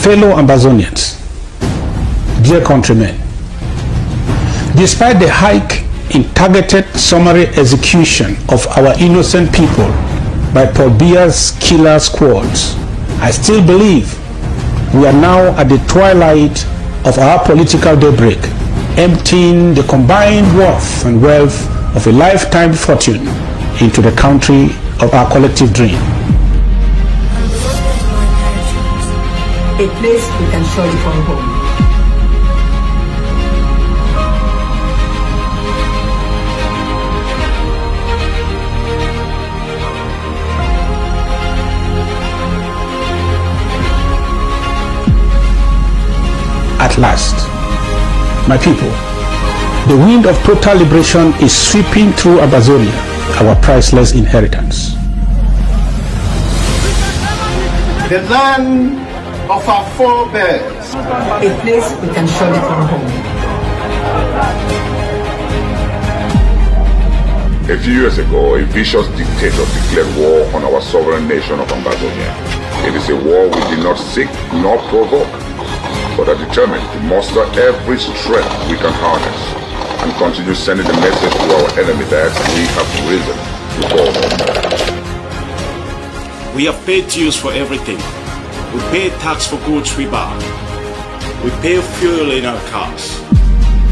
fellow Ambazonians, dear countrymen, despite the hike in targeted summary execution of our innocent people by Paul Biya's killer squads, I still believe we are now at the twilight of our political daybreak, emptying the combined worth and wealth of a lifetime fortune into the country of our collective dream. A place we can surely call home. At last, my people, the wind of total liberation is sweeping through Ambazonia, our priceless inheritance. The land of our forebears. A place we can surely call home. A few years ago, a vicious dictator declared war on our sovereign nation of Ambazonia. It is a war we did not seek nor provoke, but are determined to muster every strength we can harness and continue sending the message to our enemy that we have risen to call no more. We have paid dues for everything. We pay tax for goods we buy. We pay fuel in our cars.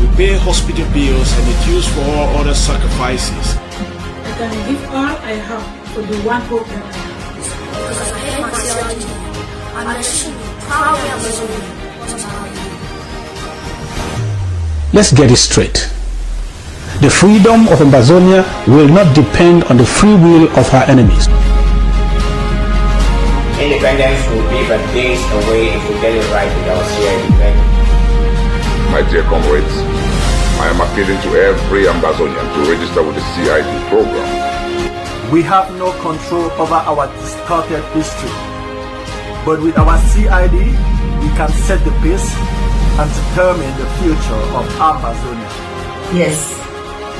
We pay hospital bills and the dues for all other sacrifices. I can give all I have for the one hope that I have. Because I hate my theology. I'm actually proudly Amazonian. Let's get it straight. The freedom of Ambazonia will not depend on the free will of her enemies. Independence will be but days away if we get it right with our CID. My dear comrades, I am appealing to every Ambazonian to register with the CID program. We have no control over our distorted history, but with our CID, we can set the pace and determine the future of Ambazonia. Yes,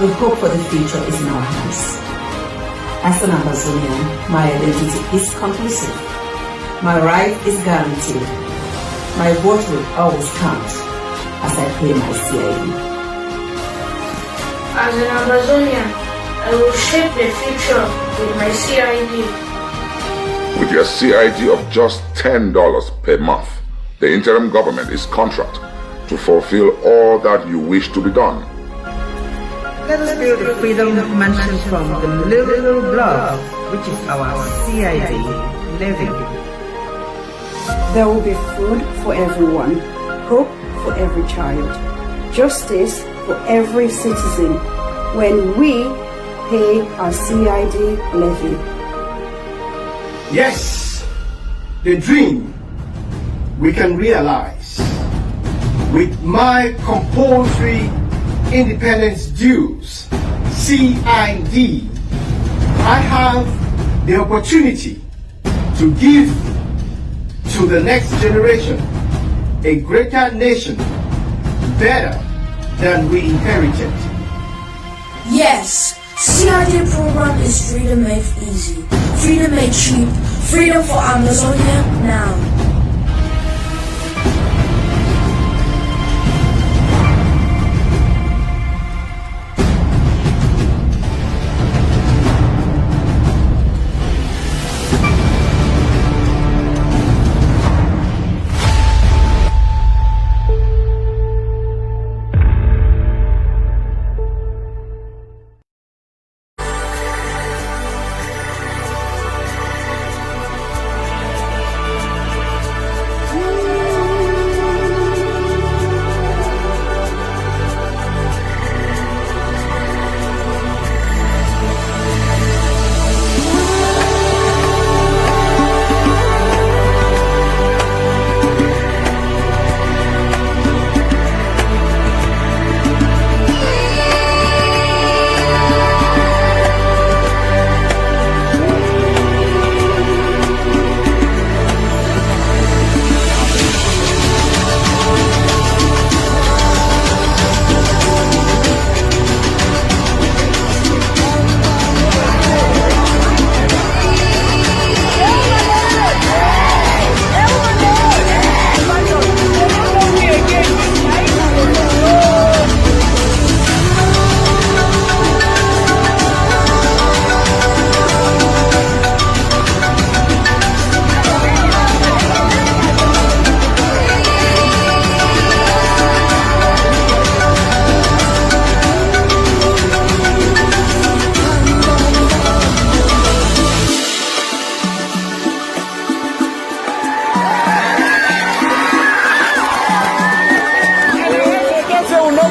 the hope for the future is in our hands. As an Ambazonian, my identity is conclusive. My right is guaranteed. My vote will always count as I pay my CID. As an Ambazonian, I will shape the future with my CID. With your CID of just $10 per month, the interim government is contract to fulfill all that you wish to be done. Let us build the freedom mentioned from the little block, which is our CID living. There will be food for everyone, hope for every child, justice for every citizen when we pay our CID levy. Yes, the dream we can realize. With my compulsory independence dues, CID, I have the opportunity to give to the next generation a greater nation, better than we inherited. Yes, CID program is freedom made easy, freedom made cheap, freedom for Amazonia now.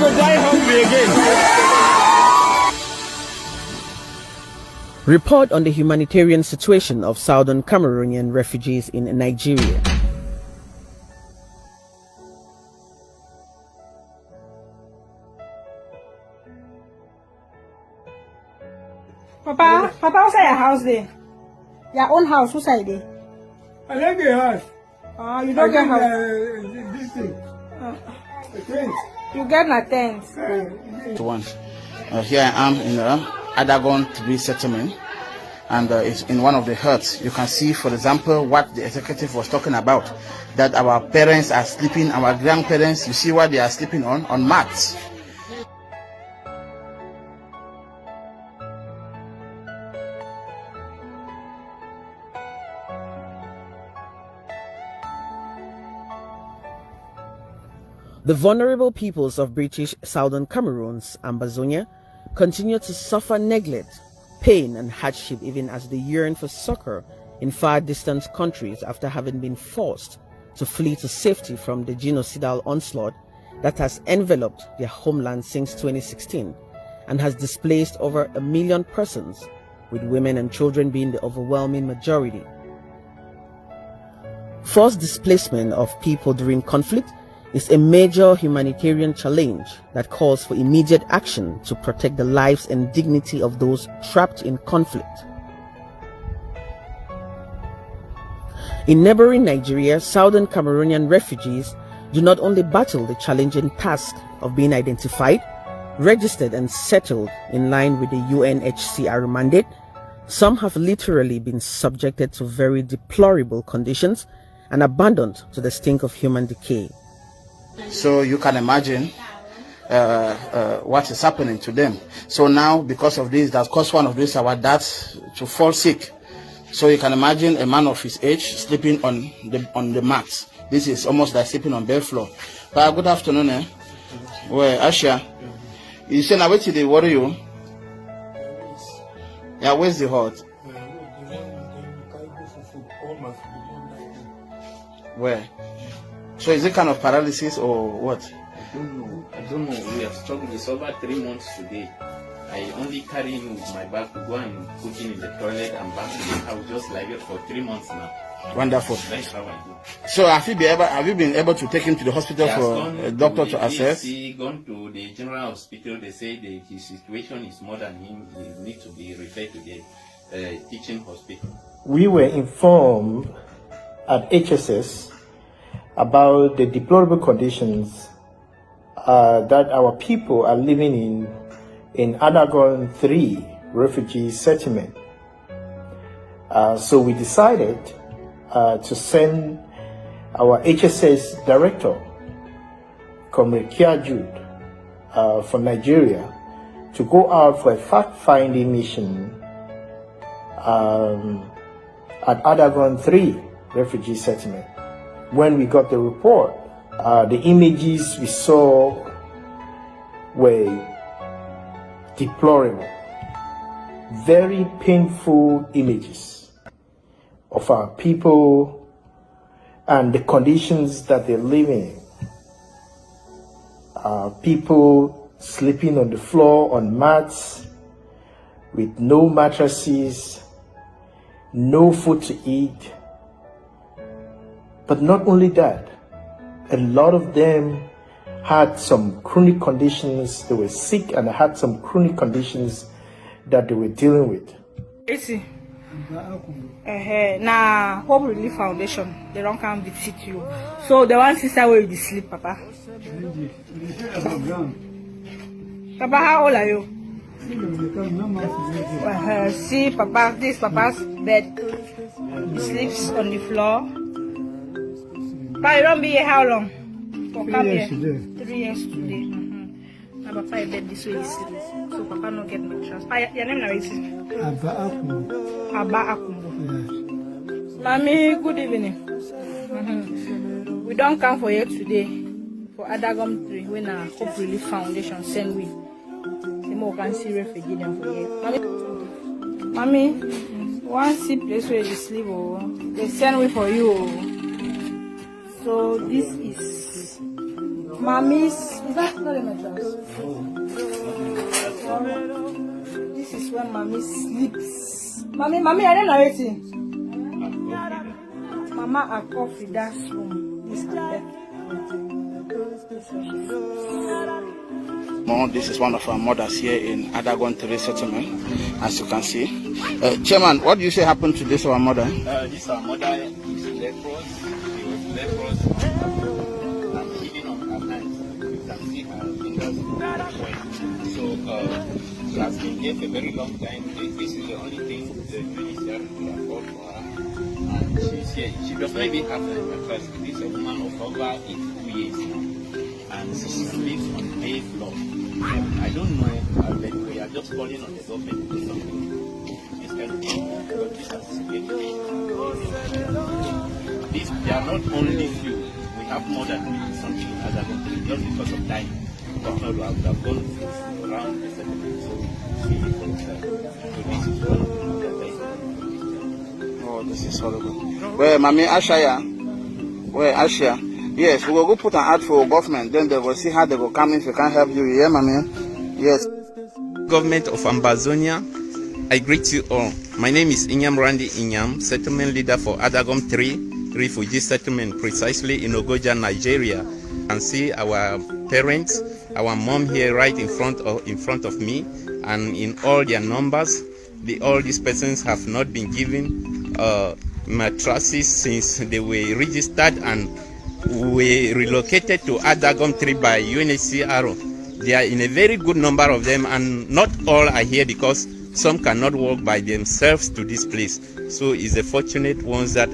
go die hungry again. Report on the humanitarian situation of Southern Cameroonian refugees in Nigeria. Papa, what's your house there? Your own house, who's there? I like the house. You don't get house. This thing. You get my tent. Here I am in Adagon 3 settlement, and it's in one of the huts. You can see, for example, what the executive was talking about, that our parents are sleeping, our grandparents, you see what they are sleeping on mats. The vulnerable peoples of British Southern Cameroon's Ambazonia continue to suffer neglect, pain and hardship even as they yearn for succor in far distant countries after having been forced to flee to safety from the genocidal onslaught that has enveloped their homeland since 2016 and has displaced over 1 million persons, with women and children being the overwhelming majority. Forced displacement of people during conflict is a major humanitarian challenge that calls for immediate action to protect the lives and dignity of those trapped in conflict. In neighboring Nigeria, Southern Cameroonian refugees do not only battle the challenging task of being identified, registered and settled in line with the UNHCR mandate, some have literally been subjected to very deplorable conditions and abandoned to the stink of human decay. So you can imagine what is happening to them. So now, because of this, that caused one of these our dads to fall sick. So you can imagine a man of his age sleeping on the mats. This is almost like sleeping on bed floor. But good afternoon, eh? Well, Asha, you say now wait till they worry you. Yeah, where's the hut? Where? So is it kind of paralysis or what? I don't know. We have struggled. It's over 3 months today. I only carry him with my bag to go and put him in the toilet and back to the house just like it for 3 months now. Wonderful. That's how I do. So have you been able to take him to the hospital for a doctor to assess? He gone to the general hospital. They say his situation is more than him. He needs to be referred to the teaching hospital. We were informed at HSS about the deplorable conditions that our people are living in Adagon 3 refugee settlement. So we decided to send our HSS director, Comrade Kia Jude, from Nigeria, to go out for a fact-finding mission at Adagon 3 refugee settlement. When we got the report, the images we saw were deplorable, very painful images of our people and the conditions that they're living in. People sleeping on the floor on mats with no mattresses, no food to eat. But not only that, a lot of them had some chronic conditions. They were sick and had some chronic conditions that they were dealing with. Now, Hope Relief Foundation, they don't come visit you. So the one sister where you sleep, Papa. Papa, how old are you? See, Papa, this Papa's bed. He sleeps on the floor. But you don't be here how long? For 3 years today. 3 years today. Now Papa is bed this way he sleeps. So Papa no get mattress. Your name now is Abba Akumbo. Yes. Mommy, good evening. We don't come for you today for Adagon 3 when our Hope Relief Foundation send we. The more can see refugee them for you. Mommy, one see place where you sleep, oh, they send we for you. So this is Mommy's that not a mattress? This is when mommy sleeps. Mommy, I don't know anything. Mama, I coffee that room. This is her bed. This is one of our mothers here in Adagon 3 settlement, as you can see. Chairman, what do you say happened to this our mother? This our mother is leprous. She was leprous and healing on her hands. You can see her fingers wet. So she has been here for a very long time. This is the only thing the judiciary will afford for her. And she's here. She does not even have a mattress. This is a woman of over 82 years now. And she sleeps on the floor. I don't know, but we are just calling on the government to do something. This kind of thing, because this has these, they are not only few. We have more than something in other countries, just because of time. But not we have gone around the settlement, so this is oh, this is horrible. Where, Mami Ashaya? Where, Ashia? Yes, we will go put an ad for government, then they will see how they will come if we can't help you. Yeah, Mami? Yes. Government of Ambazonia, I greet you all. My name is Inyam Randy Inyam, settlement leader for Adagom 3 refugee settlement, precisely in Ogoja, Nigeria. You can see our parents, our mom here right in front of me, and in all their numbers, all these persons have not been given mattresses since they were registered and we relocated to Adagom 3 by UNHCR. They are in a very good number of them, and not all are here because some cannot walk by themselves to this place. So it's the fortunate ones that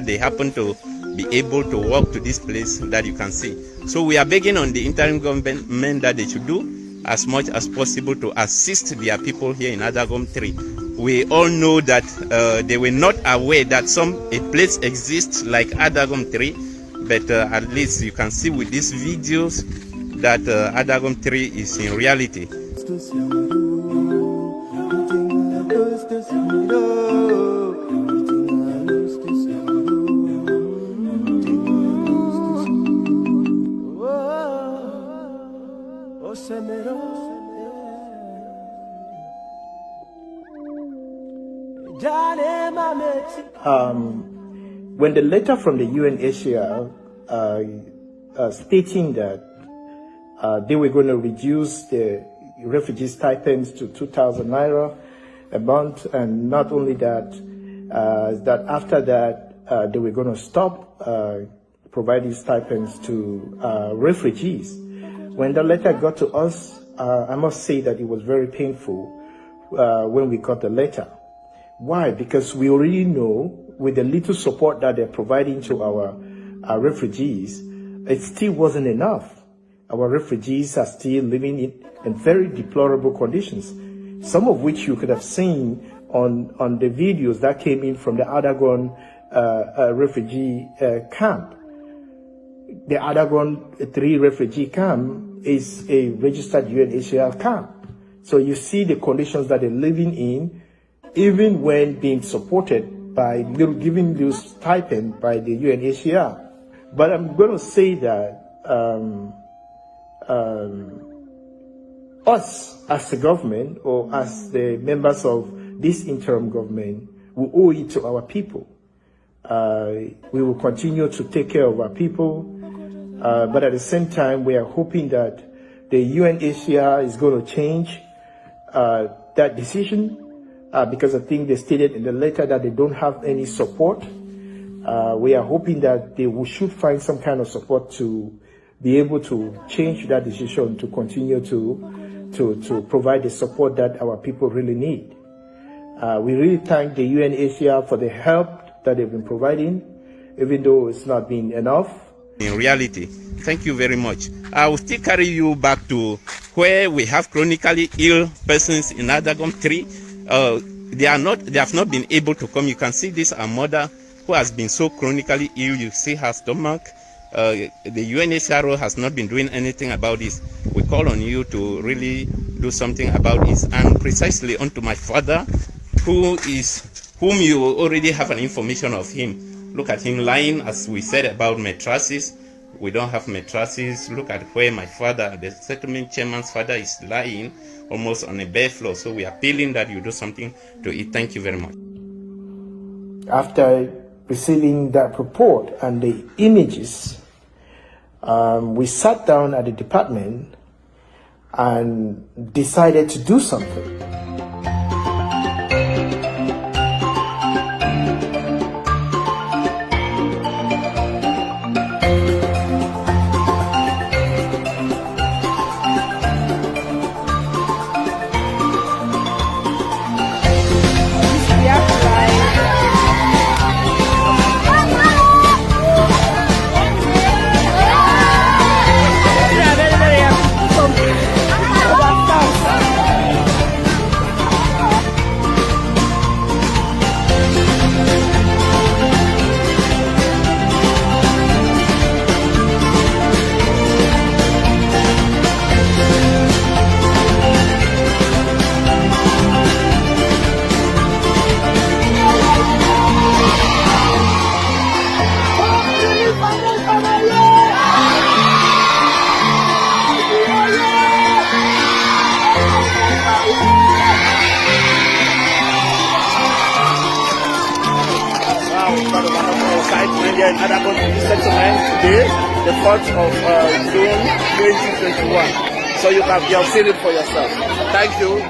they happen to be able to walk to this place that you can see. So we are begging on the interim government that they should do as much as possible to assist their people here in Adagom 3. We all know that they were not aware that a place exists like Adagom 3, but at least you can see with these videos that Adagom 3 is in reality. When the letter from the UNHCR stating that they were going to reduce the refugee stipends to 2,000 naira a month, and not only that, that after that they were going to stop providing stipends to refugees. When the letter got to us, I must say that it was very painful when we got the letter. Why? Because we already know with the little support that they're providing to our refugees, it still wasn't enough. Our refugees are still living in very deplorable conditions, some of which you could have seen on the videos that came in from the Adagon refugee camp. The Adagon 3 refugee camp is a registered UNHCR camp. So you see the conditions that they're living in, even when being supported by giving you stipend by the UNHCR. But I'm going to say that us as the government, or as the members of this interim government, we owe it to our people. We will continue to take care of our people, but at the same time, we are hoping that the UNHCR is going to change that decision, because I think they stated in the letter that they don't have any support. We are hoping that they should find some kind of support to be able to change that decision to continue to provide the support that our people really need. We really thank the UNHCR for the help that they've been providing, even though it's not been enough. In reality, thank you very much. I will still carry you back to where we have chronically ill persons in Adagom 3. They have not been able to come. You can see this a mother who has been so chronically ill. You see her stomach. The UNHCR has not been doing anything about this. We call on you to really do something about this. And precisely onto my father, whom you already have an information of him. Look at him lying, as we said, about mattresses. We don't have mattresses. Look at where my father, the settlement chairman's father, is lying almost on a bare floor. So we are appealing that you do something to it. Thank you very much. After receiving that report and the images, we sat down at the department and decided to do something. In Adagon settlement today, the 4th of June 2021. So you have seen it for yourself. Thank you.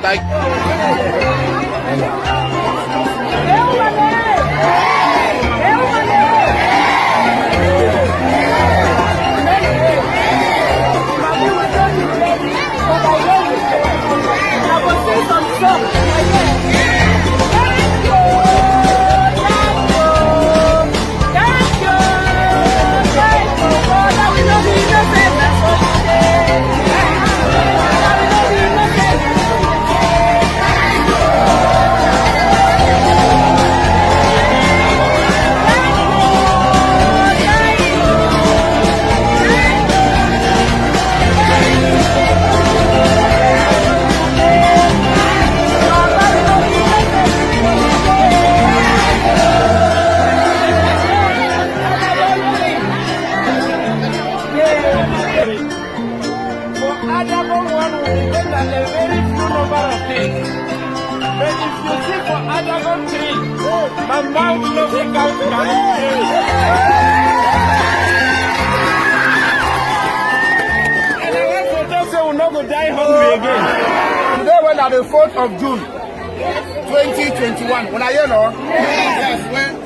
Today when at the 4th of June 2021, when I hear no, yes, when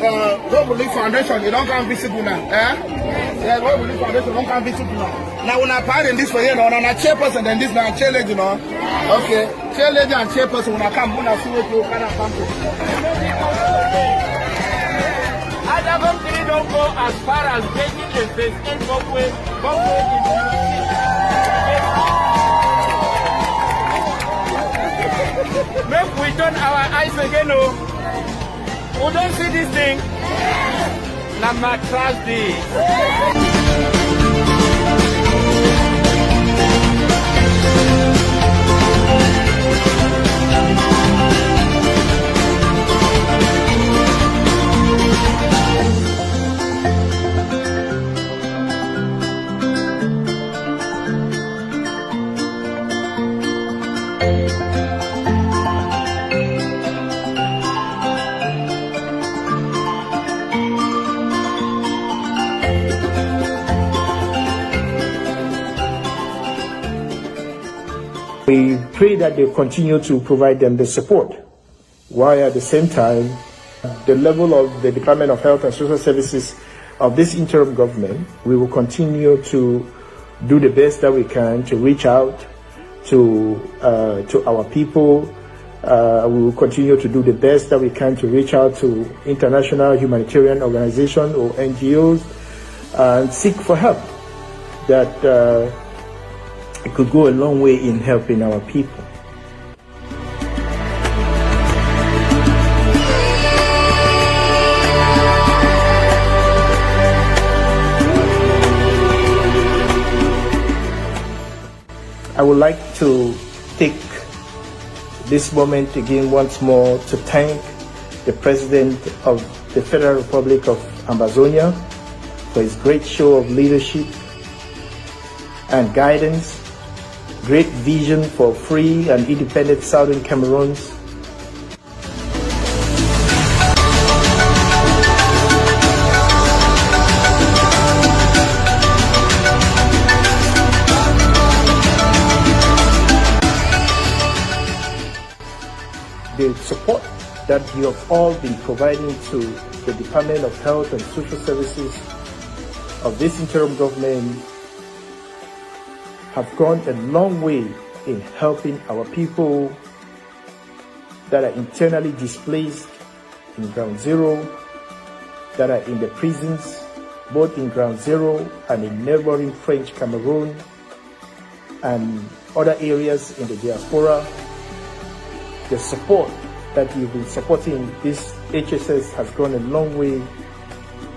God Believe Foundation, you don't come visit now. Yeah, God Believe Foundation don't come visit now. Now when I part in this for you know, on a chairperson then this now chairlady, you know. Okay, chairlady and chairperson when I come, when I see what you can come to. Adagon 3 don't go as far as getting a face in Bokwe Make we turn our eyes again, oh. We don't see this thing. Nama trust this. We pray that they continue to provide them the support, while at the same time, the level of the Department of Health and Social Services of this interim government, we will continue to do the best that we can to reach out to our people. We will continue to do the best that we can to reach out to international humanitarian organizations or NGOs and seek for help that it could go a long way in helping our people. I would like to take this moment again once more to thank the President of the Federal Republic of Ambazonia for his great show of leadership and guidance, great vision for free and independent Southern Cameroons. The support that you have all been providing to the Department of Health and Social Services of this interim government have gone a long way in helping our people that are internally displaced in Ground Zero, that are in the prisons, both in Ground Zero and in neighboring French Cameroon and other areas in the diaspora. The support that you've been supporting this HSS has gone a long way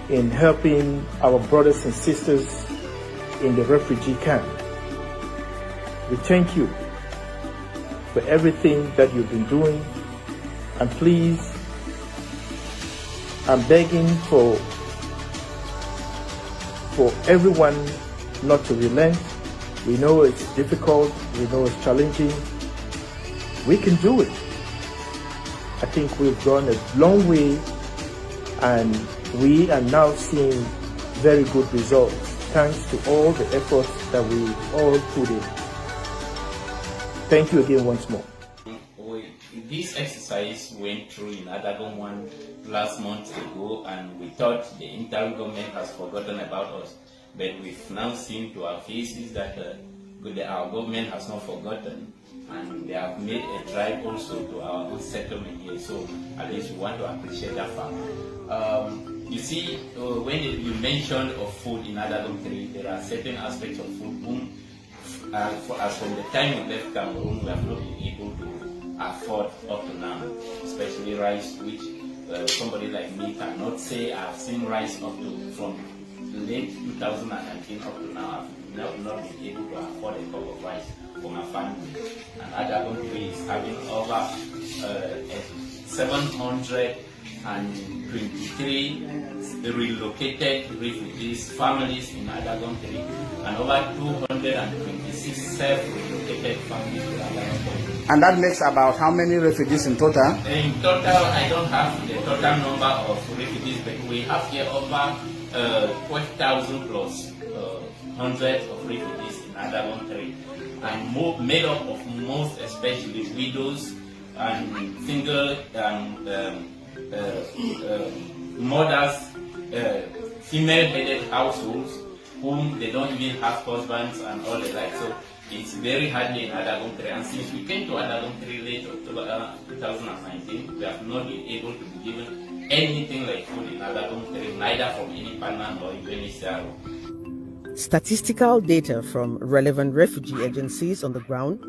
in helping our brothers and sisters in the refugee camp. We thank you for everything that you've been doing, and please, I'm begging for everyone not to relent. We know it's difficult, we know it's challenging. We can do it. I think we've gone a long way, and we are now seeing very good results thanks to all the efforts that we all put in. Thank you again once more. This exercise went through in Adagon 1 last month ago, and we thought the interim government has forgotten about us. But we've now seen to our faces that our government has not forgotten, and they have made a drive also to our own settlement here. So at least we want to appreciate that fact. You see, when you mentioned of food in Adagon 3, there are certain aspects of food boom. As from the time we left Cameroon, we have not been able to afford up to now, especially rice, which somebody like me cannot say I've seen rice up to from late 2019 up to now. I've not been able to afford a cup of rice for my family. And Adagon 3 is having over 723 relocated refugees, families in Adagon 3, and over 226 self-relocated families in Adagon 3. And that makes about how many refugees in total? In total, I don't have the total number of refugees, but we have here over 12,000 plus hundreds of refugees in Adagon 3, and made up of most especially widows and single mothers, female-headed households whom they don't even have husbands and all the like. So it's very hard in Adagon 3, and since we came to Adagon 3 late October 2019, we have not been able to be given anything like food in Adagon 3, neither from any partner or even UNHCR. Statistical data from relevant refugee agencies on the ground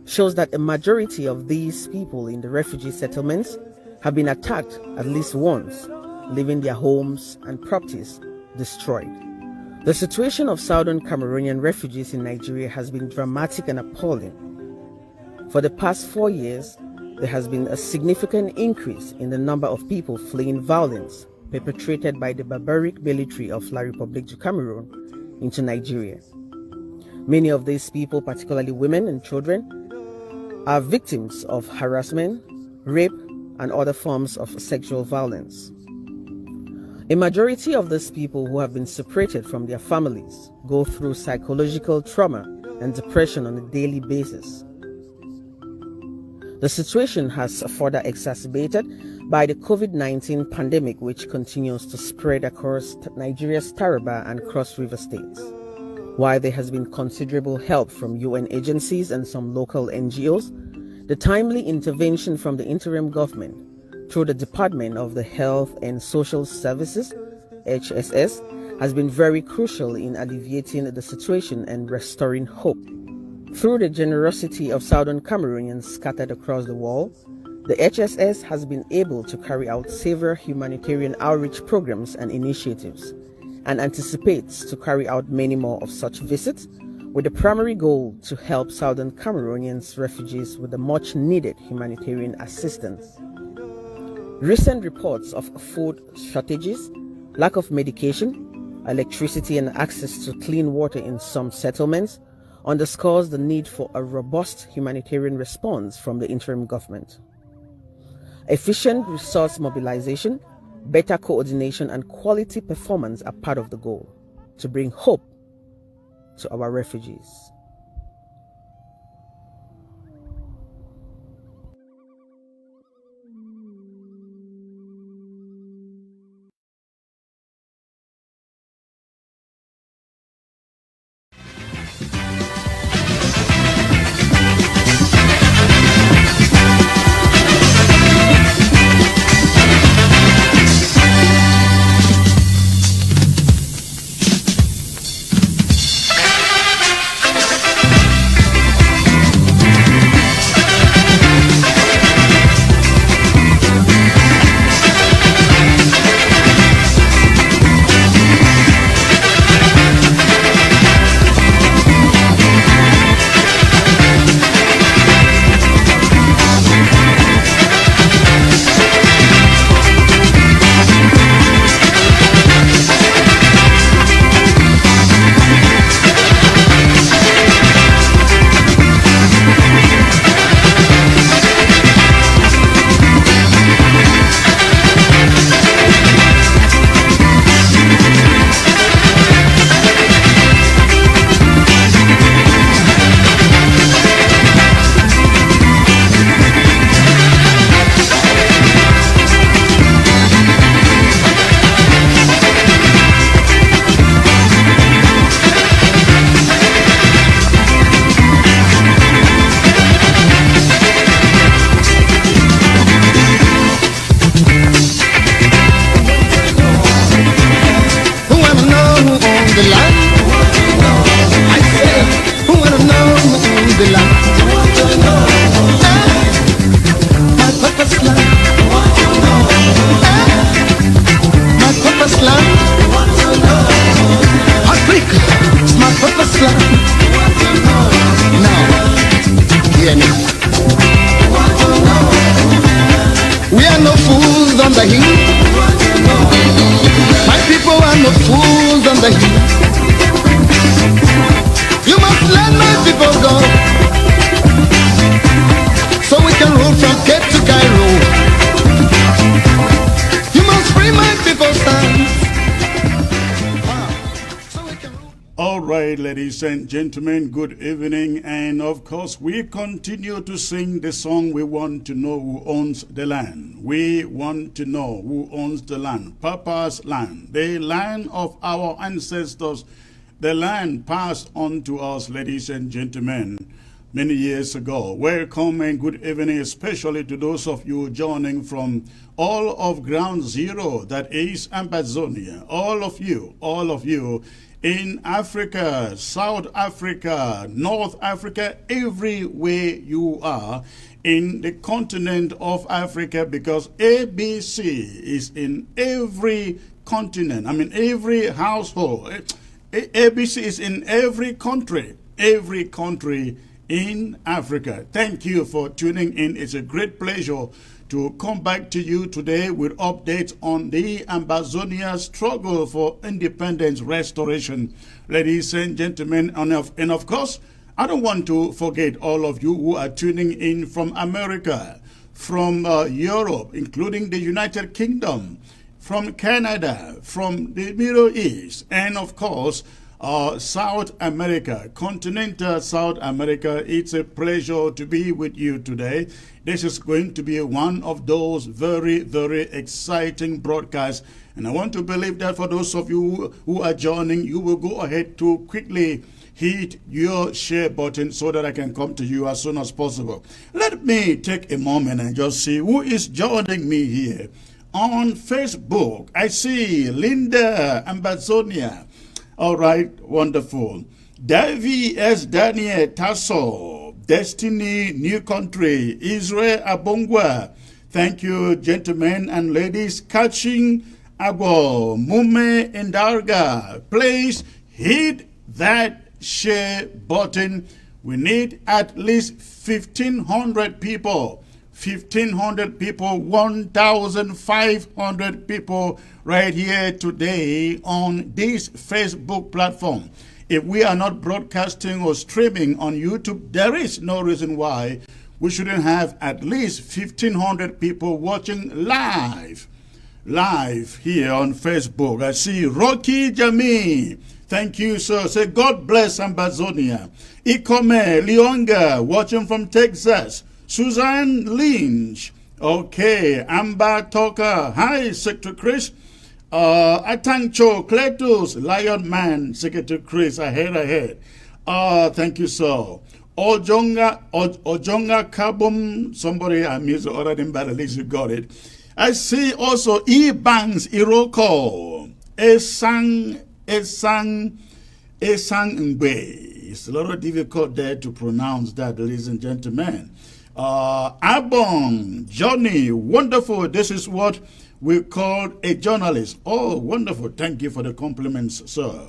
shows that a majority of these people in the refugee settlements have been attacked at least once, leaving their homes and properties destroyed. The situation of Southern Cameroonian refugees in Nigeria has been dramatic and appalling. For the past 4 years, there has been a significant increase in the number of people fleeing violence perpetrated by the barbaric military of La République du Cameroon into Nigeria. Many of these people, particularly women and children, are victims of harassment, rape, and other forms of sexual violence. A majority of these people who have been separated from their families go through psychological trauma and depression on a daily basis. The situation has further exacerbated by the COVID-19 pandemic, which continues to spread across Nigeria's Taraba and Cross River states. While there has been considerable help from UN agencies and some local NGOs, the timely intervention from the interim government through the Department of the Health and Social Services, HSS, has been very crucial in alleviating the situation and restoring hope. Through the generosity of Southern Cameroonians scattered across the world, the HSS has been able to carry out several humanitarian outreach programs and initiatives, and anticipates to carry out many more of such visits, with the primary goal to help Southern Cameroonians refugees with the much needed humanitarian assistance. Recent reports of food shortages, lack of medication, electricity and access to clean water in some settlements underscores the need for a robust humanitarian response from the interim government. Efficient resource mobilization, better coordination, and quality performance are part of the goal to bring hope to our refugees. We are no fools on the hill. My people are no fools on the hill. You must let my people go, so we can rule from Cape to Cairo. You must free my people's hands. All right, ladies and gentlemen, good evening. And of course, we continue to sing the song, We Want to Know Who Owns the Land. We want to know who owns the land, Papa's land, the land of our ancestors, the land passed on to us, ladies and gentlemen, many years ago. Welcome and good evening, especially to those of you joining from all of Ground Zero, that is Ambazonia. All of you in Africa, South Africa, North Africa, everywhere you are in the continent of Africa, because ABC is in every continent. I mean, every household. ABC is in every country in Africa. Thank you for tuning in. It's a great pleasure to come back to you today with updates on the Ambazonia struggle for independence restoration. Ladies and gentlemen, and of course, I don't want to forget all of you who are tuning in from America, from Europe, including the United Kingdom, from Canada, from the Middle East, and of course, South America, continental South America. It's a pleasure to be with you today. This is going to be one of those very, very exciting broadcasts. And I want to believe that for those of you who are joining, you will go ahead to quickly hit your share button so that I can come to you as soon as possible. Let me take a moment and just see who is joining me here. On Facebook, I see Linda Ambazonia. All right, wonderful. Davy S. Daniel Tasso, Destiny New Country, Israel Abongwa. Thank you, gentlemen and ladies. Catching Abo, Mume Indarga. Please hit that share button. We need at least 1,500 people 1,500 people, 1,500 people right here today on this Facebook platform. If we are not broadcasting or streaming on YouTube, there is no reason why we shouldn't have at least 1,500 people watching live here on Facebook. I see Rocky Jami. Thank you, sir. Say, God bless Ambazonia. Ikome Leonga, watching from Texas. Suzanne Lynch. Okay. Amber Toka. Hi, Secretary Chris. Atancho Cletus, Lion Man, Secretary Chris. Ahead. Thank you, sir. Ojonga Kabum. Somebody I missed already, but at least you got it. I see also E Banks Iroko. Esang Ngbe. It's a little difficult there to pronounce that, ladies and gentlemen. Abong, Johnny, wonderful. This is what we call a journalist. Oh, wonderful. Thank you for the compliments, sir.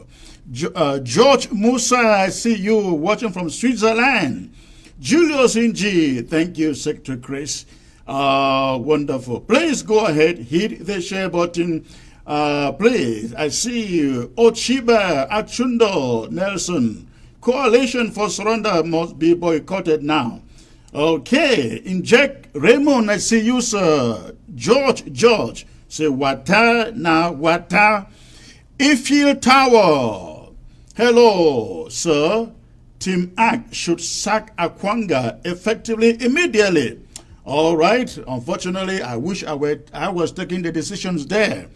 George Musa, I see you watching from Switzerland. Julius Inji, thank you, Secretary Chris. Wonderful. Please go ahead, hit the share button. Please, I see you. Ochiba Achundo Nelson. Coalition for surrender must be boycotted now. Okay, inject Raymond, I see you, sir. George, say wata na wata. Eiffel Tower. Hello, sir. Team Act should sack Akwanga effectively immediately. All right. Unfortunately, I wish I was taking the decisions there.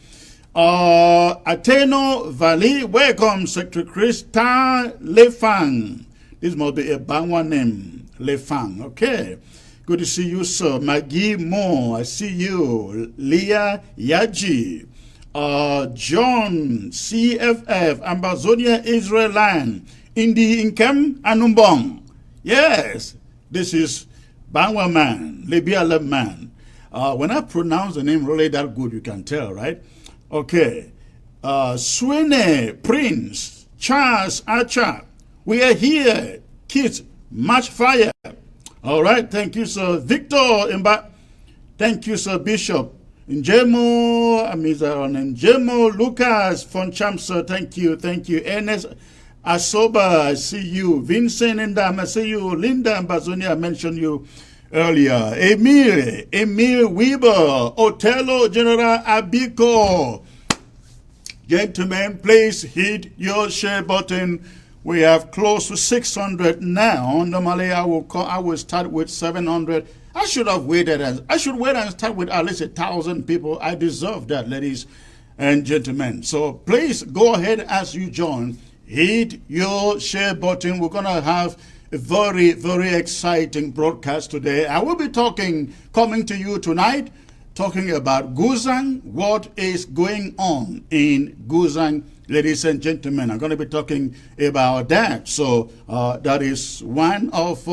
Ateno Valley, welcome, Secretary Chris. Ta Lefang. This must be a Bangwa name. Lefang. Okay. Good to see you, sir. Maggie Mo, I see you. Leah Yaji. John CFF, Ambazonia, Israel land. Indi Inkem Anumbong. Yes, this is Bangwa man, Libya man. When I pronounce the name really that good, you can tell, right? Okay. Swene Prince, Charles Archer. We are here. Kids, match fire. All right, thank you, sir. Victor Imba. Thank you, sir. Bishop. Njemo Lucas Foncham, sir. Thank you. Ernest Asoba, I see you. Vincent Ndam, I see you. Linda Ambazonia, I mentioned you earlier. Emil Weber, Otello General Abiko. Gentlemen, please hit your share button. We have close to 600 now. Normally, I will start with 700. I should wait and start with at least 1,000 people. I deserve that, ladies and gentlemen. So please go ahead as you join. Hit your share button. We're going to have a very, very exciting broadcast today. I will be coming to you tonight, talking about Guzang, what is going on in Guzang, ladies and gentlemen. I'm going to be talking about that. So that is one of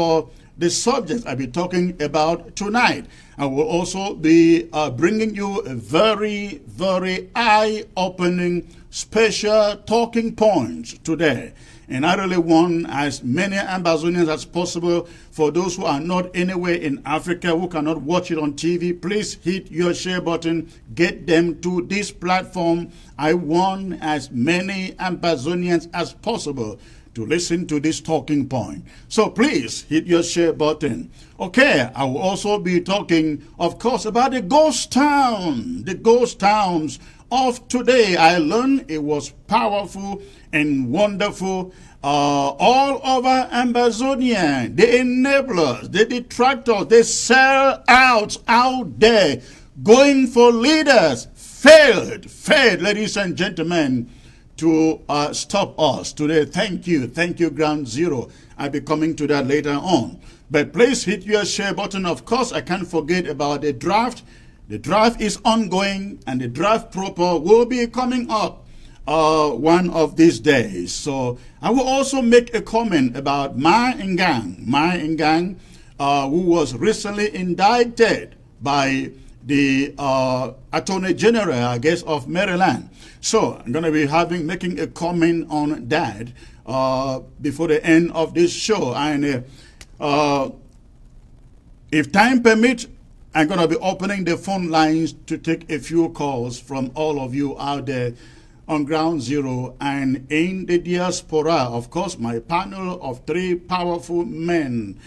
the subjects I'll be talking about tonight. I will also be bringing you a very, very eye-opening special talking points today. And I really want as many Ambazonians as possible. For those who are not anywhere in Africa, who cannot watch it on TV, please hit your share button. Get them to this platform. I want as many Ambazonians as possible to listen to this talking point. So please hit your share button. Okay, I will also be talking, of course, about the ghost town. The ghost towns of today. I learned it was powerful and wonderful. All over Ambazonia, the enablers, the detractors, the sell-outs out there going for leaders failed, ladies and gentlemen, to stop us today. Thank you, Ground Zero. I'll be coming to that later on. But please hit your share button. Of course, I can't forget about the draft. The draft is ongoing, and the draft proper will be coming up one of these days. So I will also make a comment about Ma Ngang, who was recently indicted by the Attorney General, I guess, of Maryland. So I'm going to be making a comment on that before the end of this show. And if time permits, I'm going to be opening the phone lines to take a few calls from all of you out there on Ground Zero and in the diaspora. Of course, my panel of 3 powerful men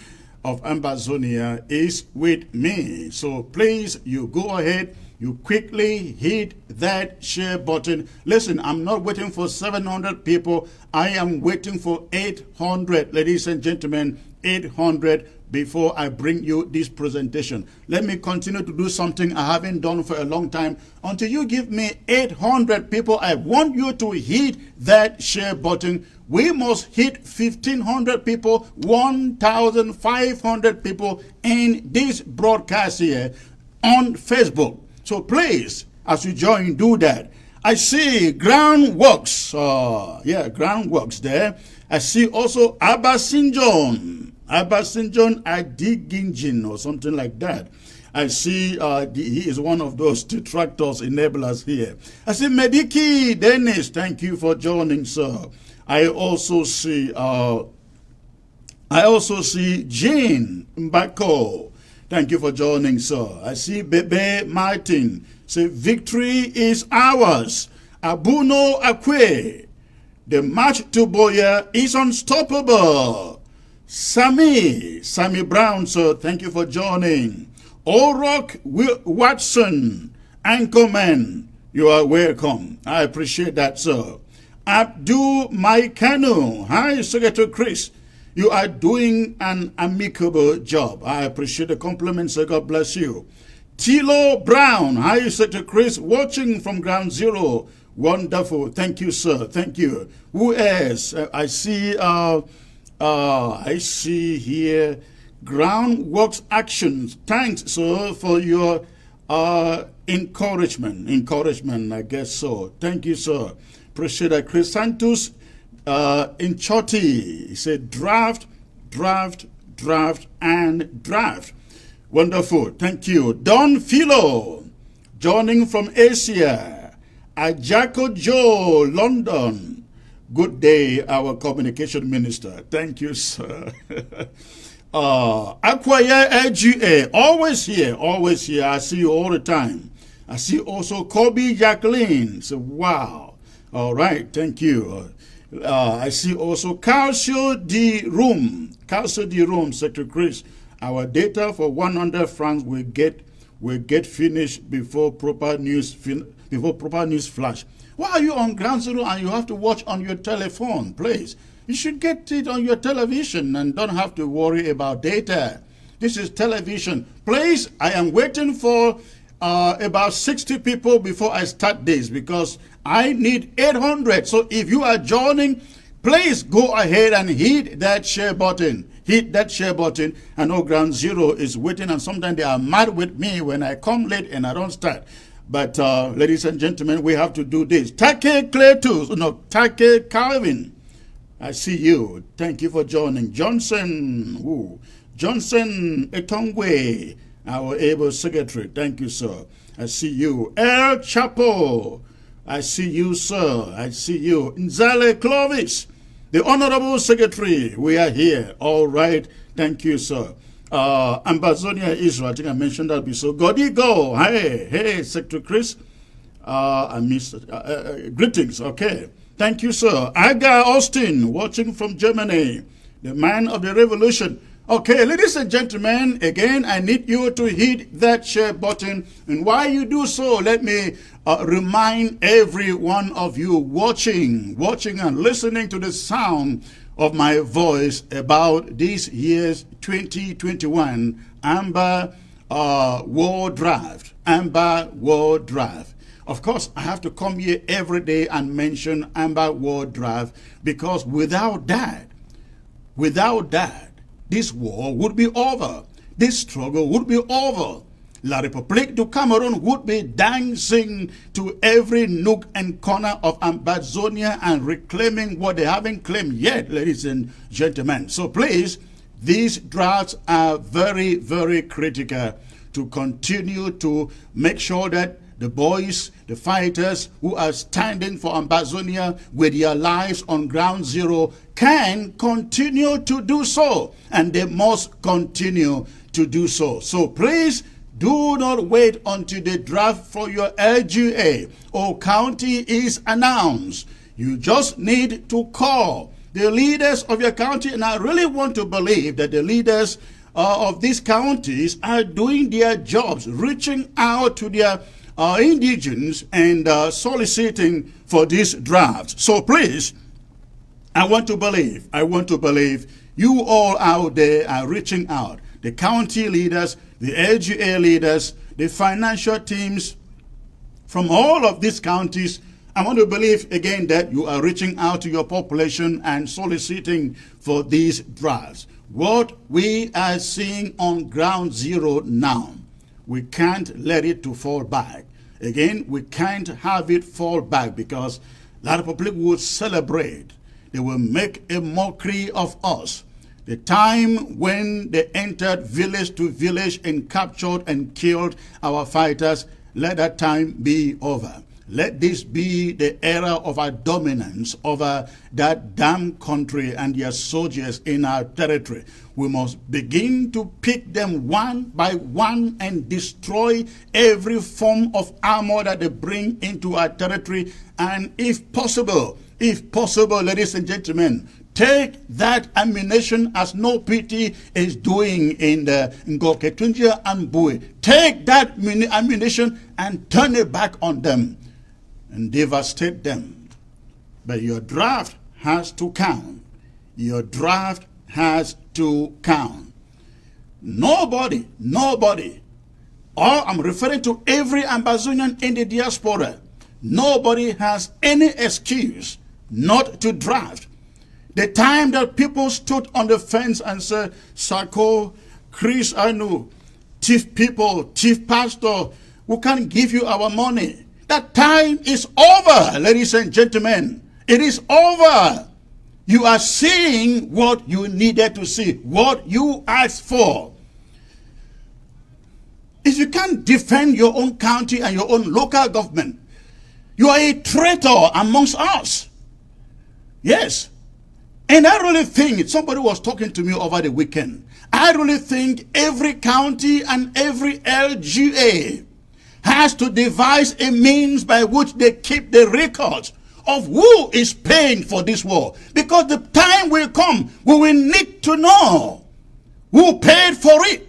of Ambazonia is with me. So please, you go ahead, you quickly hit that share button. Listen, I'm not waiting for 700 people. I am waiting for 800, ladies and gentlemen, 800 before I bring you this presentation. Let me continue to do something I haven't done for a long time. Until you give me 800 people, I want you to hit that share button. We must hit 1,500 people, 1,500 people in this broadcast here on Facebook. So please, as you join, do that. I see Groundworks. Groundworks there. I see also Abasinjon Adiginjin or something like that. I see he is one of those detractors, enablers here. I see Mediki Dennis. Thank you for joining, sir. I also see Jane Mbako. Thank you for joining, sir. I see Bebe Martin. Say, victory is ours. Abuno Akwe. The march to Boya is unstoppable. Sammy Brown, sir, thank you for joining. O'Rourke Watson, Anchorman, you are welcome. I appreciate that, sir. Abdul Maikano, hi, Secretary Chris. You are doing an amicable job. I appreciate the compliment, sir. God bless you. Tilo Brown, hi, Secretary Chris, watching from Ground Zero. Wonderful. Thank you, sir. Thank you. Who else? I see here Groundworks Actions. Thanks, sir, for your encouragement, I guess so. Thank you, sir. Appreciate that. Chris Santos in Choti, he said draft. Wonderful. Thank you. Don Philo, joining from Asia. Ajako Joe, London. Good day, our communication minister. Thank you, sir. Akwaya LGA, always here. I see you all the time. I see also Kobe Jacqueline. So, wow. All right, thank you. I see also Calcio di Room, Secretary Chris. Our data for 100 francs will get finished before proper news flash. Why are you on Ground Zero and you have to watch on your telephone, please? You should get it on your television and don't have to worry about data. This is television. Please, I am waiting for about 60 people before I start this because I need 800. So if you are joining, please go ahead and hit that share button. Hit that share button. I know Ground Zero is waiting, and sometimes they are mad with me when I come late and I don't start. But ladies and gentlemen, we have to do this. Take Calvin. I see you. Thank you for joining. Johnson Etongwe, our able secretary. Thank you, sir. I see you. El Chapo. I see you, sir. I see you. Nzale Clovis, the honorable secretary. We are here. All right. Thank you, sir. Ambazonia, Israel. I think I mentioned that before. Godi go. Hey, Secretary Chris. I missed greetings. Okay. Thank you, sir. Aga Austin, watching from Germany. The man of the revolution. Okay, ladies and gentlemen, again, I need you to hit that share button. And while you do so, let me remind every one of you watching and listening to the sound of my voice about this year's 2021 Amber World Draft. Amber World Draft. Of course, I have to come here every day and mention Amber World Draft because without that, this war would be over. This struggle would be over. La République du Cameroon would be dancing to every nook and corner of Ambazonia and reclaiming what they haven't claimed yet, ladies and gentlemen. So please, these drafts are very, very critical to continue to make sure that the boys, the fighters who are standing for Ambazonia with their lives on Ground Zero can continue to do so. And they must continue to do so. So please Do not wait until the draft for your LGA or county is announced. You just need to call the leaders of your county, and I really want to believe that the leaders of these counties are doing their jobs, reaching out to their indigents and soliciting for these drafts. So please, I want to believe you all out there are reaching out. The county leaders, the LGA leaders, the financial teams from all of these counties. I want to believe again that you are reaching out to your population and soliciting for these drafts. What we are seeing on ground zero now, we can't let it to fall back. Again, we can't have it fall back, because a lot of public will celebrate. They will make a mockery of us. The time when they entered village to village and captured and killed our fighters, let that time be over. Let this be the era of our dominance over that damn country and their soldiers in our territory. We must begin to pick them one by one and destroy every form of armor that they bring into our territory. And if possible, ladies and gentlemen, take that ammunition, as no PT is doing in Ngoketunjia and Bui. Take that ammunition and turn it back on them and devastate them. But your draft has to count. Your draft has to count. Nobody, or I'm referring to every Ambazonian in the diaspora, nobody has any excuse not to draft. The time that people stood on the fence and said, Sako, Chris Anu, chief people, chief pastor, we can't give you our money. That time is over, ladies and gentlemen. It is over. You are seeing what you needed to see, what you asked for. If you can't defend your own county and your own local government, you are a traitor amongst us. Yes. And I really think, somebody was talking to me over the weekend, I really think every county and every LGA has to devise a means by which they keep the records of who is paying for this war. Because the time will come, we will need to know who paid for it.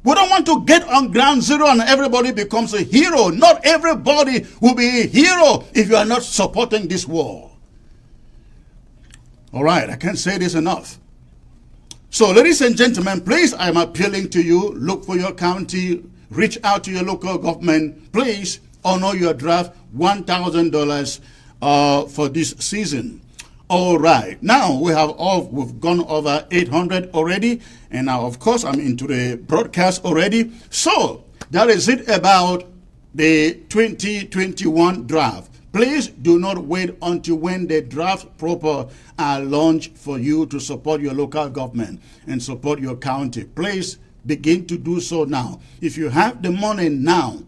We don't want to get on ground zero and everybody becomes a hero. Not everybody will be a hero if you are not supporting this war. All right, I can't say this enough. So, ladies and gentlemen, please, I'm appealing to you. Look for your county. Reach out to your local government. Please honor your draft, $1,000 for this season. All right. Now we've gone over 800 already, and now of course I'm into the broadcast already. So that is it about the 2021 draft. Please do not wait until when the draft proper are launched for you to support your local government and support your county. Please begin to do so now. If you have the money now,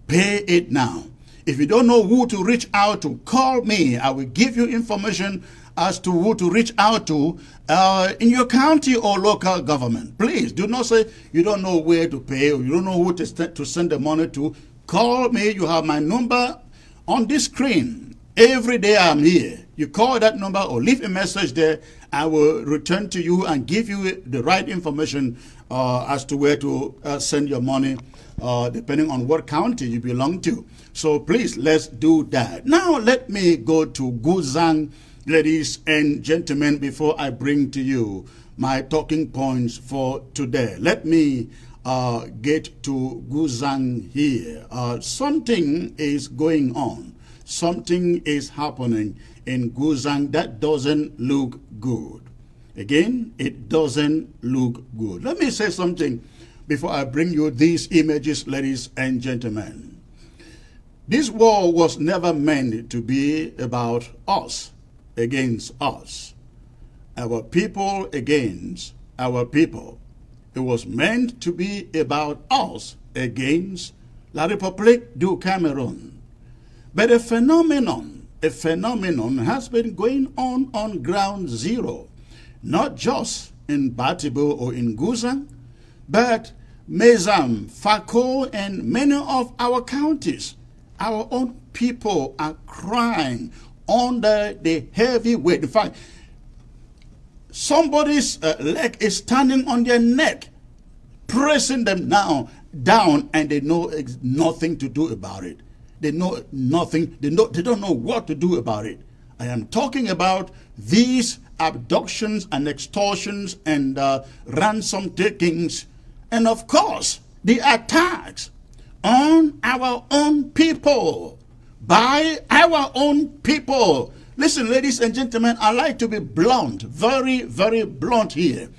pay it now. If you don't know who to reach out to, call me. I will give you information as to who to reach out to in your county or local government. Please do not say you don't know where to pay or you don't know who to send the money to. Call me. You have my number on this screen. Every day I'm here. You call that number or leave a message there. I will return to you and give you the right information as to where to send your money, depending on what county you belong to. So please, let's do that. Now let me go to Guzang, ladies and gentlemen, before I bring to you my talking points for today. Let me get to Guzang here. Something is going on. Something is happening in Guzang that doesn't look good. Again, it doesn't look good. Let me say something before I bring you these images, ladies and gentlemen. This war was never meant to be about us against us, our people against our people. It was meant to be about us against La République du Cameroon. But a phenomenon has been going on ground zero, not just in Batibo or in Guzang, but Mezam, Fako, and many of our counties. Our own people are crying under the heavy weight. In fact, somebody's leg is standing on their neck, pressing them down, and they know nothing to do about it. They know nothing. They don't know what to do about it. I am talking about these abductions and extortions and ransom takings, and of course the attacks on our own people by our own people. Listen, ladies and gentlemen, I like to be blunt, very, very blunt here.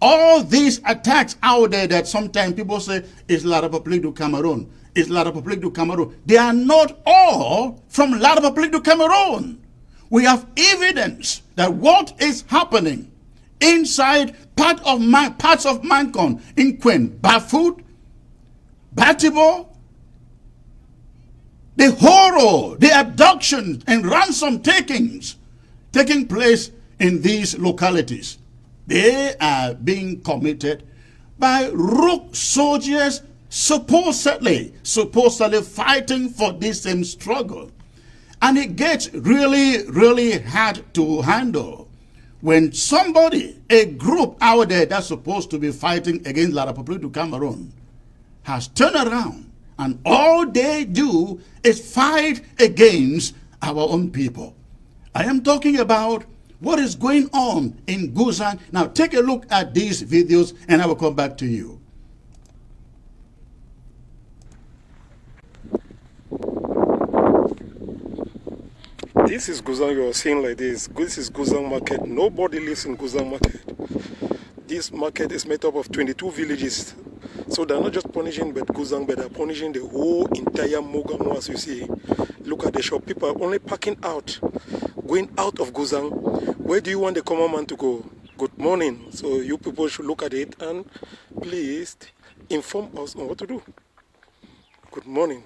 All these attacks out there that sometimes people say is La République du Cameroon, is La République du Cameroon. They are not all from La République du Cameroon. We have evidence that what is happening inside parts of Mancon, in Queen, Bafut, Batibo, the horror, the abductions and ransom takings taking place in these localities. They are being committed by rogue soldiers supposedly fighting for this same struggle. And it gets really, really hard to handle when somebody, a group out there that's supposed to be fighting against La République du Cameroon, has turned around and all they do is fight against our own people. I am talking about what is going on in Guzang. Now take a look at these videos and I will come back to you. This is Guzang you are seeing like this. This is Guzang market. Nobody lives in Guzang market. This market is made up of 22 villages. So they're not just punishing but Guzang, but they're punishing the whole entire Mogamo, as you see. Look at the shop. People are only parking out, going out of Guzang. Where do you want the common man to go? Good morning. So you people should look at it and please inform us on what to do. Good morning.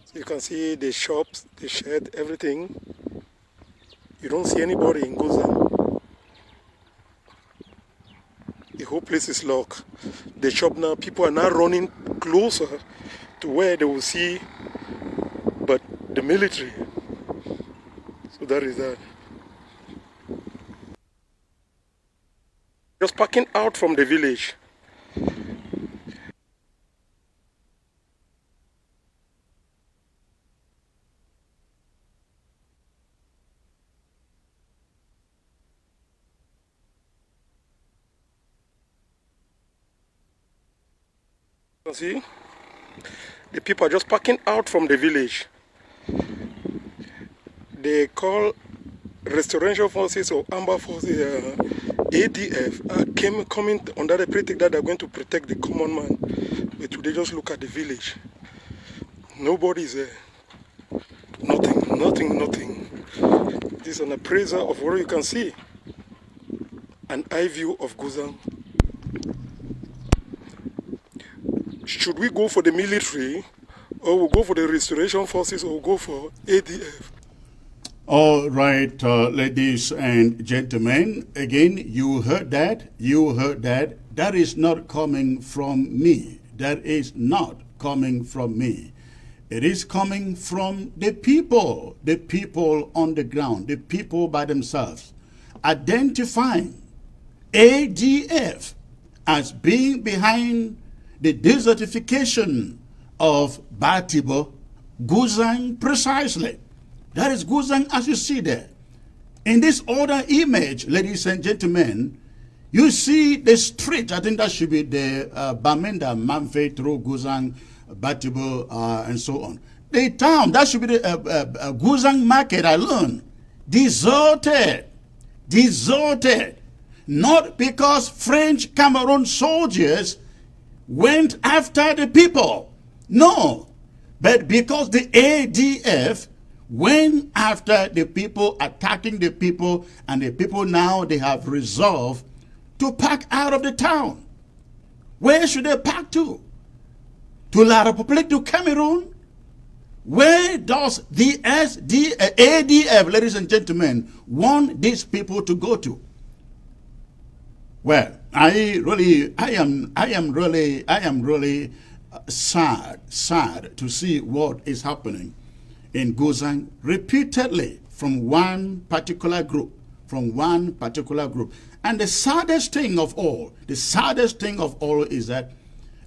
So you can see the shops, the shed, everything. You don't see anybody in Guzang. The whole place is locked. The shop now, people are now running closer to where they will see but the military. So that is that. Just parking out from the village. See, the people are just parking out from the village. They call Restoration Forces or Amber Forces, ADF, coming under the pretext that they're going to protect the common man. But today, just look at the village. Nobody's there. Nothing. This is an appraisal of what you can see. An eye view of Guzang. Should we go for the military, or we'll go for the Restoration Forces, or we'll go for ADF? All right, ladies and gentlemen, again, you heard that. That is not coming from me. That is not coming from me. It is coming from the people on the ground, the people by themselves, identifying ADF as being behind the desertification of Batibo, Guzang precisely. That is Guzang as you see there. In this other image, ladies and gentlemen, you see the street. I think that should be the Bamenda, Manfe, through Guzang, Batibo, and so on. The town, that should be the Guzang market alone. Deserted. Not because French Cameroon soldiers went after the people. No. But because the ADF went after the people, attacking the people, and the people now, they have resolved to pack out of the town. Where should they pack to? To La République du Cameroon? Where does the ADF, ladies and gentlemen, want these people to go to? Well, I am really sad to see what is happening in Guzang repeatedly from one particular group. And the saddest thing of all is that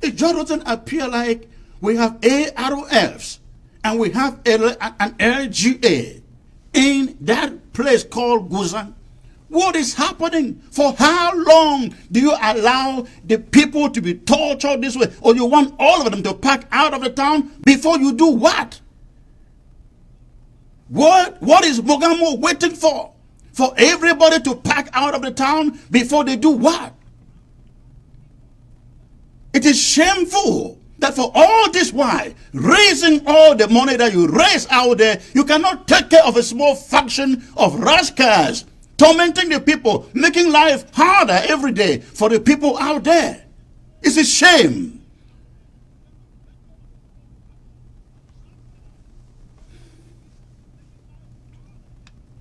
it just doesn't appear like we have AROFs and we have an LGA in that place called Guzang. What is happening? For how long do you allow the people to be tortured this way? Or you want all of them to pack out of the town before you do what? What is Mogamo waiting for? For everybody to pack out of the town before they do what? It is shameful that for all this while, raising all the money that you raise out there, you cannot take care of a small faction of rascals, tormenting the people, making life harder every day for the people out there. It's a shame.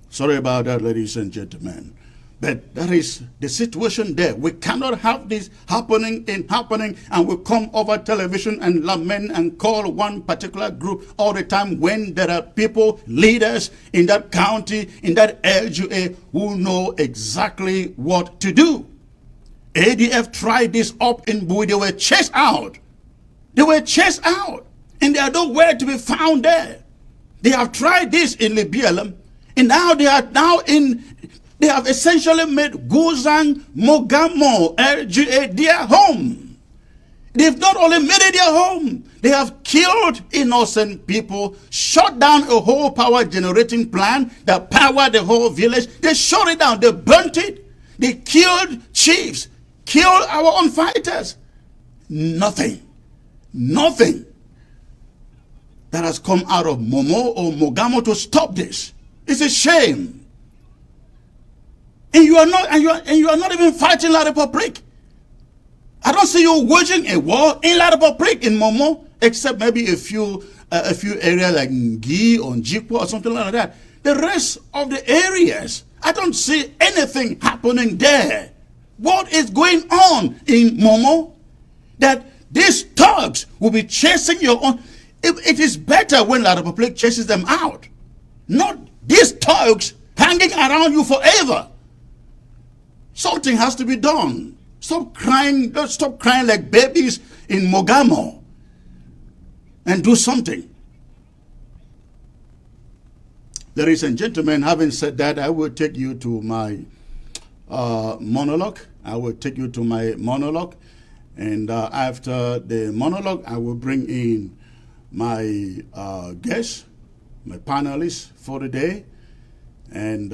Sorry about that, ladies and gentlemen. But that is the situation there. We cannot have this happening and we come over television and lament and call one particular group all the time when there are people, leaders in that county, in that LGA who know exactly what to do. ADF tried this up in Bui. They were chased out. And they are nowhere to be found there. They have tried this in Libya. And now they have essentially made Guzang, Mogamo, LGA their home. They've not only made it their home, they have killed innocent people, shut down a whole power generating plant that powered the whole village. They shut it down, they burnt it, they killed chiefs, killed our own fighters. Nothing that has come out of Momo or Mogamo to stop this. It's a shame. And you are not even fighting La Republique. I don't see you waging a war in La Republique in Momo, except maybe a few areas like Ngi or Njikwa or something like that. The rest of the areas, I don't see anything happening there. What is going on in Momo? That these thugs will be chasing your own. It is better when La Republique chases them out. Not these thugs hanging around you forever. Something has to be done. Stop crying like babies in Mogamo and do something. Ladies and gentlemen, having said that, I will take you to my monologue. And after the monologue, I will bring in my guests, my panelists for the day, and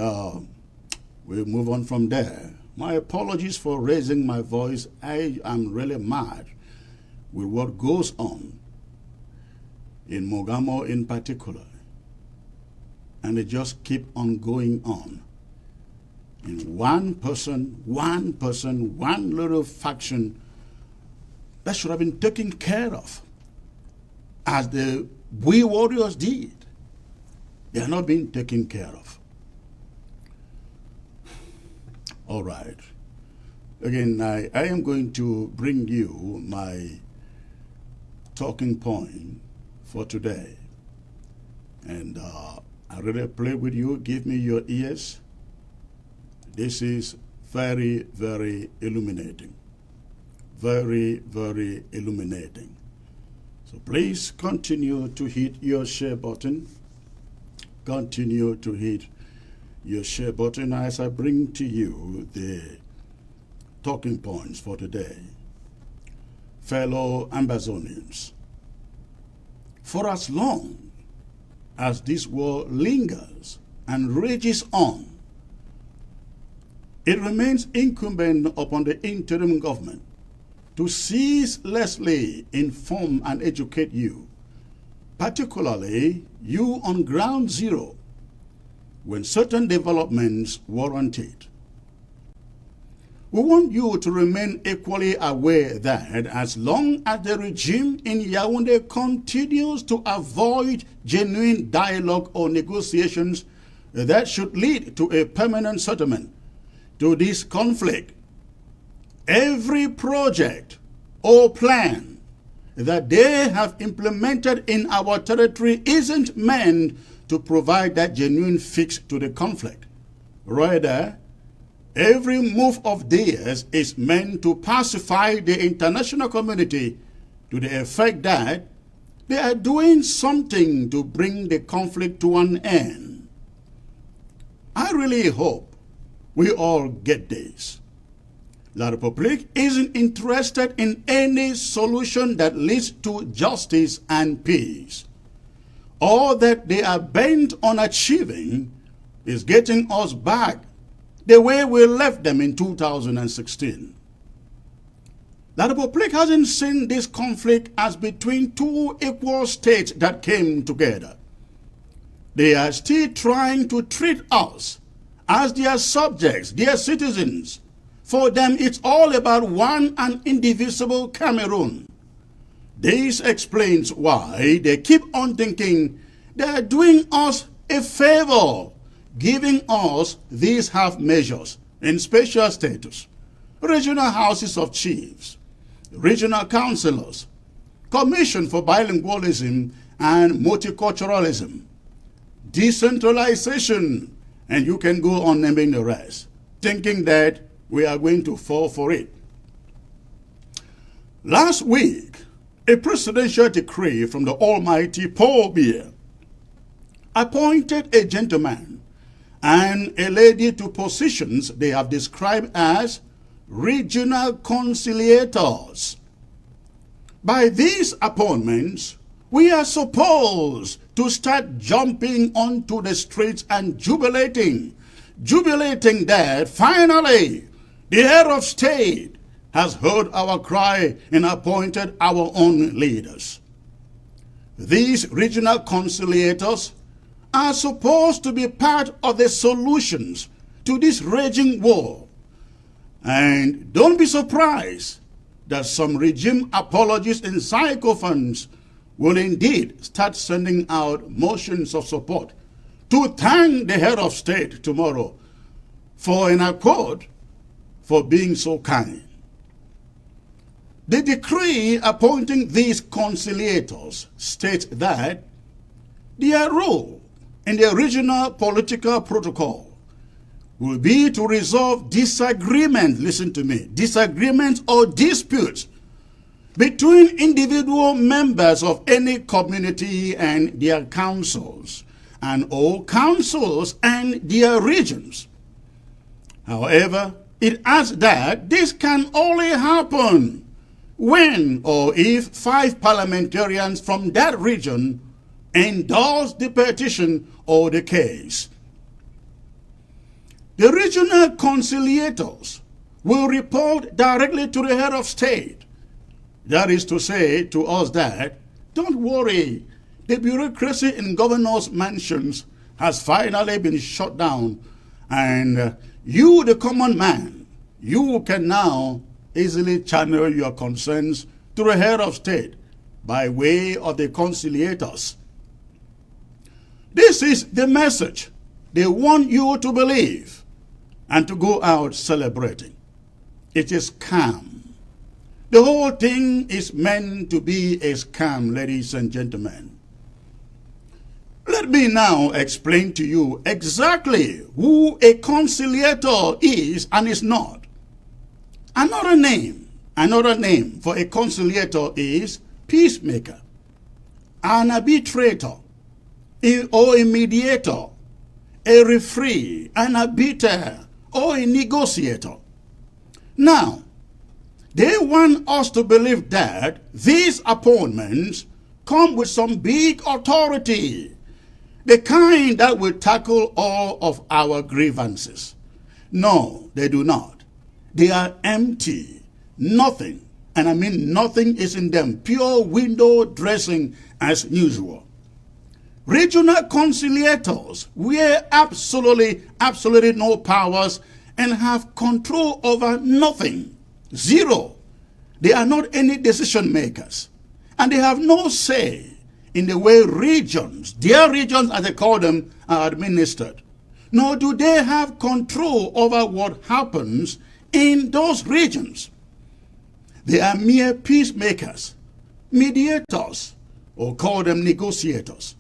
we'll move on from there. My apologies for raising my voice. I am really mad with what goes on in Mogamo in particular. And it just keep on going on. In one person, one little faction that should have been taken care of as the we warriors did. They are not being taken care of. All right. Again, I am going to bring you my talking point for today. And I really play with you. Give me your ears. This is very, very illuminating. Very, very illuminating. So please continue to hit your share button. Continue to hit your share button as I bring to you the talking points for today. Fellow Ambazonians, for as long as this war lingers and rages on, it remains incumbent upon the interim government to ceaselessly inform and educate you, particularly you on ground zero, when certain developments warrant it. We want you to remain equally aware that as long as the regime in Yaoundé continues to avoid genuine dialogue or negotiations that should lead to a permanent settlement to this conflict, every project or plan that they have implemented in our territory isn't meant to provide that genuine fix to the conflict. Rather, every move of theirs is meant to pacify the international community to the effect that they are doing something to bring the conflict to an end. I really hope we all get this. La Republic isn't interested in any solution that leads to justice and peace. All that they are bent on achieving is getting us back the way we left them in 2016. La Republic hasn't seen this conflict as between two equal states that came together. They are still trying to treat us as their subjects, their citizens. For them, it's all about one and indivisible Cameroon. This explains why they keep on thinking they are doing us a favor, giving us these half measures in special status, regional houses of chiefs, regional councillors, commission for bilingualism and multiculturalism, decentralization, and you can go on naming the rest, thinking that we are going to fall for it. Last week, a presidential decree from the almighty Paul Biya appointed a gentleman and a lady to positions they have described as regional conciliators. By these appointments, we are supposed to start jumping onto the streets and jubilating that finally the head of state has heard our cry and appointed our own leaders. These regional conciliators are supposed to be part of the solutions to this raging war. And don't be surprised that some regime apologists and sycophants will indeed start sending out motions of support to thank the head of state tomorrow for an accord for being so kind. The decree appointing these conciliators states that their role in the original political protocol will be to resolve disagreements, listen to me, disagreements or disputes between individual members of any community and their councils, and all councils and their regions. However, it adds that this can only happen when or if 5 parliamentarians from that region endorse the petition or the case. The regional conciliators will report directly to the head of state. That is to say to us that, don't worry, the bureaucracy in governors' mansions has finally been shut down, and you, the common man, you can now easily channel your concerns to the head of state by way of the conciliators. This is the message they want you to believe and to go out celebrating. It is scam. The whole thing is meant to be a scam, ladies and gentlemen. Let me now explain to you exactly who a conciliator is and is not. Another name for a conciliator is peacemaker, an arbitrator, or a mediator, a referee, an arbiter, or a negotiator. Now, they want us to believe that these appointments come with some big authority, the kind that will tackle all of our grievances. No, they do not. They are empty. Nothing, and I mean nothing, is in them. Pure window dressing as usual. Regional conciliators wear absolutely no powers and have control over nothing. Zero. They are not any decision makers. And they have no say in the way regions, their regions as they call them, are administered. Nor do they have control over what happens in those regions. They are mere peacemakers, mediators, or call them negotiators.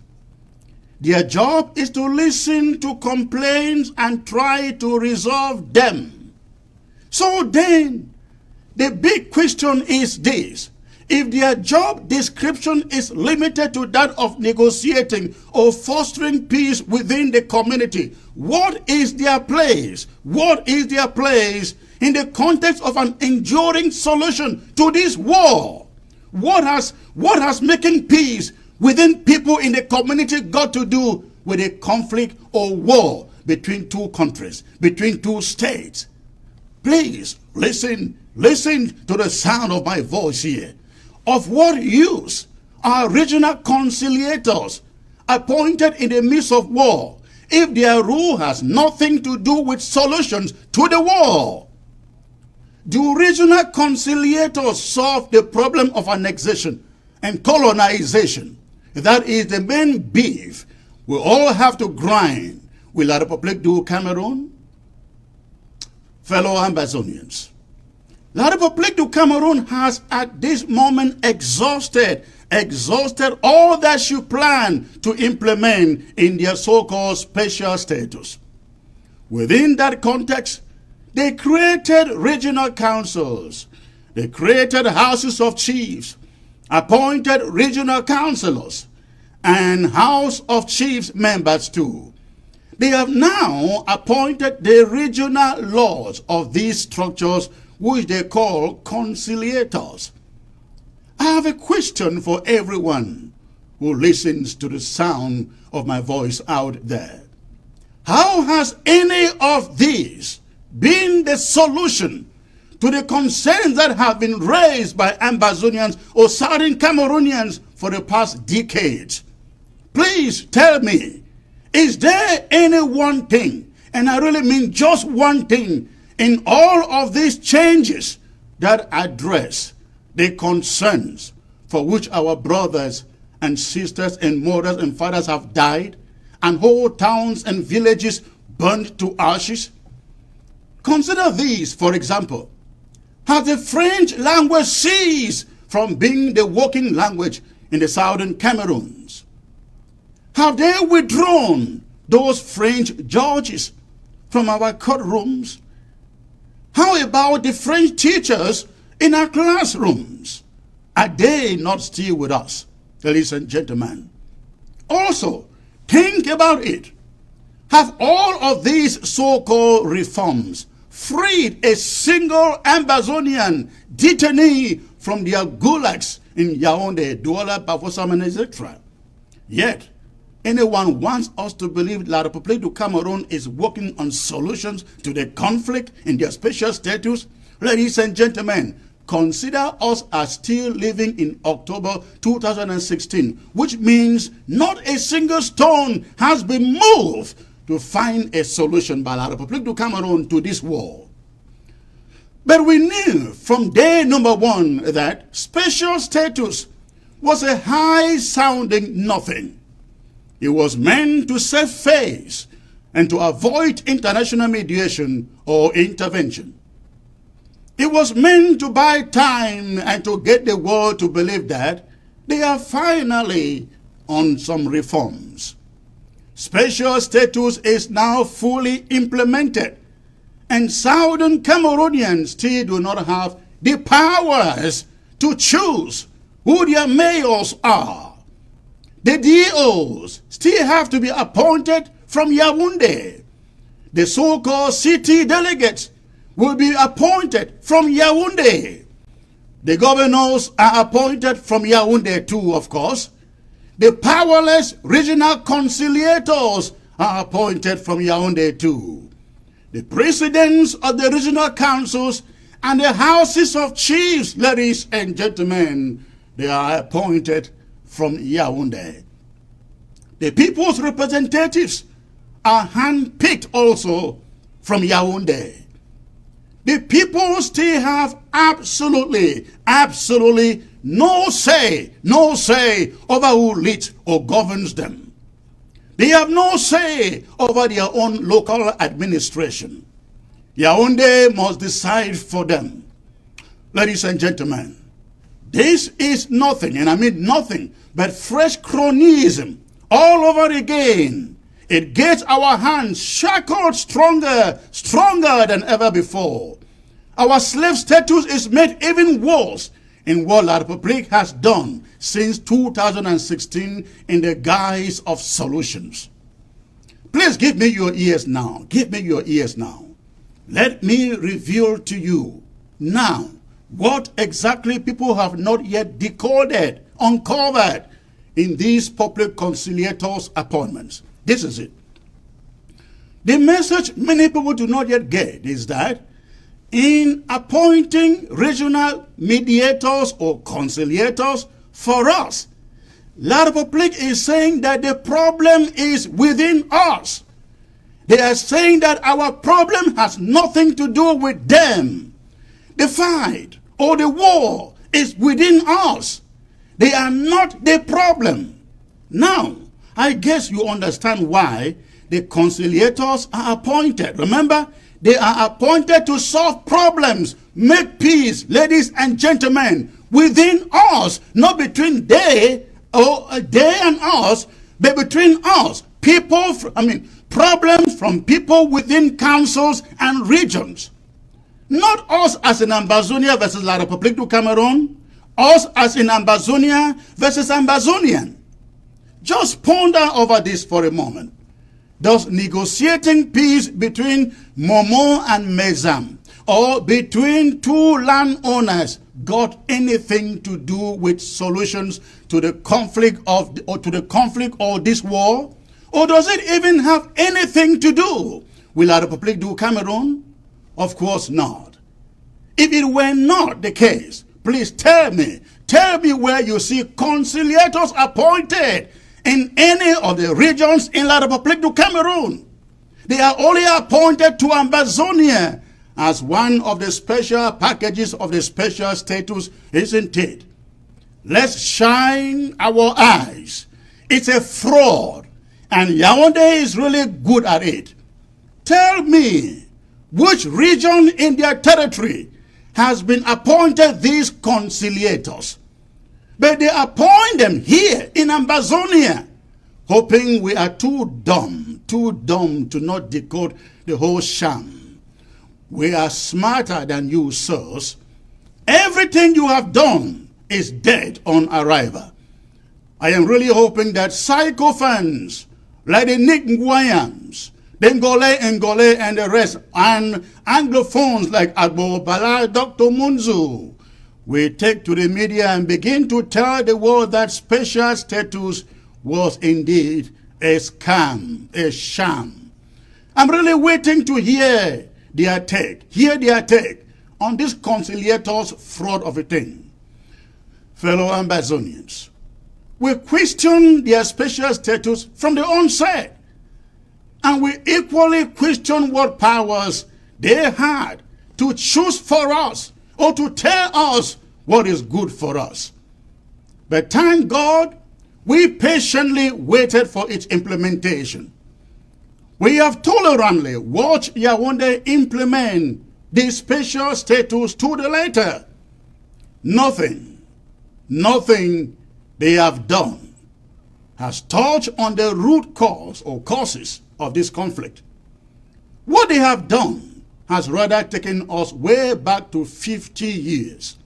Their job is to listen to complaints and try to resolve them. So then, the big question is this: if their job description is limited to that of negotiating or fostering peace within the community, what is their place? What is their place in the context of an enduring solution to this war? What has making peace within people in the community got to do with a conflict or war between two countries, between two states? Please listen to the sound of my voice here. Of what use are regional conciliators appointed in the midst of war if their role has nothing to do with solutions to the war? Do regional conciliators solve the problem of annexation and colonization? That is the main beef we all have to grind with La République du Cameroon. Fellow Ambazonians, La République du Cameroon has at this moment exhausted all that she planned to implement in their so-called special status. Within that context, they created regional councils. They created houses of chiefs, appointed regional councillors, and House of Chiefs members too. They have now appointed the regional lords of these structures, which they call conciliators. I have a question for everyone who listens to the sound of my voice out there. How has any of these been the solution to the concerns that have been raised by Ambazonians or Southern Cameroonians for the past decades? Please tell me, is there any one thing, and I really mean just one thing, in all of these changes that address the concerns for which our brothers and sisters and mothers and fathers have died, and whole towns and villages burned to ashes? Consider these, for example. Has the French language ceased from being the working language in the southern Cameroons? Have they withdrawn those French judges from our courtrooms? How about the French teachers in our classrooms? Are they not still with us, ladies and gentlemen? Also, think about it. Have all of these so-called reforms freed a single Ambazonian detainee from their gulags in Yaoundé, Douala, Bafoussam, etc.? Yet, anyone wants us to believe La République du Cameroon is working on solutions to the conflict in their special status? Ladies and gentlemen, consider us as still living in October 2016, which means not a single stone has been moved to find a solution by La République du Cameroon to this war. But we knew from day number one that special status was a high-sounding nothing. It was meant to save face and to avoid international mediation or intervention. It was meant to buy time and to get the world to believe that they are finally on some reforms. Special status is now fully implemented, and Southern Cameroonians still do not have the powers to choose who their mayors are. The DOs still have to be appointed from Yaoundé. The so-called city delegates will be appointed from Yaoundé. The governors are appointed from Yaoundé too, of course. The powerless regional conciliators are appointed from Yaoundé too. The presidents of the regional councils and the houses of chiefs, ladies and gentlemen, they are appointed from Yaoundé. The people's representatives are handpicked also from Yaoundé. The people still have absolutely no say over who leads or governs them. They have no say over their own local administration. Yaoundé must decide for them. ladies and gentlemen, this is nothing, and I mean nothing, but fresh cronyism all over again. It gets our hands shackled stronger than ever before. Our slave status is made even worse in what La Republique has done since 2016 in the guise of solutions. Please give me your ears now. Give me your ears now. Let me reveal to you now what exactly people have not yet decoded, uncovered in these public conciliators' appointments. This is it. The message many people do not yet get is that in appointing regional mediators or conciliators for us, La Republique is saying that the problem is within us. They are saying that our problem has nothing to do with them. The fight or the war is within us. They are not the problem. Now, I guess you understand why the conciliators are appointed. Remember, they are appointed to solve problems, make peace, ladies and gentlemen, within us, not between they and us, but between us. Problems from people within councils and regions. Not us as in Ambazonia versus La République du Cameroun, us as in Ambazonia versus Ambazonian. Just ponder over this for a moment. Does negotiating peace between Momo and Mezam or between two landowners got anything to do with solutions to the conflict or this war? Or does it even have anything to do with La République du Cameroun? Of course not. If it were not the case, please tell me where you see conciliators appointed in any of the regions in La République du Cameroun. They are only appointed to Ambazonia as one of the special packages of the special status, isn't it? Let's shine our eyes. It's a fraud, and Yaoundé is really good at it. Tell me, which region in their territory has been appointed these conciliators? But they appoint them here in Ambazonia, hoping we are too dumb to not decode the whole sham. We are smarter than you, sirs. Everything you have done is dead on arrival. I am really hoping that sycophants like the Nick Nguayams, the Ngole, and the rest, and Anglophones like Agbo Bala, Dr. Munzu, we take to the media and begin to tell the world that special status was indeed a scam, a sham. I'm really waiting to hear their take on this conciliator's fraud of a thing. Fellow Ambazonians, we question their special status from the onset, and we equally question what powers they had to choose for us or to tell us what is good for us. But thank God, we patiently waited for its implementation. We have tolerantly watched Yaoundé implement the special status to the letter. Nothing they have done has touched on the root cause or causes of this conflict. What they have done has rather taken us way back to 50 years.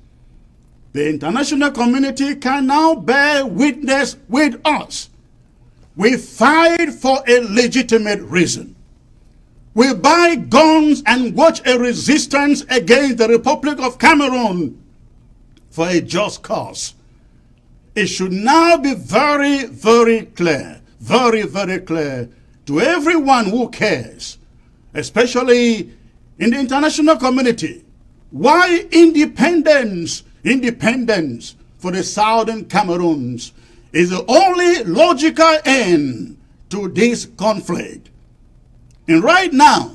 The international community can now bear witness with us. We fight for a legitimate reason. We buy guns and watch a resistance against the Republic of Cameroon for a just cause. It should now be very, very clear, very clear to everyone who cares, especially in the international community, why independence for the southern Cameroons is the only logical end to this conflict. And right now,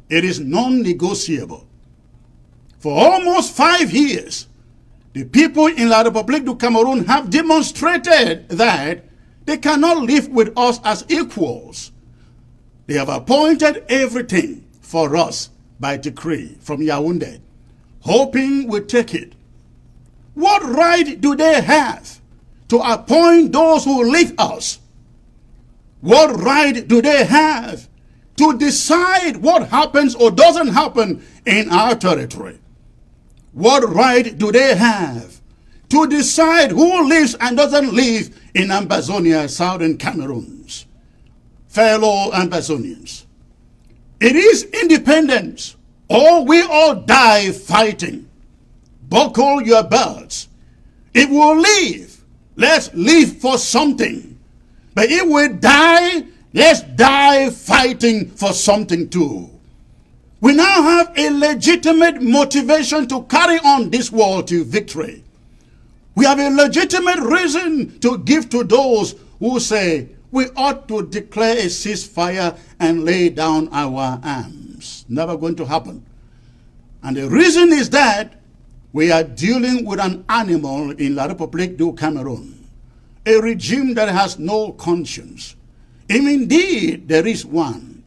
it is non-negotiable. For almost 5 years, the people in La République du Cameroun have demonstrated that they cannot live with us as equals. They have appointed everything for us by decree from Yaoundé. hoping we take it. What right do they have to appoint those who lead us? What right do they have to decide what happens or doesn't happen in our territory? What right do they have to decide who lives and doesn't live in Ambazonia, southern Cameroons? Fellow Ambazonians, it is independence or we all die fighting. Buckle your belts. If we live, let's live for something. But if we die, let's die fighting for something too. We now have a legitimate motivation to carry on this war to victory. We have a legitimate reason to give to those who say we ought to declare a ceasefire and lay down our arms. Never going to happen. And the reason is that we are dealing with an animal in La République du Cameroon, a regime that has no conscience. If indeed there is one,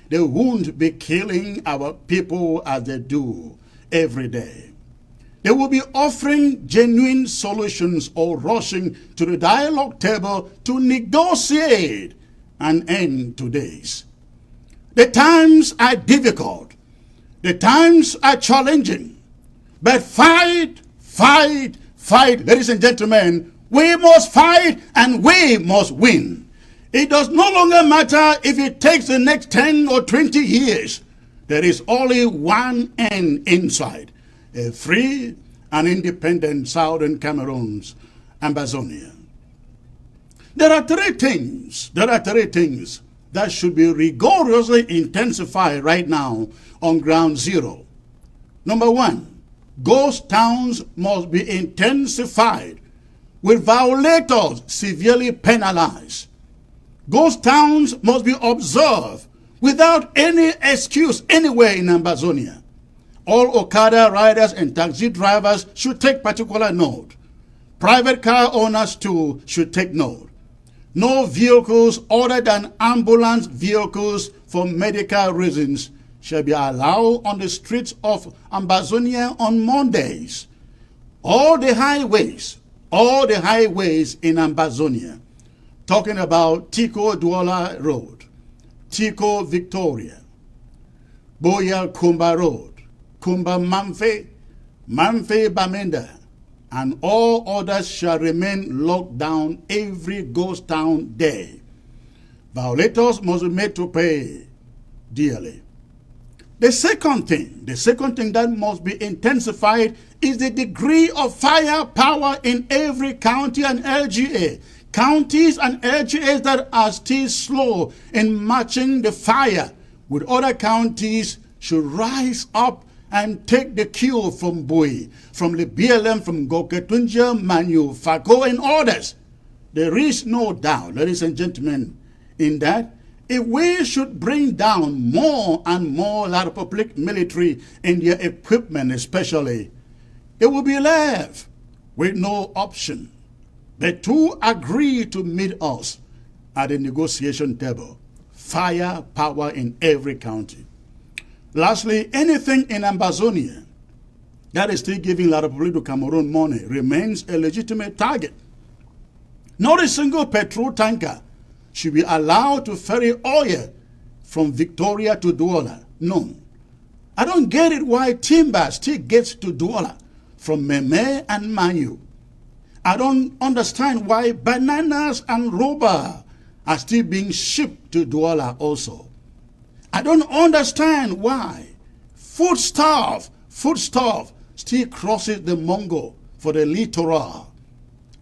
they won't be killing our people as they do every day. They will be offering genuine solutions or rushing to the dialogue table to negotiate an end to this. The times are difficult. The times are challenging. But fight, fight, fight, ladies and gentlemen. We must fight and we must win. It does no longer matter if it takes the next 10 or 20 years. There is only one end in sight. A free and independent southern Cameroon's Ambazonia. There are three things that should be rigorously intensified right now on ground zero. Number one, ghost towns must be intensified with violators severely penalized. Ghost towns must be observed without any excuse anywhere in Ambazonia. All Okada riders and taxi drivers should take particular note. Private car owners too should take note. No vehicles other than ambulance vehicles for medical reasons shall be allowed on the streets of Ambazonia on Mondays. All the highways in Ambazonia, talking about Tico Douala Road, Tico Victoria, Boya Kumba Road, Kumba Mamfe, Mamfe Bamenda, and all others shall remain locked down every ghost town day. Violators must be made to pay dearly. The second thing that must be intensified is the degree of firepower in every county and LGA. Counties and LGAs that are still slow in matching the fire with other counties should rise up and take the cue from Bui, from the BLM, from Goketunja, Manu, Fako, and others. There is no doubt, ladies and gentlemen, in that if we should bring down more and more La République military and their equipment especially, they will be left with no option but to agree to meet us at the negotiation table. Firepower in every county. Lastly, anything in Ambazonia that is still giving La République du Cameroon money remains a legitimate target. Not a single petrol tanker should be allowed to ferry oil from Victoria to Douala. No. I don't get it why timber still gets to Douala from Meme and Manu. I don't understand why bananas and rubber are still being shipped to Douala also. I don't understand why foodstuff still crosses the Mongo for the littoral.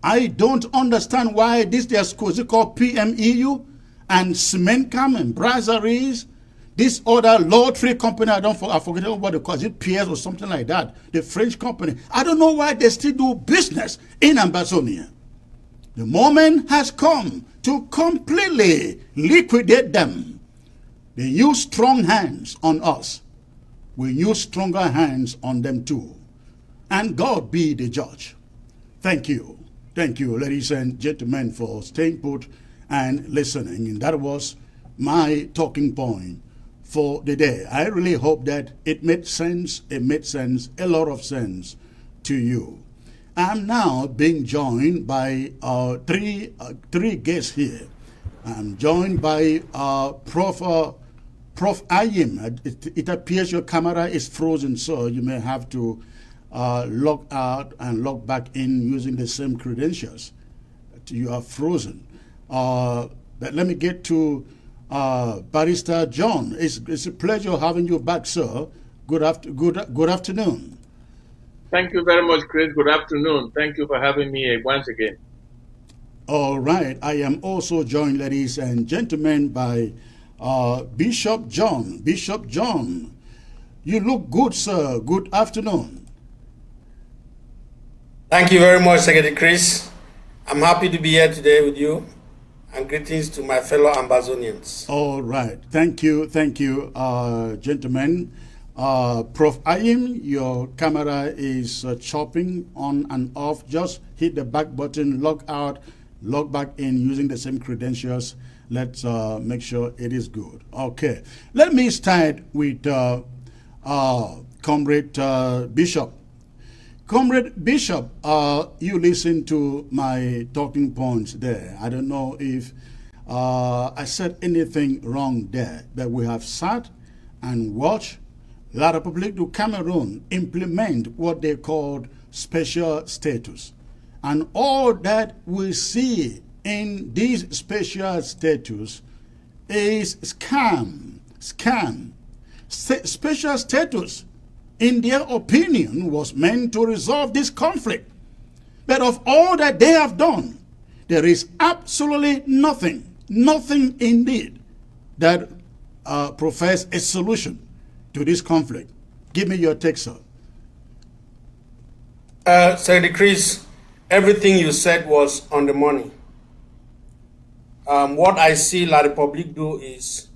I don't understand why this their schools called PMEU and Cementcam and Brasseries, this other lottery company, I forget what they call it, PS or something like that, the French company. I don't know why they still do business in Ambazonia. The moment has come to completely liquidate them. They use strong hands on us. We use stronger hands on them too. And God be the judge. Thank you. Thank you, ladies and gentlemen, for staying put and listening. And that was my talking point for the day. I really hope that it made sense. It made sense, a lot of sense to you. I'm now being joined by three guests here. I'm joined by Prof. Ayim. It appears your camera is frozen, so you may have to log out and log back in using the same credentials. You are frozen. But let me get to Barrister John. It's a pleasure having you back, sir. Good afternoon. Thank you very much, Chris. Good afternoon. Thank you for having me once again. All right. I am also joined, ladies and gentlemen, by Bishop John. Bishop John, you look good, sir. Good afternoon. Thank you very much, Secretary Chris. I'm happy to be here today with you, and greetings to my fellow Ambazonians. All right. Thank you, gentlemen. Prof. Ayim, your camera is chopping on and off. Just hit the back button, log out, log back in using the same credentials. Let's make sure it is good. Okay. Let me start with Comrade Bishop. Comrade Bishop, you listened to my talking points there. I don't know if I said anything wrong there, but we have sat and watched La République du Cameroon implement what they called special status. And all that we see in this special status is scam. Special status, in their opinion, was meant to resolve this conflict. But of all that they have done, there is absolutely nothing indeed that profess a solution to this conflict. Give me your take, sir. Secretary Chris, everything you said was on the money. What I see La République do is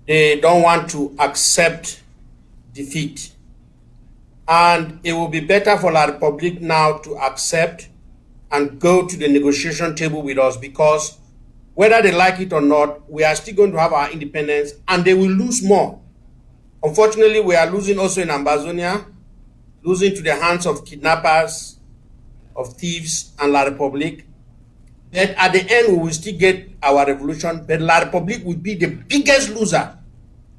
they don't want to accept defeat. And it will be better for La République now to accept and go to the negotiation table with us, because whether they like it or not, we are still going to have our independence and they will lose more. Unfortunately, we are losing also in Ambazonia, losing to the hands of kidnappers, of thieves, and La République. But at the end, we will still get our revolution, but La République will be the biggest loser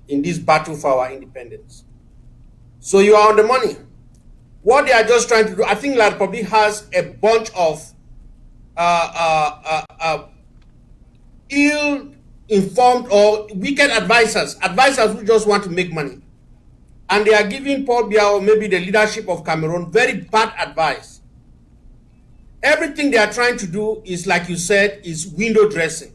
in this battle for our independence. So you are on the money. What they are just trying to do, I think La République has a bunch of ill-informed or wicked advisors who just want to make money. And they are giving Paul Biya, or maybe the leadership of Cameroon, very bad advice. Everything they are trying to do is, like you said, is window dressing.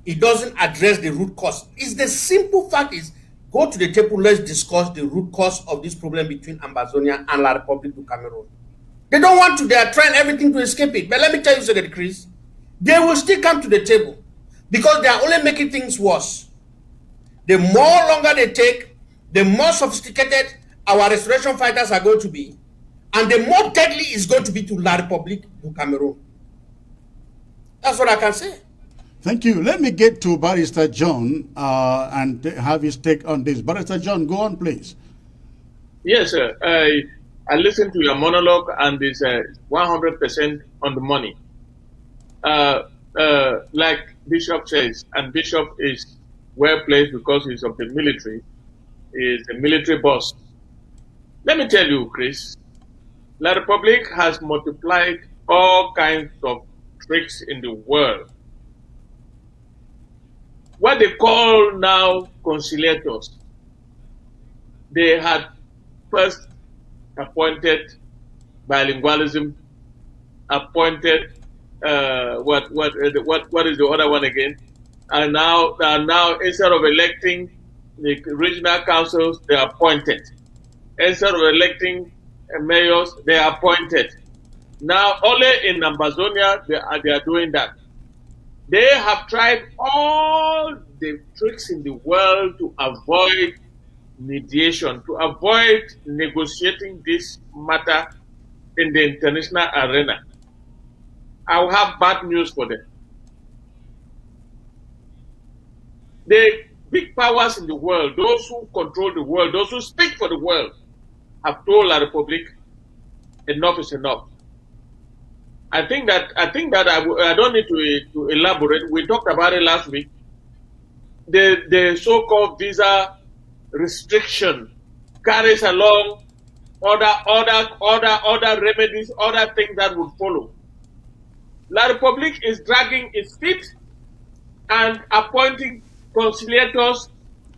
It doesn't address the root cause. It's the simple fact is, go to the table, let's discuss the root cause of this problem between Ambazonia and La République du Cameroon. They don't want to, they are trying everything to escape it. But let me tell you, Secretary Chris, they will still come to the table because they are only making things worse. The more longer they take, the more sophisticated our restoration fighters are going to be, and the more deadly it's going to be to La République du Cameroon. That's what I can say. Thank you. Let me get to Barrister John and have his take on this. Barrister John, go on, please. Yes, sir. I listened to your monologue, and it's 100% on the money. Like Bishop says, and Bishop is well placed because he's of the military, is a military boss. Let me tell you, Chris, La République has multiplied all kinds of tricks in the world. What they call now conciliators, they had first appointed bilingualism, appointed what is the other one again? And now instead of electing the regional councils, they are appointed. Instead of electing mayors, they are appointed. Now only in Ambazonia they are doing that. They have tried all the tricks in the world to avoid mediation, to avoid negotiating this matter in the international arena. I will have bad news for them. big powers in the world, those who control the world, those who speak for the world, have told La Republic enough is enough. I think that I don't need to elaborate. We talked about it last week. The so-called visa restriction carries along other remedies, other things that would follow. La Republic is dragging its feet and appointing conciliators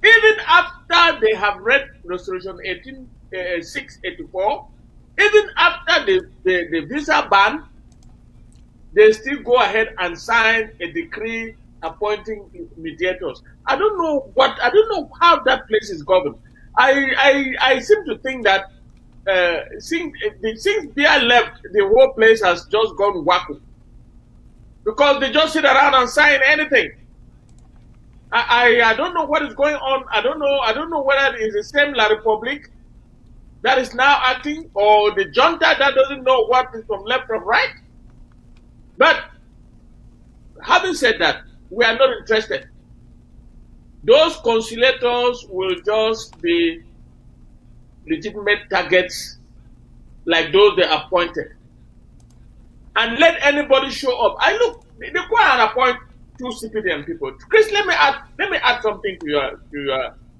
even after they have read Resolution 684, even after the visa ban, they still go ahead and sign a decree appointing mediators. I don't know how that place is governed. I seem to think that since Bia left, the whole place has just gone wacko. Because they just sit around and sign anything. I don't know what is going on. I don't know whether it is the same La Republic that is now acting, or the junta that doesn't know what is from left from right. But having said that, we are not interested. Those conciliators will just be legitimate targets like those they appointed. And let anybody show up. They go and appoint 2 CPDM people. Chris, let me add something to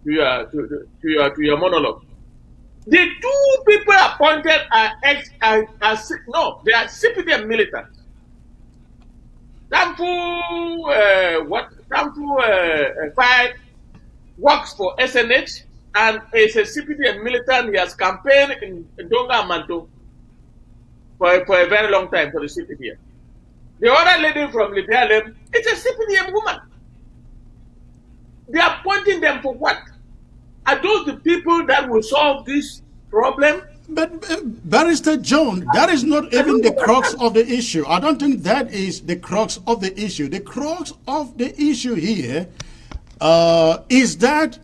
your monologue. The 2 people appointed they are CPDM militants. Tamfu Five works for SNH and is a CPDM militant. He has campaigned in Donga Manto for a very long time for the CPDM. The other lady from Libya, it's a CPDM woman. They are appointing them for what? Are those the people that will solve this problem? But Barrister John, that is not even the crux of the issue. I don't think that is the crux of the issue. The crux of the issue here is that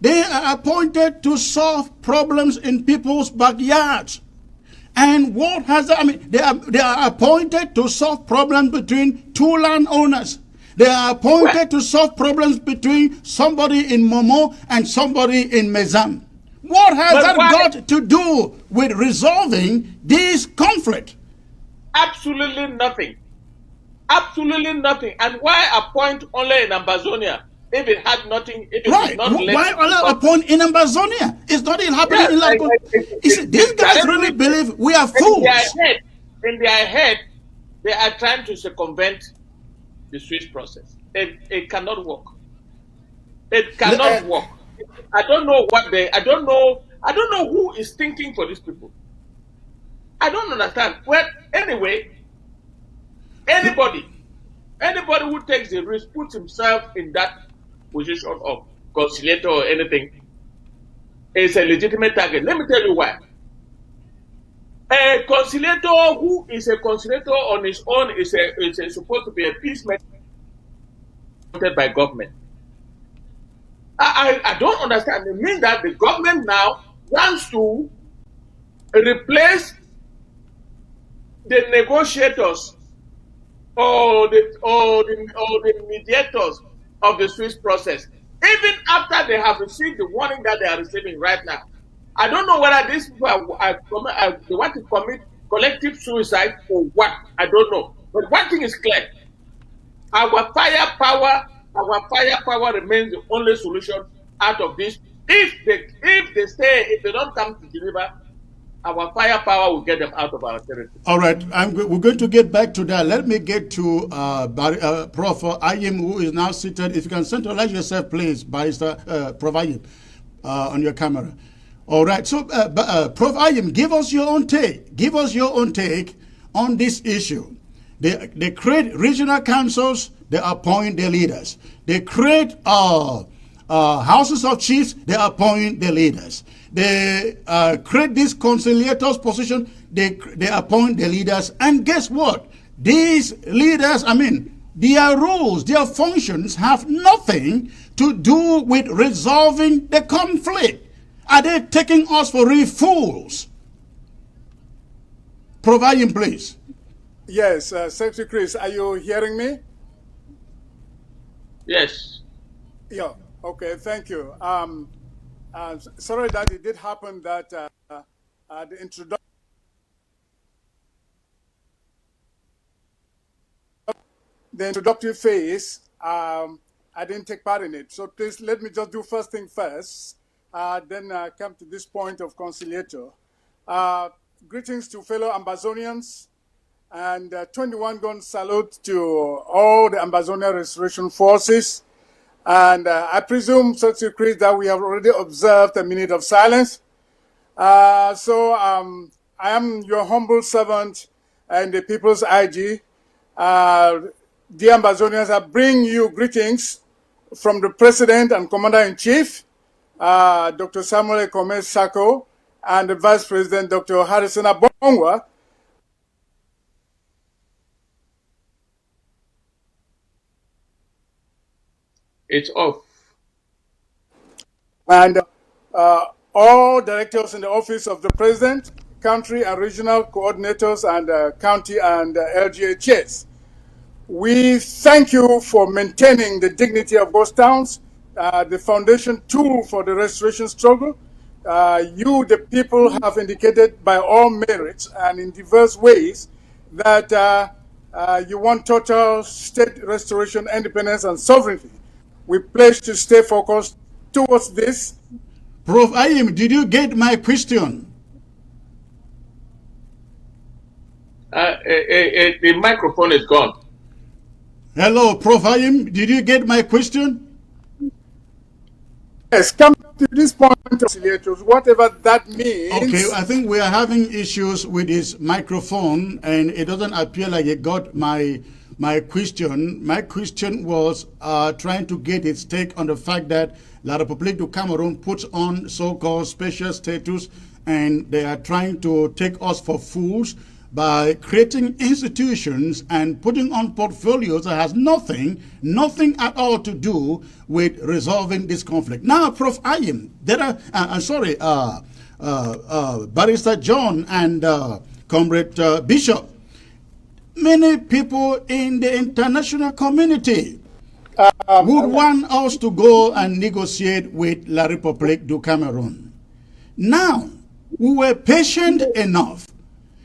they are appointed to solve problems in people's backyards. And what has that? I mean, they are appointed to solve problems between 2 landowners. They are appointed to solve problems between somebody in Momo and somebody in Mezam. What has that got to do with resolving this conflict? Absolutely nothing. Absolutely nothing. And why appoint only in Ambazonia if it had nothing? If it right. Not why only appoint in Ambazonia? It's not happening in La These guys really believe we are fools. In their head, they are trying to circumvent the Swiss process. It cannot work. It cannot work. I don't know who is thinking for these people. I don't understand. Well, anyway, anybody who takes the risk puts himself in that position of conciliator or anything is a legitimate target. Let me tell you why. A conciliator who is a conciliator on his own is supposed to be a peacemaker by government. I don't understand. It means that the government now wants to replace the negotiators or the mediators of the Swiss process, even after they have received the warning that they are receiving right now. I don't know whether these people they want to commit collective suicide or what. I don't know. But one thing is clear: our firepower remains the only solution out of this. If they don't come to Geneva, our firepower will get them out of our territory. All right, we're going to get back to that. Let me get to Prof. Ayim, who is now seated. If you can centralize yourself, please, Barrister Prof. Ayim, on your camera. All right, so Prof. Ayim, give us your own take. Give us your own take on this issue. They create regional councils, they appoint their leaders. They create houses of chiefs, they appoint their leaders. They create this conciliators position, they appoint their leaders. And guess what? These leaders, their roles, their functions have nothing to do with resolving the conflict. Are they taking us for real fools? Providing, please. Yes, Secretary Chris, are you hearing me? Yes. Yeah. Okay, thank you. Sorry that it did happen that the introductory phase, I didn't take part in it. So please let me just do first thing first, then come to this point of conciliator. Greetings to fellow Ambazonians, and 21-gun salute to all the Ambazonia Restoration Forces. And I presume, such a Chris, that we have already observed a minute of silence. I am your humble servant and the People's IG. Dear Ambazonians, I bring you greetings from the President and Commander-in-Chief, Dr. Samuel Ekome Sako, and the Vice President, Dr. Harrison Abongwa. It's off. And all directors in the office of the President, country and regional coordinators, and county and LGA chairs. We thank you for maintaining the dignity of ghost towns, the foundation tool for the restoration struggle. You, the people, have indicated by all merits and in diverse ways that you want total state restoration, independence, and sovereignty. We pledge to stay focused towards this. Prof. Ayim, did you get my question? The microphone is gone. Hello, Prof. Ayim, did you get my question? Yes, come to this point, conciliators, whatever that means. Okay, I think we are having issues with his microphone, and it doesn't appear like he got my question. My question was trying to get its take on the fact that La République du Cameroon puts on so-called special status, and they are trying to take us for fools by creating institutions and putting on portfolios that has nothing at all to do with resolving this conflict. Now, Prof. Ayim, there are, Barrister John and Comrade Bishop, many people in the international community would want us to go and negotiate with La République du Cameroon. Now, we were patient enough,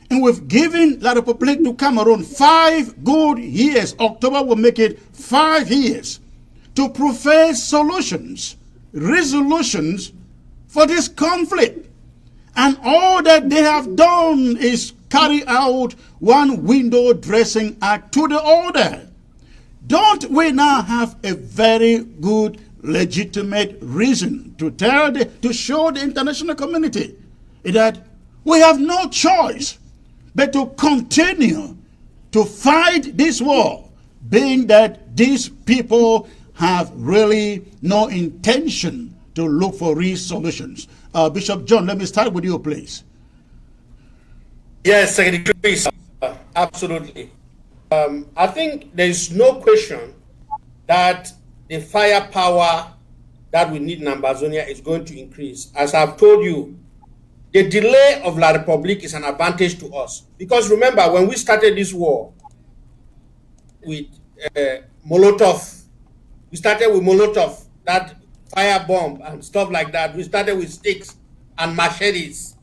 and we've given La République du Cameroon 5 good years. October will make it 5 years to profess solutions, resolutions for this conflict. And all that they have done is carry out one window dressing act to the order. Don't we now have a very good, legitimate reason to show the international community that we have no choice but to continue to fight this war, being that these people have really no intention to look for real solutions? Bishop John, let me start with you, please. Yes, Secretary, absolutely. I think there is no question that the firepower that we need in Ambazonia is going to increase. As I've told you, the delay of La République is an advantage to us. Because remember, when we started this war with Molotov, that firebomb and stuff like that. We started with sticks and machetes,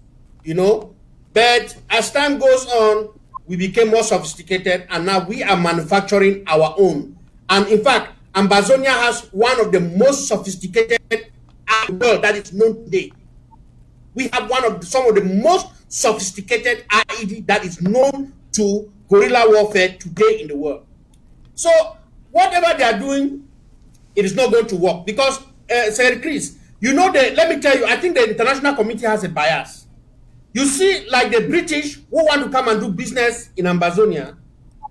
you know. But as time goes on, we became more sophisticated, and now we are manufacturing our own. And in fact, Ambazonia has one of the most sophisticated arms in the world that is known today. We have some of the most sophisticated IED that is known to guerrilla warfare today in the world. So whatever they are doing, it is not going to work because, Sir Chris, you know, let me tell you, I think the international community has a bias. You see, like the British who want to come and do business in Ambazonia,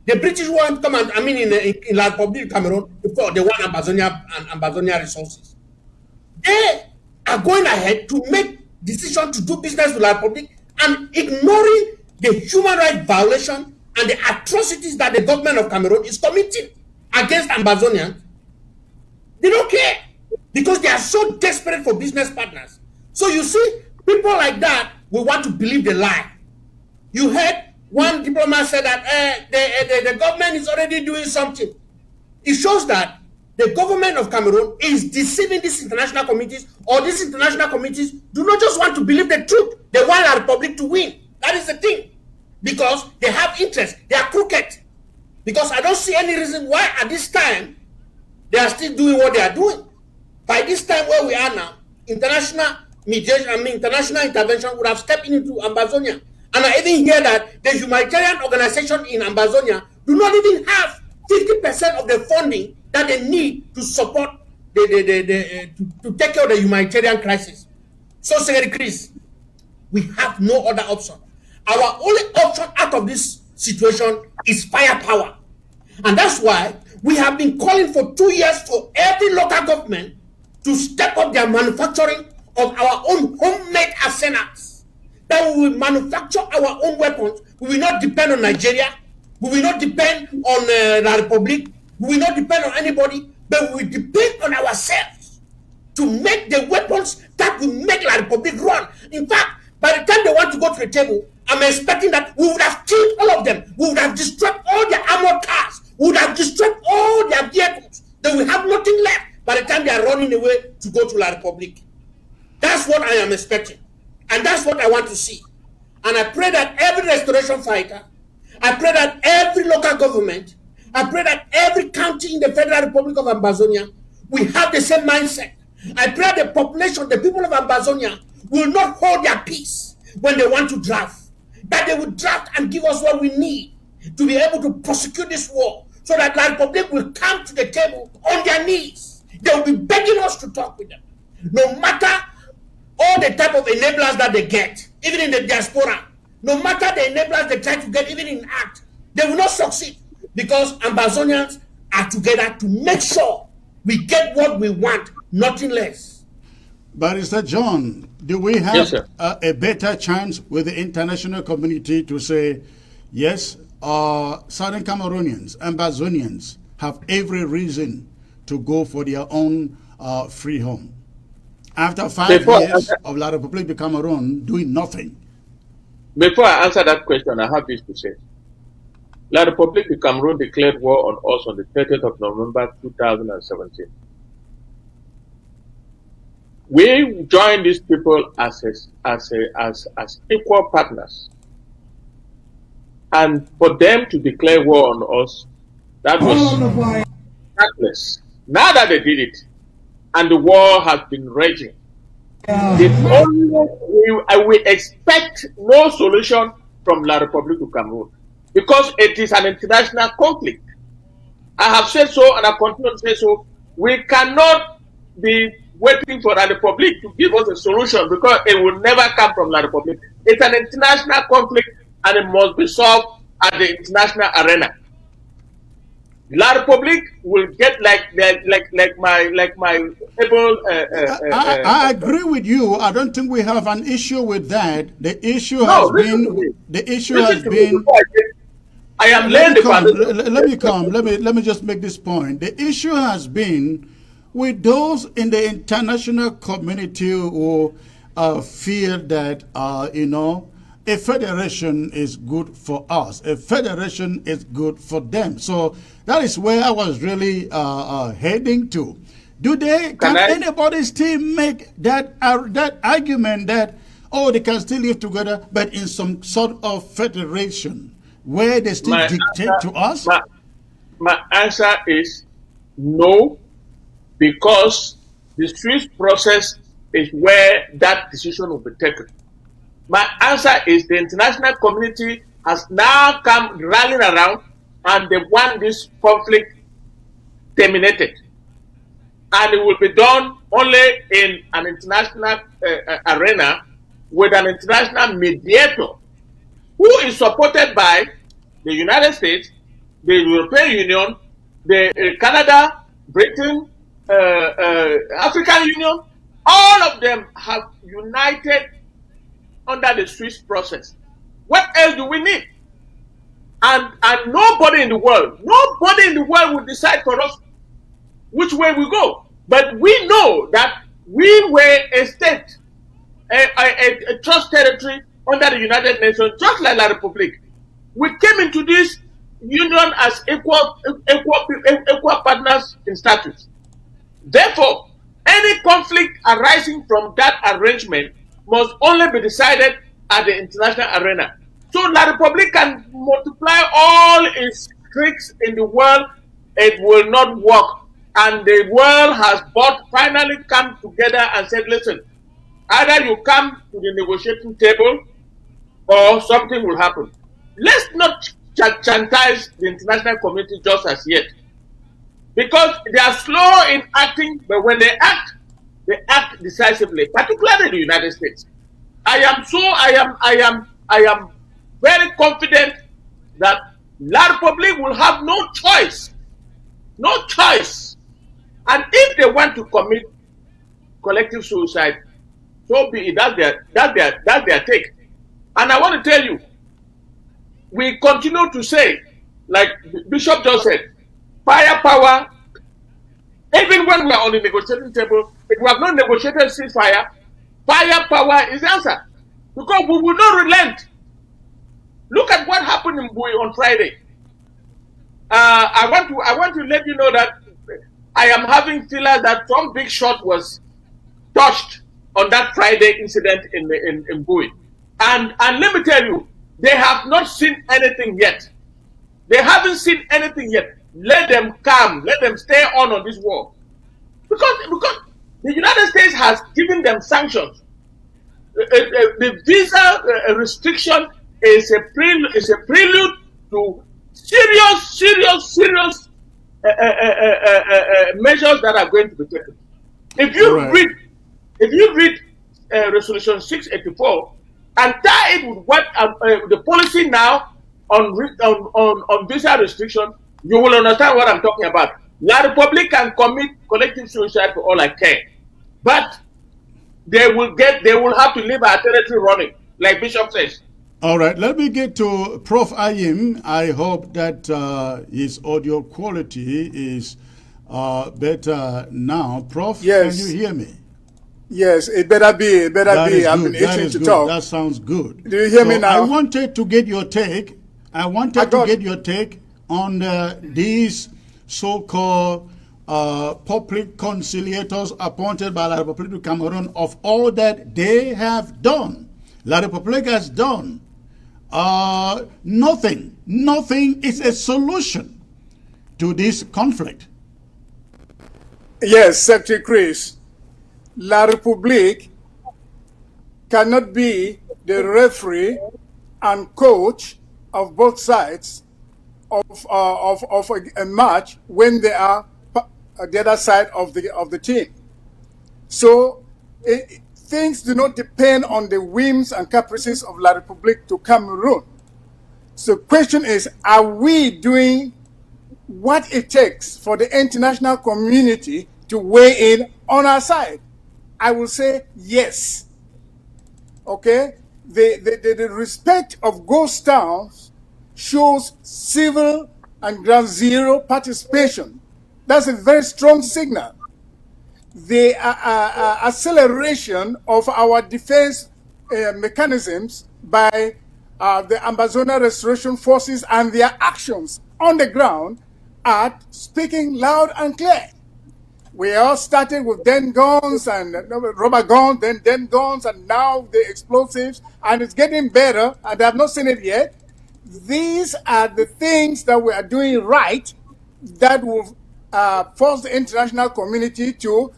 the British who want to come and, in La République du Cameroon, before they want Ambazonia and Ambazonia resources. They are going ahead to make decision to do business with La République and ignoring the human rights violation and the atrocities that the government of Cameroon is committing against Ambazonians. They don't care because they are so desperate for business partners. So you see, people like that will want to believe the lie. You heard one diplomat say that the government is already doing something. It shows that the government of Cameroon is deceiving these international committees, or these international committees do not just want to believe the truth. They want our republic to win. That is the thing. Because they have interest. They are crooked. Because I don't see any reason why at this time they are still doing what they are doing. By this time where we are now, international mediation, international intervention would have stepped into Ambazonia. And I even hear that the humanitarian organization in Ambazonia do not even have 50% of the funding that they need to support to take care of the humanitarian crisis. So, Secretary Chris, we have no other option. Our only option out of this situation is firepower. And that's why we have been calling for 2 years for every local government to step up their manufacturing of our own homemade arsenals. That we will manufacture our own weapons. We will not depend on Nigeria. We will not depend on the Republic. We will not depend on anybody, but we will depend on ourselves to make the weapons that will make La Republic run. In fact, by the time they want to go to the table, I'm expecting that we would have killed all of them. We would have destroyed all their armored cars. We would have destroyed all their vehicles. They will have nothing left by the time they are running away to go to La Republic. That's what I am expecting. And that's what I want to see. And I pray that every restoration fighter, I pray that every local government, I pray that every county in the Federal Republic of Ambazonia will have the same mindset. I pray the population, the people of Ambazonia, will not hold their peace when they want to draft. That they will draft and give us what we need to be able to prosecute this war, so that the Republic will come to the table on their knees. They will be begging us to talk with them. No matter all the type of enablers that they get, even in the diaspora, no matter the enablers they try to get, even in act, they will not succeed, because Ambazonians are together to make sure we get what we want, nothing less. Barrister John, do we have a better chance with the international community to say, yes, Southern Cameroonians, Ambazonians have every reason to go for their own free home? After 5 years of La République de Cameroon doing nothing. Before I answer that question, I have this to say. La République de Cameroon declared war on us on the 30th of November 2017. We joined these people as equal partners. And for them to declare war on us, that was heartless. Now that they did it, and the war has been raging, we expect no solution from La République du Cameroon, because it is an international conflict. I have said so, and I continue to say so. We cannot be waiting for La République to give us a solution, because it will never come from La République. It's an international conflict, and it must be solved at the international arena. La République will get like my able. I agree with you. I don't think we have an issue with that. The issue has been. The issue has been. I am laying the foundation. Let me just make this point. The issue has been with those in the international community who feel that a federation is good for us. A federation is good for them. So that is where I was really heading to. Can anybody still make that argument that, they can still live together, but in some sort of federation where they still dictate to us? My answer is no, because the Swiss process is where that decision will be taken. My answer is the international community has now come rallying around, and they want this conflict terminated. And it will be done only in an international arena with an international mediator who is supported by the United States, the European Union, the Canada, Britain, African Union. All of them have united under the Swiss process. What else do we need? And nobody in the world will decide for us which way we go. But we know that we were a state, a trust territory under the United Nations, just like La République. We came into this union as equal partners in status. Therefore, any conflict arising from that arrangement must only be decided at the international arena. So La Republic can multiply all its tricks in the world, it will not work. And the world has finally come together and said, listen, either you come to the negotiating table or something will happen. Let's not chantise the international community just as yet. Because they are slow in acting, but when they act decisively, particularly the United States. I am very confident that La Republic will have no choice. No choice. And if they want to commit collective suicide, so be it. That's their take. And I want to tell you, we continue to say, like Bishop just said, firepower. Even when we are on the negotiating table, if we have not negotiated ceasefire, firepower is the answer. Because we will not relent. Look at what happened in Bui on Friday. I want to let you know that I am having feelers that some big shot was touched on that Friday incident in Bui. And let me tell you, they have not seen anything yet. They haven't seen anything yet. Let them come. Let them stay on this war. Because the United States has given them sanctions. The visa restriction is a prelude to serious measures that are going to be taken. If you read Resolution 684 and tie it with what the policy now on visa restriction, you will understand what I'm talking about. La Republic can commit collective suicide for all I care, but they will have to leave our territory running, like Bishop says. All right, let me get to Prof. Ayim. I hope that his audio quality is better now. Prof, yes. Can you hear me? Yes, it better be. It better be. I've been itching to talk. That sounds good. Do you hear me now? I wanted to get your take. On these so-called public conciliators appointed by La Republic du Cameroon of all that they have done. La Republic has done nothing. Nothing is a solution to this conflict. Yes, Secretary Chris. La Republique cannot be the referee and coach of both sides of a match when they are the other side of the team. So things do not depend on the whims and caprices of La Republique du Cameroon. So the question is, are we doing what it takes for the international community to weigh in on our side? I will say yes. Okay? The respect of ghost towns shows civil and ground zero participation. That's a very strong signal. The acceleration of our defense mechanisms by the Ambazonia restoration forces and their actions on the ground are speaking loud and clear. We all started with den guns and rubber guns, then den guns, and now the explosives, and it's getting better, and I have not seen it yet. These are the things that we are doing right that will force the international community to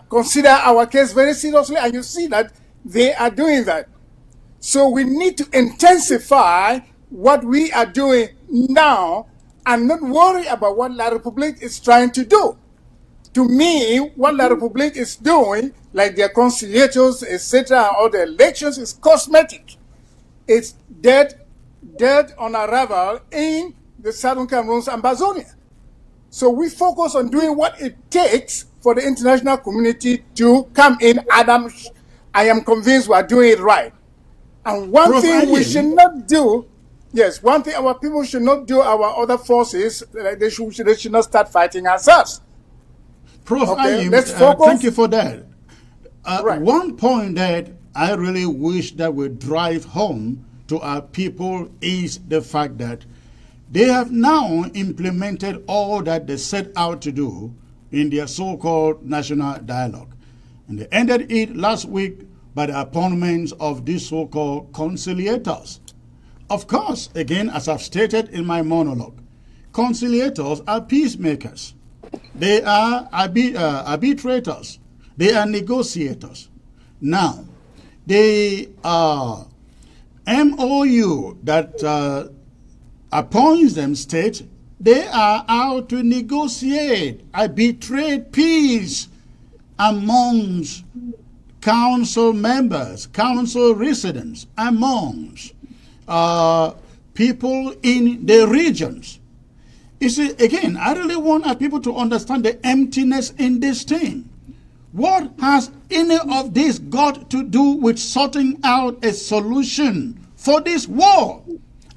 consider our case very seriously, and you see that they are doing that. So we need to intensify what we are doing now and not worry about what La Republique is trying to do. To me, what La Republique is doing, like their conciliators, etc., or the elections, is cosmetic. It's dead on arrival in the Southern Cameroon's Ambazonia. So we focus on doing what it takes for the international community to come in. I am convinced we are doing it right. And one thing we should not do, one thing our people should not do, our other forces, they should not start fighting ourselves. Prof. Okay, Ayim, thank you for that. One point that I really wish that would drive home to our people is the fact that They have now implemented all that they set out to do in their so-called national dialogue. And they ended it last week by the appointments of these so-called conciliators. Of course, again, as I've stated in my monologue, conciliators are peacemakers. They are arbitrators. They are negotiators. Now, the MOU that appoints them states they are out to negotiate, arbitrate peace amongst council members, council residents, amongst people in the regions. You see, again, I really want our people to understand the emptiness in this thing. What has any of this got to do with sorting out a solution for this war?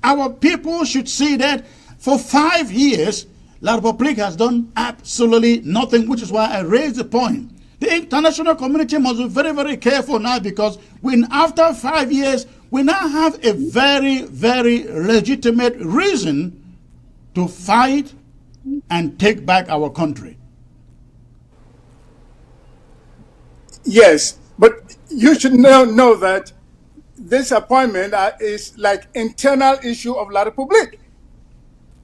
Our people should see that for 5 years, La Republic has done absolutely nothing, which is why I raised the point. The international community must be very, very careful now, because after 5 years, we now have a very, very legitimate reason to fight and take back our country. Yes, but you should know that this appointment is like internal issue of La Republique.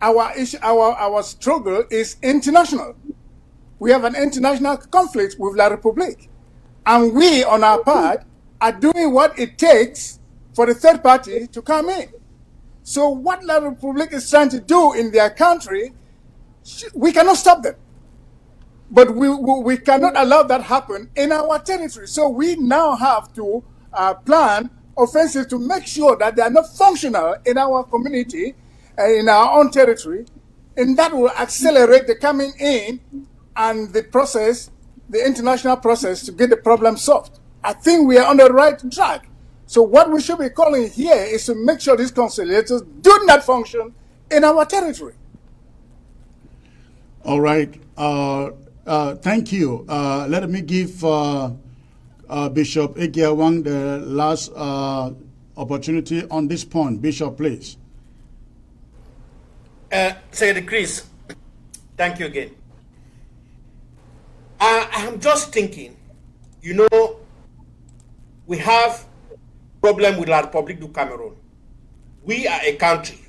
Our struggle is international. We have an international conflict with La Republique. And we, on our part, are doing what it takes for the third party to come in. So what La Republique is trying to do in their country, we cannot stop them. But we cannot allow that happen in our territory. So we now have to plan offensive to make sure that they are not functional in our community, in our own territory, and that will accelerate the coming in and the process, the international process, to get the problem solved. I think we are on the right track. So what we should be calling here is to make sure these conciliators do not function in our territory. All right. Thank you. Let me give Bishop Egiawang the last opportunity on this point. Bishop, please. Secretary Chris, thank you again. I'm just thinking, we have problem with La Republique du Cameroon. We are a country.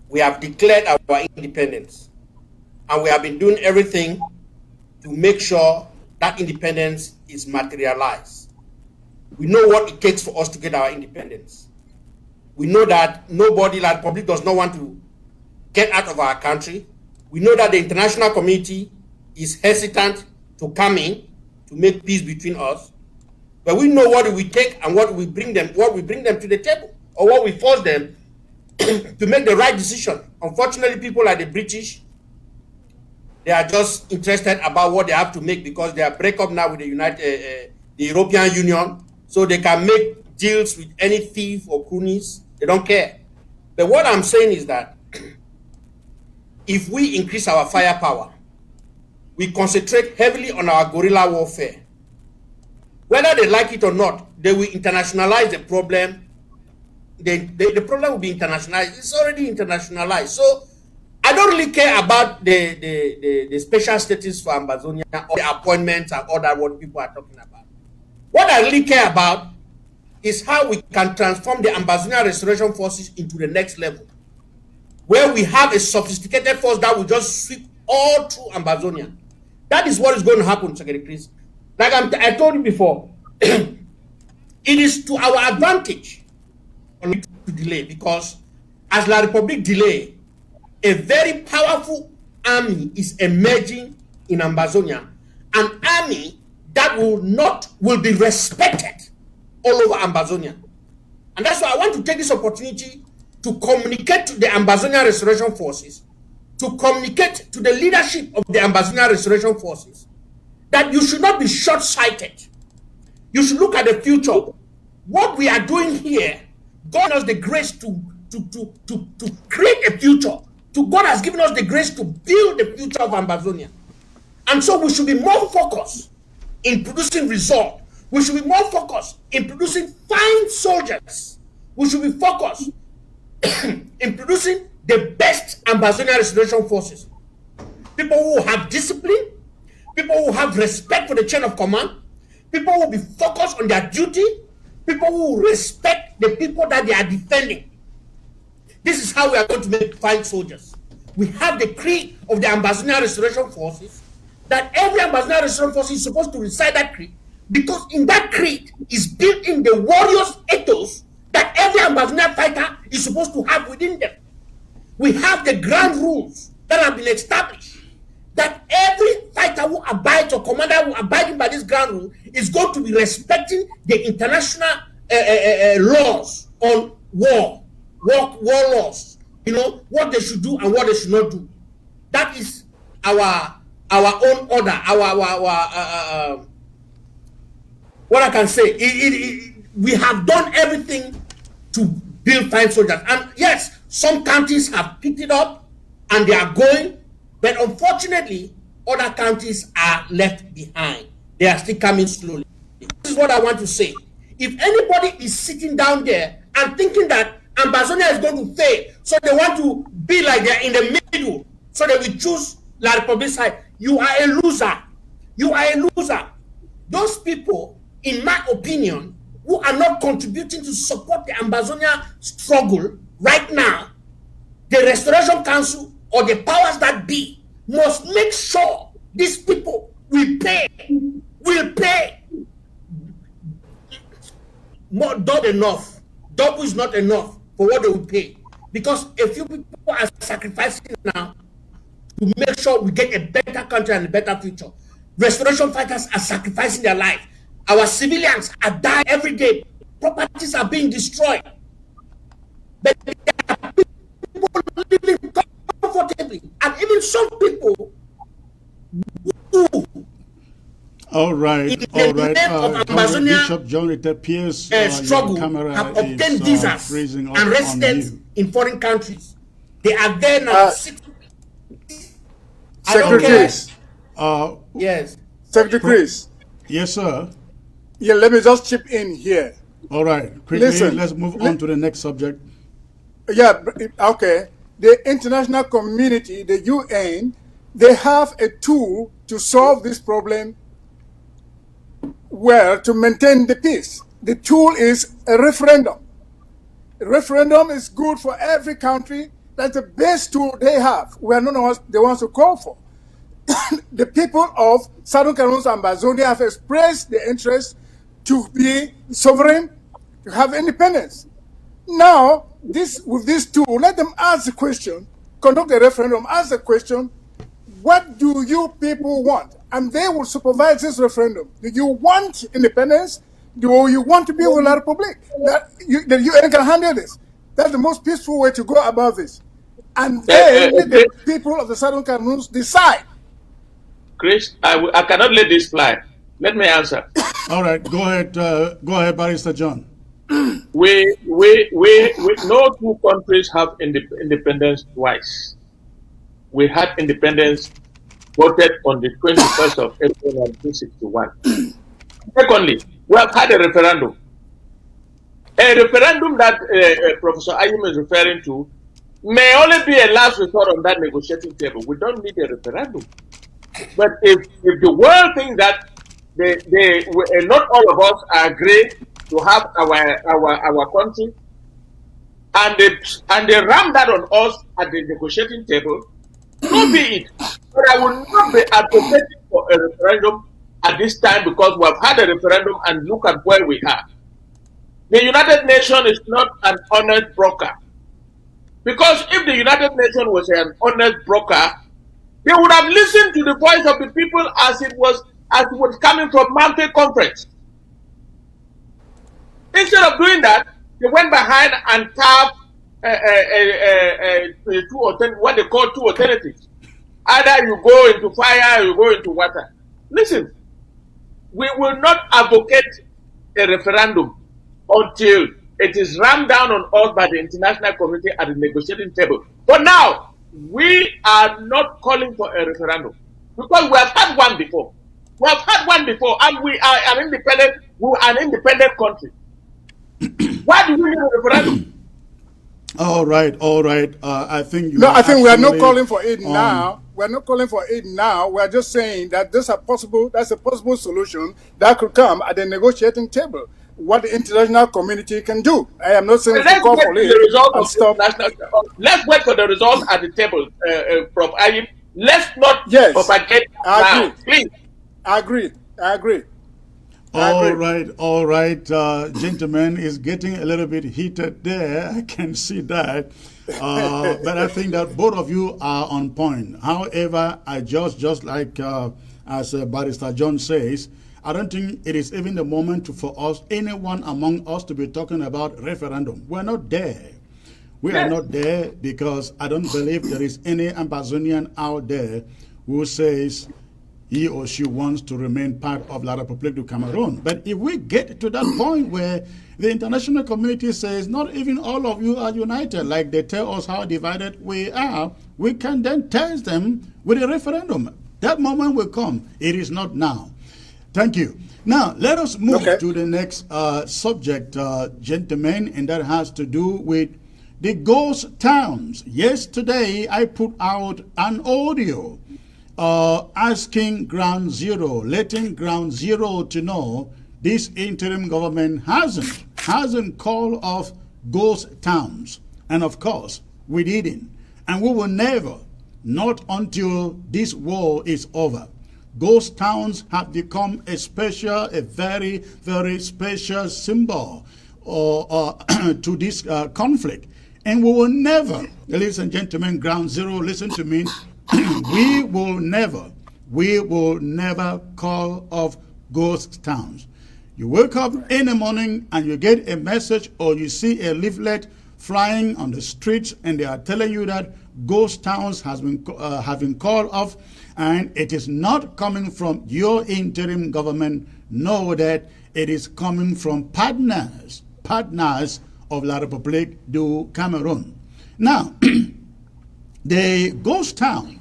We have declared our independence, and we have been doing everything to make sure that independence is materialized. We know what it takes for us to get our independence. We know that nobody, La Republique, does not want to get out of our country. We know that the international community is hesitant to come in to make peace between us. But we know what we take and what we bring them to the table, or what we force them to make the right decision. Unfortunately, people like the British, they are just interested about what they have to make, because they are break up now with the European Union, so they can make deals with any thief or cronies. They don't care. But what I'm saying is that if we increase our firepower, we concentrate heavily on our guerrilla warfare, whether they like it or not, they will internationalize the problem. The problem will be internationalized. It's already internationalized. So I don't really care about the special status for Ambazonia, or the appointments and all that what people are talking about. What I really care about is how we can transform the Ambazonia Restoration Forces into the next level, where we have a sophisticated force that will just sweep all through Ambazonia. That is what is going to happen, Secretary Chris. Like I told you before, it is to our advantage to delay, because as La Republique delay, a very powerful army is emerging in Ambazonia, an army that will be respected all over Ambazonia. And that's why I want to take this opportunity to communicate to the Ambazonia Restoration Forces, to communicate to the leadership of the Ambazonia Restoration Forces, that you should not be short-sighted. You should look at the future. What we are doing here, God has the grace to create a future. God has given us the grace to build the future of Ambazonia. And so we should be more focused in producing results. We should be more focused in producing fine soldiers. We should be focused in producing the best Ambazonia restoration forces. People who have discipline, people who have respect for the chain of command, people who will be focused on their duty, people who respect the people that they are defending. This is how we are going to make fine soldiers. We have the creed of the Ambazonia restoration forces, that every Ambazonia restoration force is supposed to recite that creed, because in that creed is built in the warrior's ethos that every Ambazonia fighter is supposed to have within them. We have the ground rules that have been established that every fighter who abides or commander who abides by this ground rule is going to be respecting the international laws on war laws. You know what they should do and what they should not do. That is our own order. Our what I can say. We have done everything to build fine soldiers, and yes, some countries have picked it up and they are going. But unfortunately, other countries are left behind. They are still coming slowly. This is what I want to say. If anybody is sitting down there and thinking that Ambazonia is going to fail, so they want to be like they're in the middle, so they will choose La Republic side, you are a loser. You are a loser. Those people, in my opinion, who are not contributing to support the Ambazonia struggle right now, the Restoration Council or the powers that be must make sure these people will pay more, not enough. Double is not enough for what they will pay, because a few people are sacrificing now to make sure we get a better country and a better future. Restoration fighters are sacrificing their life. Our civilians are dying every day. Properties are being destroyed. But there are people living comfortably, and even some people who, all right. Bishop John, it appears struggle have obtained visas and residence in foreign countries. They are there now. Secretary Chris. Yes. Secretary Chris. Yes, sir. Yeah, let me just chip in here. All right. Quickly, listen, let's move on to the next subject. Yeah, okay. The international community, the UN, they have a tool to solve this problem, well, to maintain the peace. The tool is a referendum. A referendum is good for every country. That's the best tool they have. We are not the ones to call for. The people of Southern Cameroon and Ambazonia have expressed their interest to be sovereign, to have independence. Now, with this tool, let them ask the question, conduct a referendum, ask the question, what do you people want? And they will supervise this referendum. Do you want independence? Do you want to be with La Republic? The UN can handle this. That's the most peaceful way to go about this. And then let the people of the Southern Cameroons decide. Chris, I cannot let this fly. Let me answer. All right, go ahead, Barrister John. We no two countries have independence twice. We had independence voted on the 21st of April 1961. Secondly, we have had a referendum. A referendum that Professor Ayim is referring to may only be a last resort on that negotiating table. We don't need a referendum. But if the world thinks that not all of us agree to have our country, and they ram that on us at the negotiating table, so be it. But I will not be advocating for a referendum at this time, because we have had a referendum and look at where we are. The United Nations is not an honest broker. Because if the United Nations was an honest broker, they would have listened to the voice of the people as it was coming from Mountain Conference. Instead of doing that, they went behind and tapped what they call two alternatives. Either you go into fire or you go into water. Listen, we will not advocate a referendum until it is rammed down on us by the international community at the negotiating table. For now, we are not calling for a referendum because we have had one before. We have had one before, and we are an independent country. Why do we need a referendum? All right, all right. I think you. No, are I think we are not actually calling for aid on- now. We are not calling for aid now. We are just saying that that's a possible solution that could come at the negotiating table. What the international community can do. I am not saying we should Let's call wait for for aid the result and of the stop. national. Let's wait for the results at the table, Prof. Ayim. Let's not Yes, propagate I now, agree. please. I agree. I agree. All right, gentlemen, it's getting a little bit heated there. I can see that. But I think that both of you are on point. However, I just like as Barrister John says, I don't think it is even the moment for us, anyone among us, to be talking about referendum. We're not there. We are not there because I don't believe there is any Ambazonian out there who says he or she wants to remain part of La République du Cameroon. But if we get to that point where the international community says not even all of you are united, like they tell us how divided we are, we can then test them with a referendum. That moment will come. It is not now. Thank you. Now, let us move to the next subject, gentlemen, and that has to do with the ghost towns. Yesterday, I put out an audio asking Ground Zero, letting Ground Zero to know this interim government hasn't called off ghost towns. And of course, we didn't. And we will never, not until this war is over. Ghost towns have become a very, very special symbol to this conflict. And we will never, ladies and gentlemen, Ground Zero, listen to me, we will never call off ghost towns. You wake up in the morning and you get a message or you see a leaflet flying on the streets and they are telling you that ghost towns have been called off, and it is not coming from your interim government. Know that it is coming from partners of La République du Cameroon. Now, the ghost town,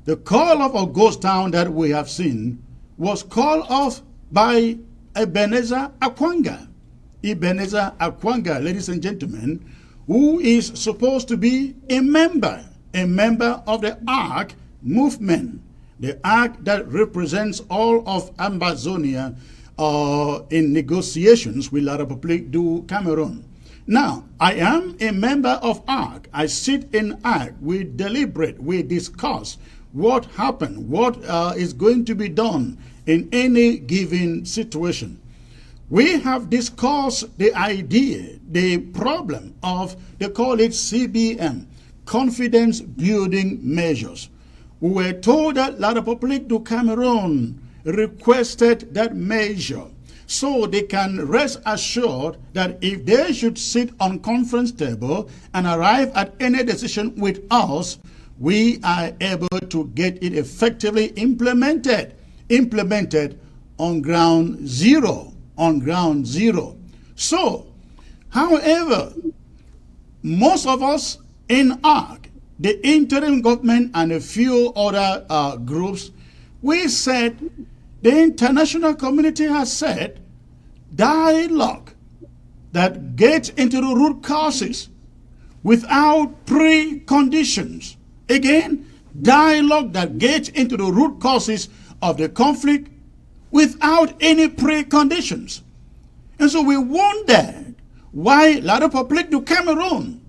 the call off of ghost town that we have seen was called off by Ebenezer Akwanga. Ebenezer Akwanga, ladies and gentlemen, who is supposed to be a member of the ARC movement, the ARC that represents all of Ambazonia in negotiations with La République du Cameroon. Now, I am a member of ARC. I sit in ARC. We deliberate, we discuss what happened, what is going to be done in any given situation. We have discussed the idea, the problem of, they call it CBM, confidence building measures. We were told that La République du Cameroon requested that measure so they can rest assured that if they should sit on conference table and arrive at any decision with us, we are able to get it effectively implemented on ground zero. So, however, most of us in ARC, the interim government and a few other groups, we said the international community has said dialogue that gets into the root causes without preconditions. Again, dialogue that gets into the root causes of the conflict without any preconditions. And so we wondered why La République du Cameroon,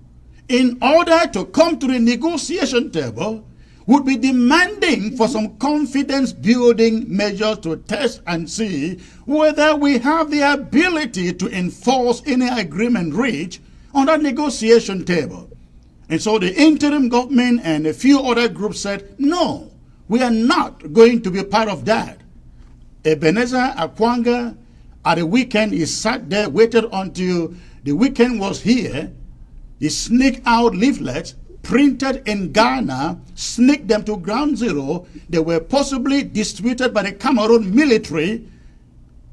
in order to come to the negotiation table, would be demanding for some confidence building measures to test and see whether we have the ability to enforce any agreement reached on that negotiation table. And so the interim government and a few other groups said, no, we are not going to be part of that. Ebenezer Akwanga, at the weekend, he sat there, waited until the weekend was here. He sneaked out leaflets, printed in Ghana, sneaked them to Ground Zero. They were possibly distributed by the Cameroon military.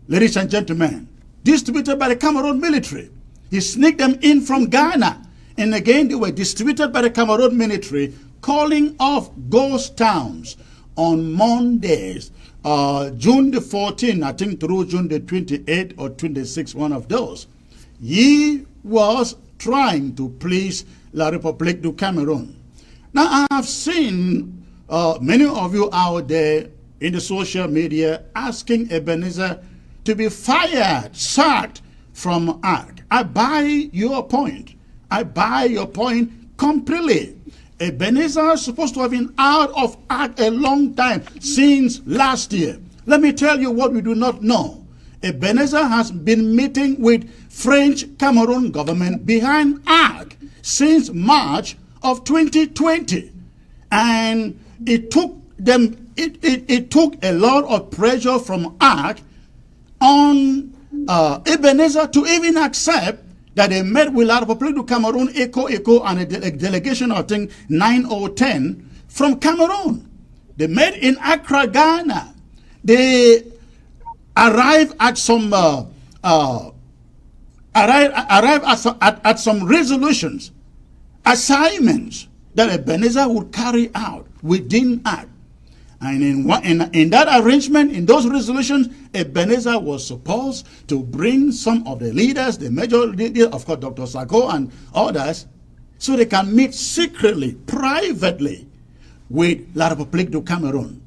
Ladies and gentlemen, distributed by the Cameroon military. He sneaked them in from Ghana. And again, they were distributed by the Cameroon military, calling off ghost towns on Mondays. June the 14th, I think through June the 28th or 26th, one of those. He was trying to please La République du Cameroon. Now, I have seen many of you out there in the social media asking Ebenezer to be fired, sacked from ARC. I buy your point. I buy your point completely. Ebenezer is supposed to have been out of ARC a long time, since last year. Let me tell you what we do not know. Ebenezer has been meeting with French Cameroon government behind ARC since March of 2020. And it took them, it took a lot of pressure from ARC on Ebenezer to even accept that they met with La République du Cameroon, ECO, and a delegation, I think, 9 or 10 from Cameroon. They met in Accra, Ghana. They arrived at some at some resolutions, assignments that Ebenezer would carry out within ARC. And in that arrangement, in those resolutions, Ebenezer was supposed to bring some of the leaders, the major leader, of course, Dr. Sako and others, so they can meet secretly, privately, with La République du Cameroon.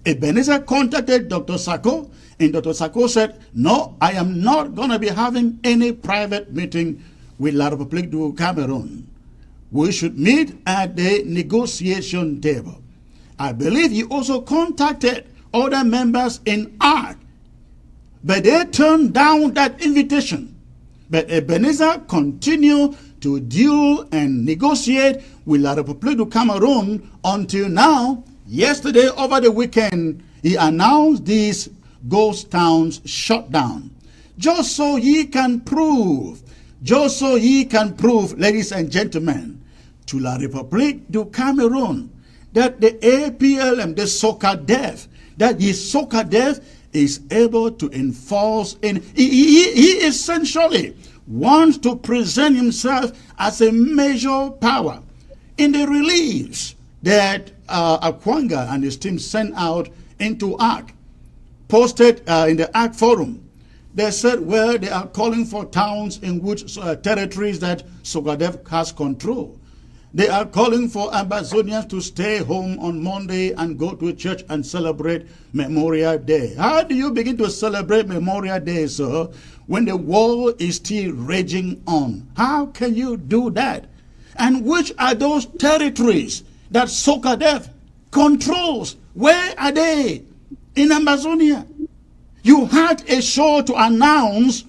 Ebenezer contacted Dr. Sako, and Dr. Sako said, no, I am not going to be having any private meeting with La République du Cameroon. We should meet at the negotiation table. I believe he also contacted other members in ARC, but they turned down that invitation. But Ebenezer continued to deal and negotiate with La République du Cameroon until now. Yesterday, over the weekend, he announced these ghost towns shutdown. Just so ye can prove, ladies and gentlemen, to La République du Cameroon, that the APLM, the SOCADEF, that the SOCADEF is able to enforce, and he essentially wants to present himself as a major power. In the release that Akwanga and his team sent out into ARC, posted in the ARC forum, they said, well, they are calling for towns in which territories that SOCADEF has control. They are calling for Ambazonians to stay home on Monday and go to church and celebrate Memorial Day. How do you begin to celebrate Memorial Day, sir, when the war is still raging on? How can you do that? And which are those territories that SOCADEF controls? Where are they? In Ambazonia. You had a show to announce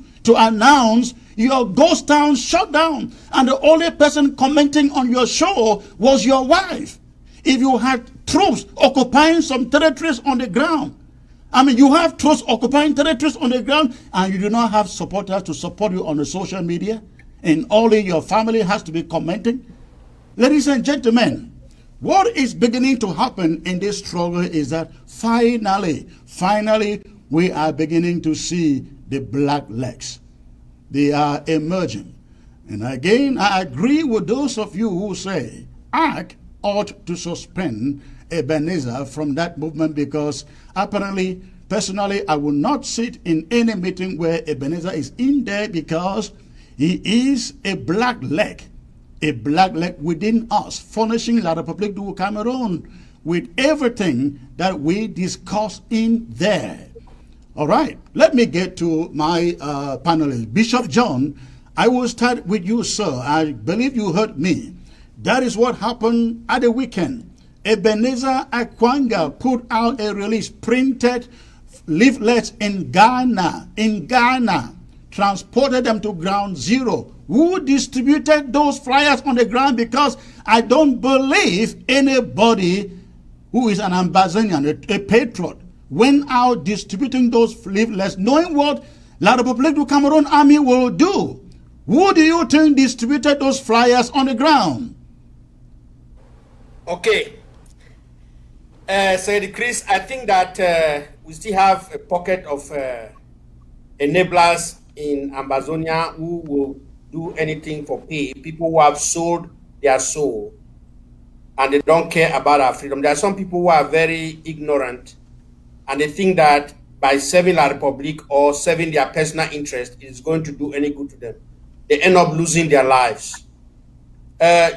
your ghost town shut down, and the only person commenting on your show was your wife. If you had troops occupying some territories on the ground, I mean, you have troops occupying territories on the ground, and you do not have supporters to support you on the social media, and only your family has to be commenting. Ladies and gentlemen, what is beginning to happen in this struggle is that finally, we are beginning to see the black legs. They are emerging. And again, I agree with those of you who say ARC ought to suspend Ebenezer from that movement, because apparently, personally, I will not sit in any meeting where Ebenezer is in there, because he is a black leg within us, furnishing La République du Cameroon with everything that we discuss in there. All right, let me get to my panelists. Bishop John, I will start with you, sir. I believe you heard me. That is what happened at the weekend. Ebenezer Akwanga put out a release, printed leaflets in Ghana, transported them to ground zero. Who distributed those flyers on the ground? Because I don't believe anybody who is an Ambazonian, a patriot, went out distributing those leaflets, knowing what La République du Cameroon army will do. Who do you think distributed those flyers on the ground? Okay. Sir Chris, I think that we still have a pocket of enablers in Ambazonia who will do anything for pay. People who have sold their soul and they don't care about our freedom. There are some people who are very ignorant, and they think that by serving La République or serving their personal interest is going to do any good to them. they end up losing their lives.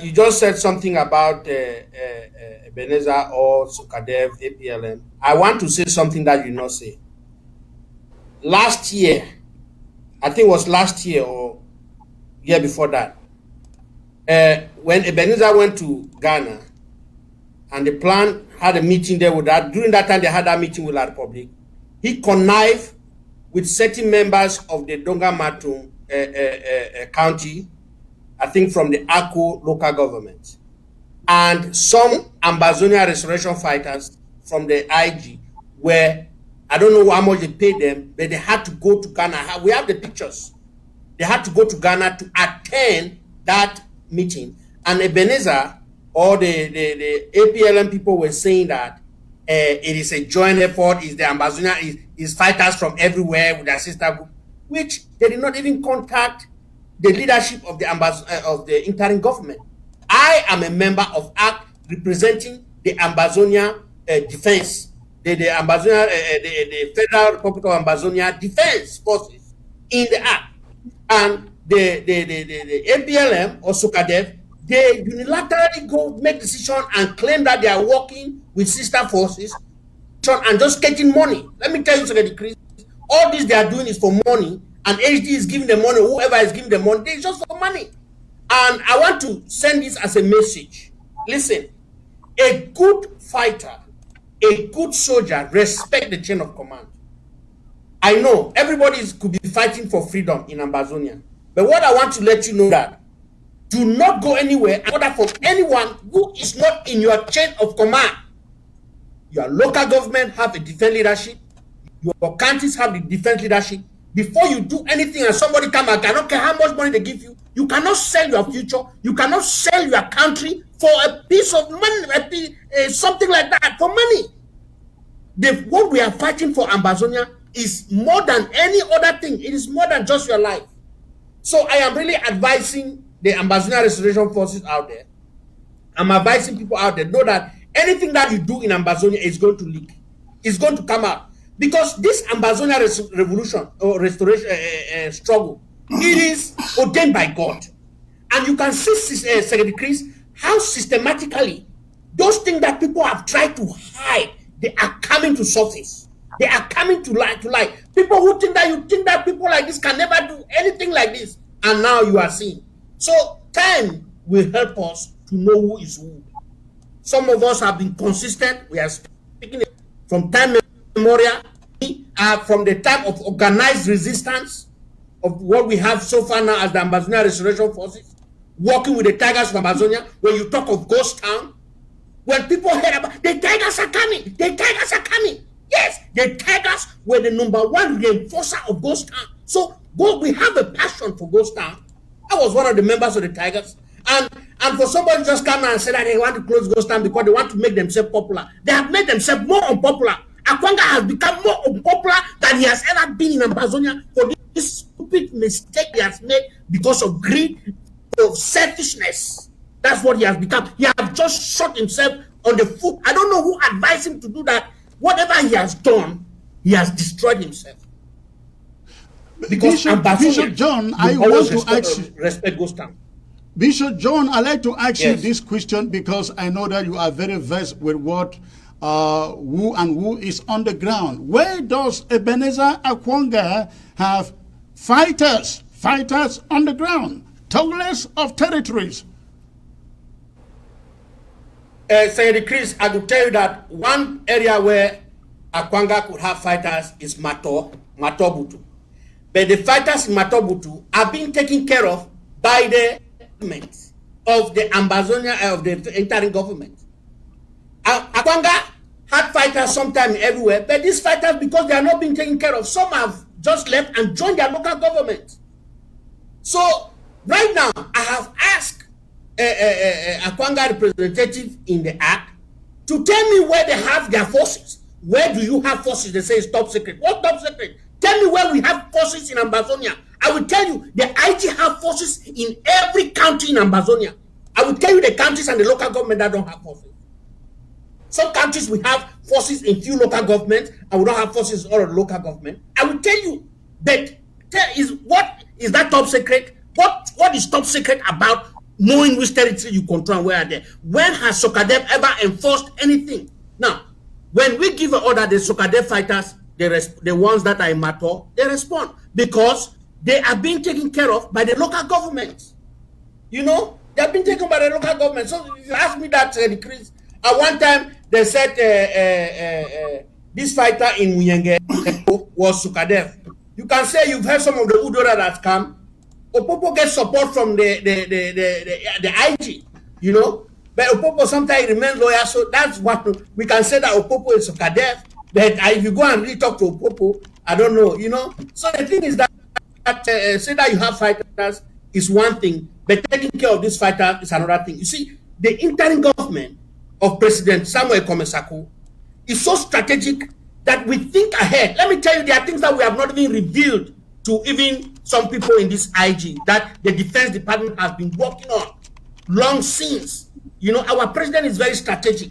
You just said something about Ebenezer or Sukadev, APLM. I want to say something that you not say. Last year, I think it was last year or year before that, when Ebenezer went to Ghana and the plan had a meeting there with that, during that time they had that meeting with La Republic, he connived with certain members of the Donga Matum county, I think from the Ako local government, and some Ambazonia restoration fighters from the IG where I don't know how much they paid them, but they had to go to Ghana. We have the pictures. They had to go to Ghana to attend that meeting. And Ebenezer or the APLM people were saying that it is a joint effort, is the Ambazonia, is fighters from everywhere with their sister group, which they did not even contact the leadership of the interim government. I am a member of ACT representing the Ambazonia defense, the Ambazonia, the Federal Republic of Ambazonia Defense Forces in the ACT, and the APLM or Sukadev, they unilaterally go make decision and claim that they are working with sister forces and just getting money. Let me tell you, Secretary Chris, all this they are doing is for money, and HD is giving them money, whoever is giving them money, it's just for money. And I want to send this as a message. Listen, a good fighter, a good soldier, respect the chain of command. I know everybody could be fighting for freedom in Ambazonia, but what I want to let you know that do not go anywhere and order from anyone who is not in your chain of command. Your local government have a defense leadership. Your countries have the defense leadership. Before you do anything and somebody come and I don't care how much money they give you, you cannot sell your future. You cannot sell your country for a piece of money, something like that, for money. What we are fighting for Ambazonia is more than any other thing. It is more than just your life. So I am really advising the Ambazonia Restoration Forces out there. I'm advising people out there, know that anything that you do in Ambazonia is going to leak. It's going to come out. Because this Ambazonia revolution or restoration struggle, it is ordained by God. And you can see, Secretary Chris, how systematically those things that people have tried to hide, they are coming to surface. They are coming to light. People who think that you think that people like this can never do anything like this. And now you are seeing. So time will help us to know who is who. Some of us have been consistent. We are speaking from time memorial, from the time of organized resistance of what we have so far now as the Ambazonia Restoration Forces, working with the Tigers of Ambazonia. When you talk of Ghost Town, when people hear about the Tigers are coming, the Tigers are coming. Yes, the Tigers were the #1 reinforcer of Ghost Town. So we have a passion for Ghost Town. I was one of the members of the Tigers. And for somebody just come and say that they want to close Ghost Town because they want to make themselves popular, they have made themselves more unpopular. Akwanga has become more unpopular than he has ever been in Ambazonia for this stupid mistake he has made because of greed, of selfishness. That's what he has become. He has just shot himself on the foot. I don't know who advised him to do that. Whatever he has done, he has destroyed himself. Because Bishop John, I want to ask you. Respect Ghost Town. Bishop John, I'd like to ask you this question because I know that you are very versed with what who is on the ground. Where does Ebenezer Akwanga have fighters on the ground, tollers of territories? Secretary Chris, I will tell you that one area where Akwanga could have fighters is Matobutu. But the fighters in Matobutu are being taken care of by the government of the Ambazonia, of the interim government. Akwanga had fighters sometime everywhere, but these fighters, because they are not being taken care of, some have just left and joined their local government. So right now, I have asked Akwanga representative in the act to tell me where they have their forces. Where do you have forces? They say it's top secret. What top secret? Tell me where we have forces in Ambazonia. I will tell you, the IG have forces in every county in Ambazonia. I will tell you the countries and the local government that don't have forces. Some countries we have forces in few local governments, and we don't have forces in all of the local government. I will tell you that what is that top secret? What is top secret about knowing which territory you control and where are they? When has Sokadev ever enforced anything? Now, when we give an order, the Sokadev fighters, the ones that are in Mato, they respond because they are being taken care of by the local governments. You know, they have been taken by the local government. So if you ask me that decrease, at one time they said this fighter in Muyenge was Sokadev. You can say you've heard some of the Udora that come. Opopo gets support from the IG, you know, but Opopo sometimes remains loyal. So that's what we can say, that Opopo is Sokadev. But if you go and really talk to Opopo, I don't know, you know. So the thing is that say that you have fighters is one thing, but taking care of this fighter is another thing. You see, the interim government of President Samuel Komesaku is so strategic that we think ahead. Let me tell you, there are things that we have not even revealed to even some people in this IG that the Defense Department has been working on long since. You know, our president is very strategic,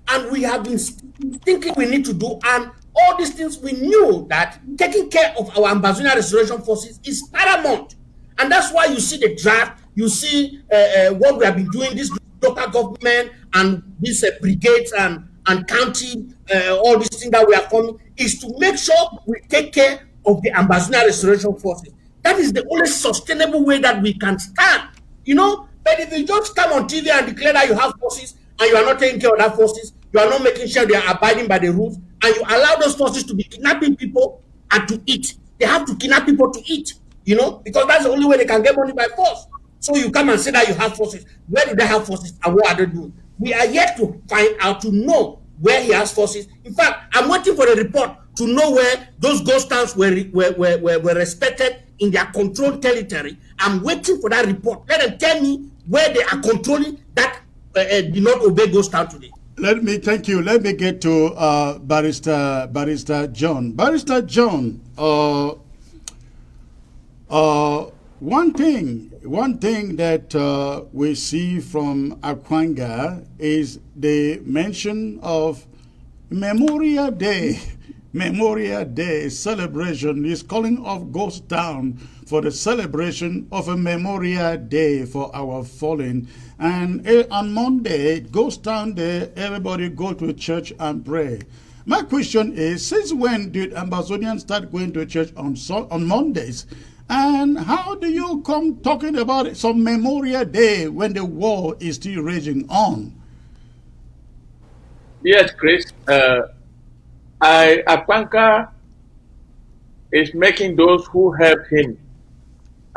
and we have been thinking we need to do, and all these things we knew that taking care of our Ambazonia restoration forces is paramount. And that's why you see the draft, you see what we have been doing, this local government and these brigades and county, all these things that we are forming, is to make sure we take care of the Ambazonia restoration forces. That is the only sustainable way that we can stand, you know. But if you just come on TV and declare that you have forces and you are not taking care of that forces, you are not making sure they are abiding by the rules, and you allow those forces to be kidnapping people and to eat. They have to kidnap people to eat, you know, because that's the only way they can get money by force. So you come and say that you have forces. Where do they have forces and what are they doing? We are yet to find out, to know where he has forces. In fact, I'm waiting for the report to know where those ghost towns were respected in their controlled territory. I'm waiting for that report. Let them tell me where they are controlling that do not obey ghost town today. Let me thank you. Let me get to Barrister John. Barrister John, one thing that we see from Akwanga is the mention of Memorial Day. Memorial Day celebration is calling off Ghost Town for the celebration of a Memorial Day for our fallen. And on Monday, Ghost Town Day, everybody go to church and pray. My question is, since when did Ambazonians start going to church on Mondays? And how do you come talking about some Memorial Day when the war is still raging on? Yes, Chris. Apanka is making those who helped him,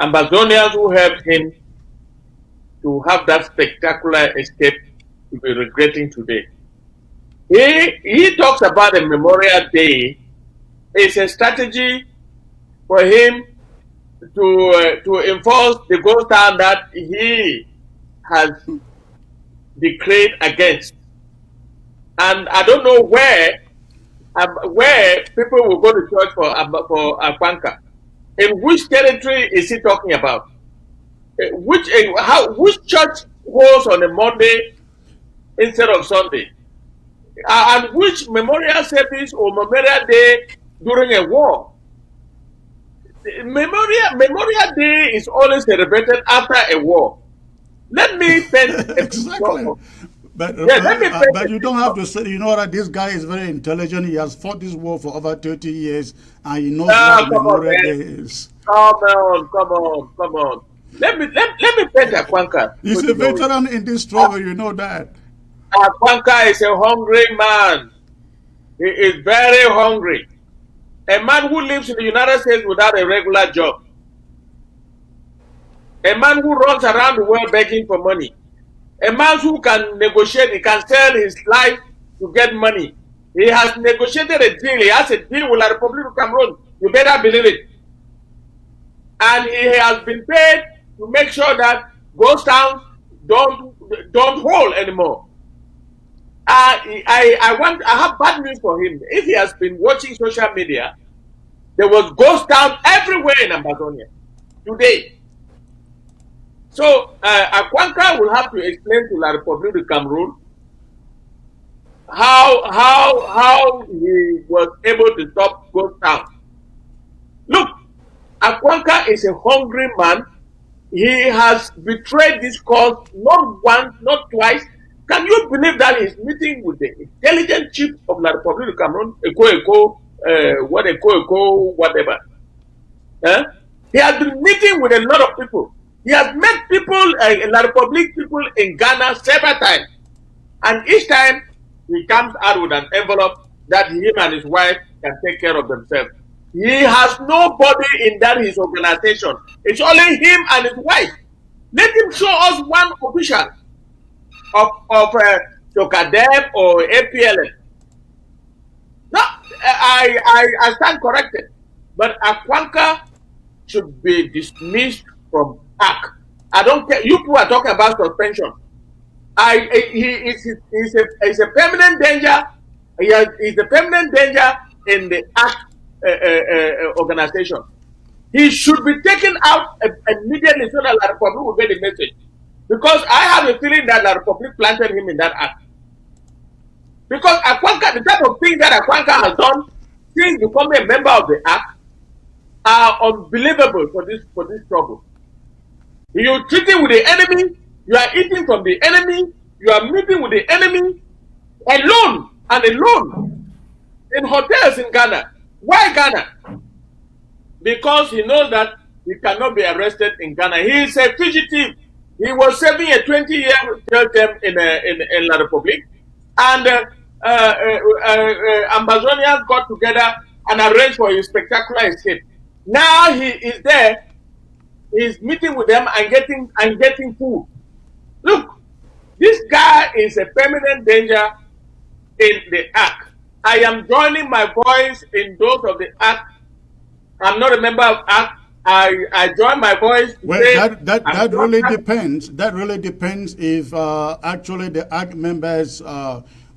Ambazonians who helped him to have that spectacular escape, to be regretting today. He talks about a Memorial Day. It's a strategy for him to enforce the ghost town that he has declared against. And I don't know where people will go to church for Apanka. In which territory is he talking about? Which church holds on a Monday instead of Sunday? And which memorial service or Memorial Day during a war? Memorial Day is always celebrated after a war. Let me paint exactly. But you don't have to say, you know that this guy is very intelligent. He has fought this war for over 30 years and he knows what Memorial Day is. Come on. Let me paint Apanka. He's a veteran in this struggle, you know that. Apanka is a hungry man. He is very hungry. A man who lives in the United States without a regular job. A man who runs around the world begging for money. A man who can negotiate, he can sell his life to get money. He has negotiated a deal. He has a deal with the Republic of Cameroon. You better believe it. And he has been paid to make sure that ghost towns don't hold anymore. I have bad news for him. If he has been watching social media, there was ghost town everywhere in Ambazonia today. So Apanka will have to explain to La Republic of Cameroon how he was able to stop ghost town. Look, Apanka is a hungry man He has betrayed this cause not once, not twice. Can you believe that he's meeting with the intelligent chief of La Republic of Cameroon, whatever? He has been meeting with a lot of people. He has met people, La Republic people in Ghana several times. And each time he comes out with an envelope that him and his wife can take care of themselves. He has nobody in that his organization. It's only him and his wife. Let him show us one official of Tokadeb or APLN. No, I stand corrected. But Akwanka should be dismissed from ACT. I don't care. You people are talking about suspension. He's a permanent danger. He's a permanent danger in the ACT organization. He should be taken out immediately so that La Republic will get the message. Because I have a feeling that La Republic planted him in that act. Because Akwanka, the type of things that Akwanka has done since becoming a member of the act are unbelievable for this struggle. You treating with the enemy, you are eating from the enemy, you are meeting with the enemy alone and alone in hotels in Ghana. Why Ghana? Because he knows that he cannot be arrested in Ghana. He is a fugitive. He was serving a 20-year jail term in La Republic, and Ambazonians got together and arranged for his spectacular escape. Now he is there. He's meeting with them and getting food. Look, this guy is a permanent danger in the act. I am joining my voice in those of the act. I'm not a member of act. I join my voice. Well, that really depends. That really depends if actually the act members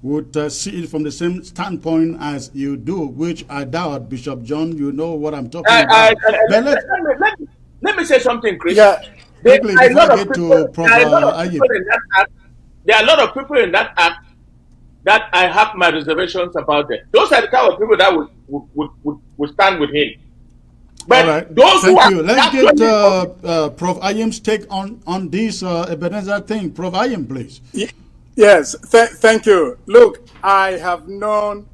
would see it from the same standpoint as you do, which I doubt, Bishop John. You know what I'm talking about. Let me say something, Chris. Yeah. There are a lot of people in that act that I have my reservations about them. Those are the kind of people that would stand with him. But those Thank who you. Let's get Prof. Ayim's take on this Ebenezer thing. Prof. Ayim, please. Yes, thank you. Look, I have known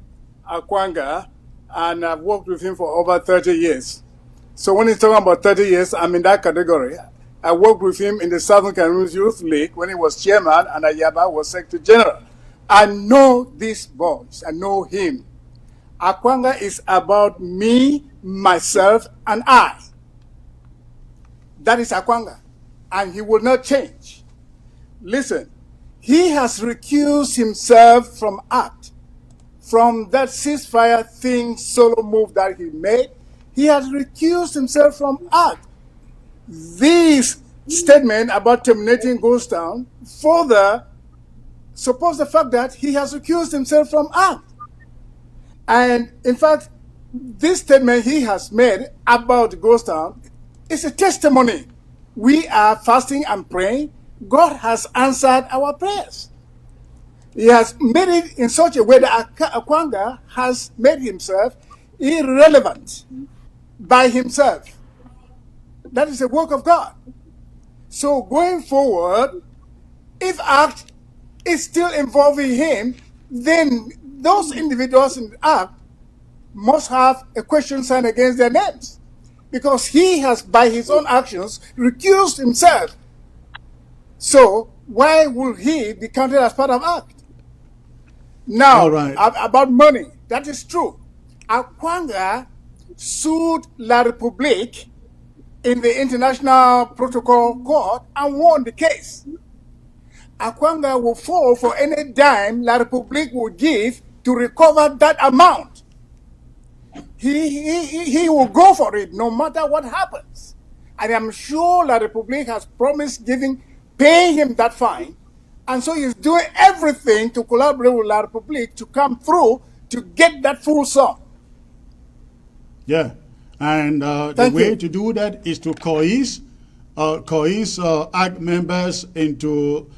Akwanga and I've worked with him for over 30 years. So when he's talking about 30 years, I'm in that category. I worked with him in the Southern Cameroon Youth League when he was chairman and Ayaba was secretary general. I know these boys. I know him. Akwanga is about me, myself, and I. That is Akwanga. And he will not change. Listen, he has recused himself from ACT, from that ceasefire thing, solo move that he made. He has recused himself from ACT. This statement about terminating Ghost Town further supports the fact that he has recused himself from ACT. And in fact, this statement he has made about Ghost Town is a testimony. We are fasting and praying. God has answered our prayers. He has made it in such a way that Akwanga has made himself irrelevant by himself. That is a work of God. So going forward, if ACT is still involving him, then those individuals in the ACT must have a question sign against their names, because he has, by his own actions, recused himself. So why will he be counted as part of ACT? Now, about money, that is true. Akwanga sued La Republique in the International Protocol Court and won the case. Akwanga will fall for any dime La Republique will give to recover that amount. He will go for it no matter what happens. And I'm sure La Republique has promised paying him that fine. And so he's doing everything to collaborate with La Republique to come through to get that full sum. Yeah. And the way to do that is to coerce ACT members into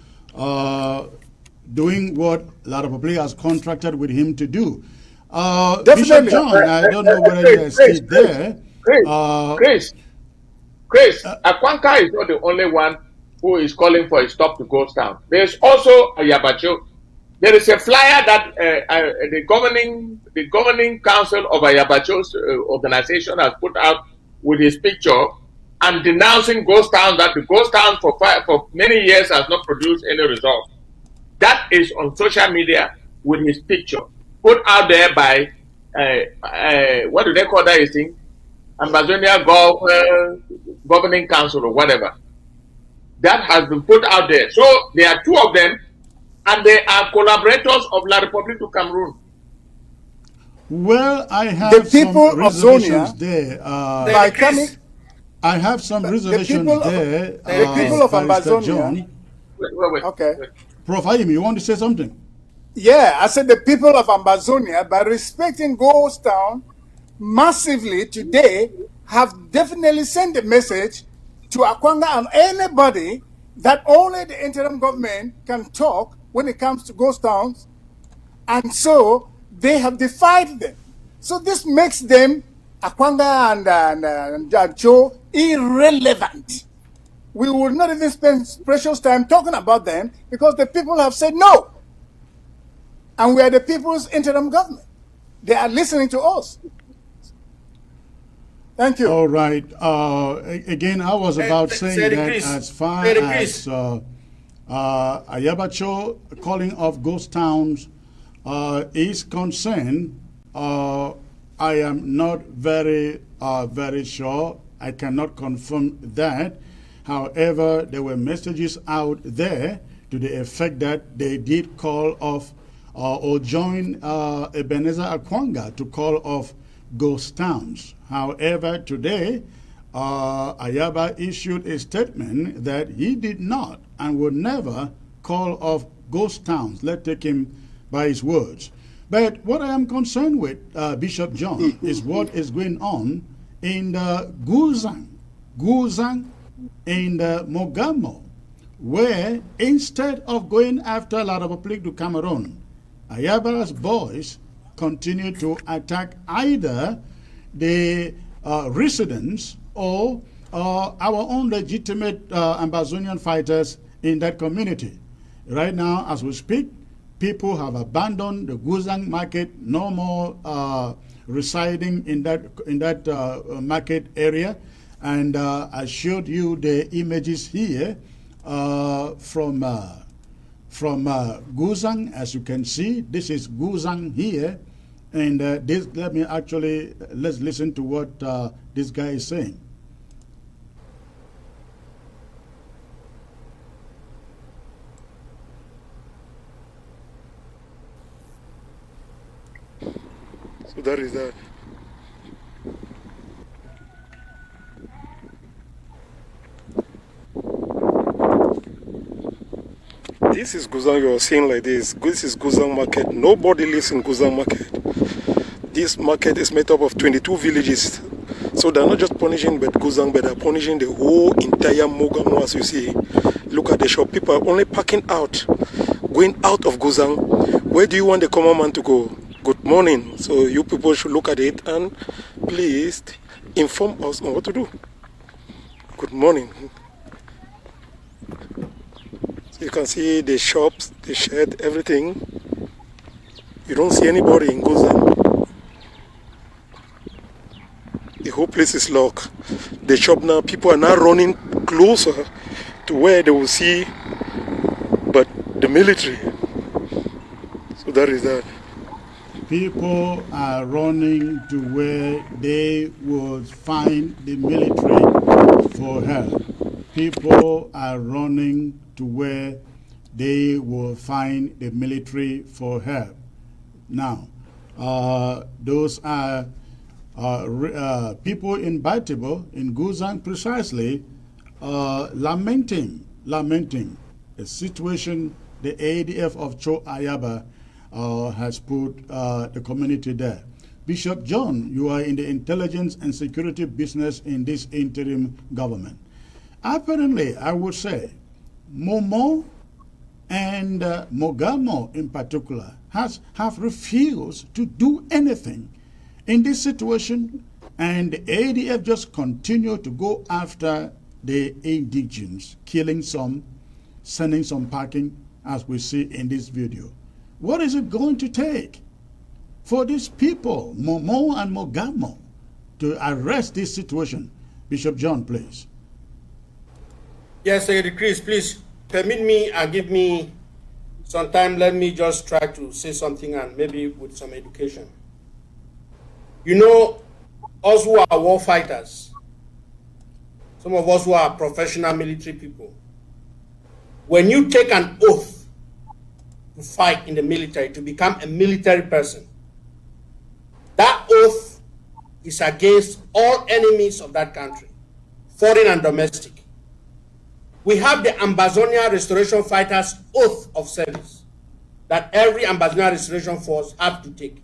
doing what La Republique has contracted with him to do. Bishop John, I don't know whether you see there. Chris, Chris, Akwanka is not the only one who is calling for a stop to ghost town. There's also Ayabacho. There is a flyer that the governing council of Ayabacho's organization has put out with his picture and denouncing ghost town, that the ghost town for many years has not produced any result. That is on social media with his picture put out there by what do they call that thing? Ambazonia Governing Council or whatever. That has been put out there. So there are two of them, and they are collaborators of La République du Cameroon. Well, I have the people some of reservations Zonia, there. by coming, I have some reservations there. The people of Barrister Ambazonia. John. Wait. Okay. Prof. Ayim, you want to say something? Yeah, I said the people of Ambazonia, by respecting Ghost Town massively today, have definitely sent a message to Akwanga and anybody that only the interim government can talk when it comes to ghost towns, and so they have defied them. So this makes them, Akwanga and Cho, irrelevant. We will not even spend precious time talking about them because the people have said no. And we are the people's interim government. They are listening to us. Thank you. All right. Again, I was about saying that as far as Ayabacho calling off ghost towns is concerned, I am not very sure. I cannot confirm that. However, there were messages out there to the effect that they did call off or join Ebenezer Akwanga to call off ghost towns. However, today, Ayaba issued a statement that he did not and would never call off ghost towns. Let's take him by his words. But what I am concerned with, Bishop John, is what is going on in the Guzang and Mogamo, where instead of going after La République du Cameroun, Ayaba's boys continue to attack either the residents or our own legitimate Ambazonian fighters in that community. Right now, as we speak, people have abandoned the Guzang market, no more residing in that market area. And I showed you the images here from Guzang. As you can see, this is Guzang here. And let's listen to what this guy is saying. So that is that. This is Guzang, you are seeing like this. This is Guzang market. Nobody lives in Guzang market. This market is made up of 22 villages. So they're not just punishing Guzang, but they're punishing the whole entire Mogamo, as you see. Look at the shop. People are only parking out, going out of Guzang. Where do you want the common man to go? Good morning. So you people should look at it and please inform us on what to do. Good morning. So you can see the shops, the shed, everything. You don't see anybody in Guzang. The whole place is locked. The shop now, people are now running closer to where they will see but the military. So that is that. People are running to where they would find the military for help. People are running to where they will find the military for help. Now, those are people in Batebo, in Guzang precisely, lamenting the situation the ADF of Cho Ayaba has put the community there. Bishop John, you are in the intelligence and security business in this interim government. Apparently, I would say, Momo and Mogamo in particular have refused to do anything in this situation And the ADF just continue to go after the indigenes, killing some, sending some packing, as we see in this video. What is it going to take for these people, Momo and Mogamo, to arrest this situation? Bishop John, please. Yes, Secretary Chris, please permit me and give me some time. Let me just try to say something, and maybe with some education. You know, us who are war fighters, some of us who are professional military people, when you take an oath to fight in the military, to become a military person, that oath is against all enemies of that country, foreign and domestic. We have the Ambazonia Restoration Fighters Oath of Service that every Ambazonia Restoration Force have to take.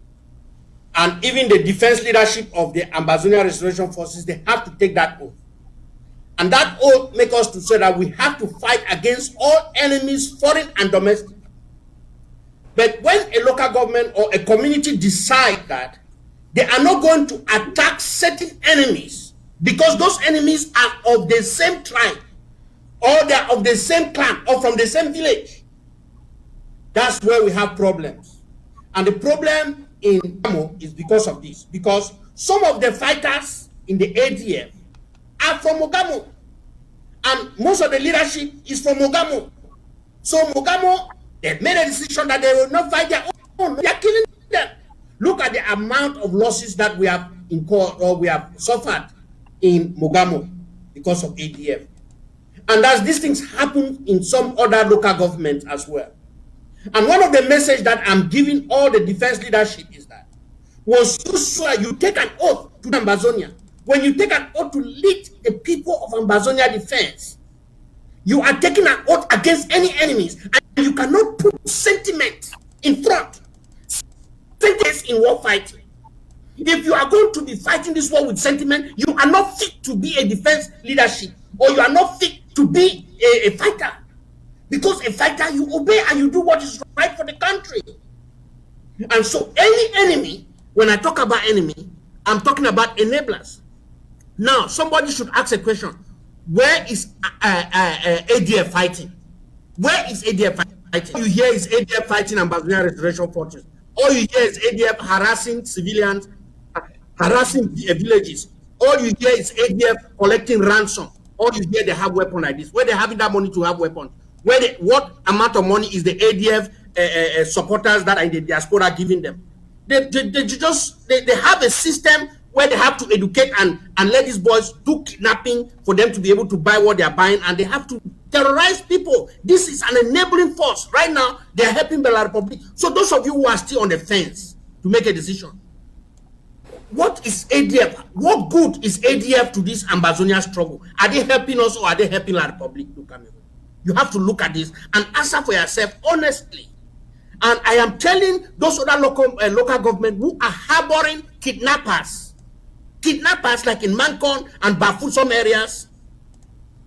And even the defense leadership of the Ambazonia Restoration Forces, they have to take that oath. And that oath makes us to say that we have to fight against all enemies, foreign and domestic. But when a local government or a community decide that they are not going to attack certain enemies because those enemies are of the same tribe, or they are of the same clan, or from the same village, that's where we have problems. And the problem in Mogamo is because of this. Because some of the fighters in the ADF are from Mogamo. And most of the leadership is from Mogamo. So Mogamo, they made a decision that they will not fight their own. They are killing them. Look at the amount of losses that we have incurred or we have suffered in Mogamo because of ADF. And as these things happen in some other local governments as well. And one of the messages that I'm giving all the defense leadership is that once you take an oath to Ambazonia, when you take an oath to lead the people of Ambazonia defense, you are taking an oath against any enemies, and you cannot put sentiment in front. Sentiment in war fighting. If you are going to be fighting this war with sentiment, you are not fit to be a defense leadership, or you are not fit to be a fighter. Because a fighter, you obey and you do what is right for the country. And so any enemy, when I talk about enemy, I'm talking about enablers. Now, somebody should ask a question. Where is ADF fighting? Where is ADF fighting? All you hear is ADF fighting Ambazonia Restoration Forces. All you hear is ADF harassing civilians, harassing villages. All you hear is ADF collecting ransom. All you hear, they have weapons like this. Where they having that money to have weapons? What amount of money is the ADF supporters that are in the diaspora giving them? They have a system where they have to educate and let these boys do kidnapping for them to be able to buy what they are buying, and they have to terrorize people. This is an enabling force. Right now, they are helping Bella Republic. So those of you who are still on the fence to make a decision, what is ADF? What good is ADF to this Ambazonia struggle? Are they helping us, or are they helping La Republic to come in? You have to look at this and answer for yourself honestly. And I am telling those other local government who are harboring kidnappers like in Mancon and Bafut, some areas,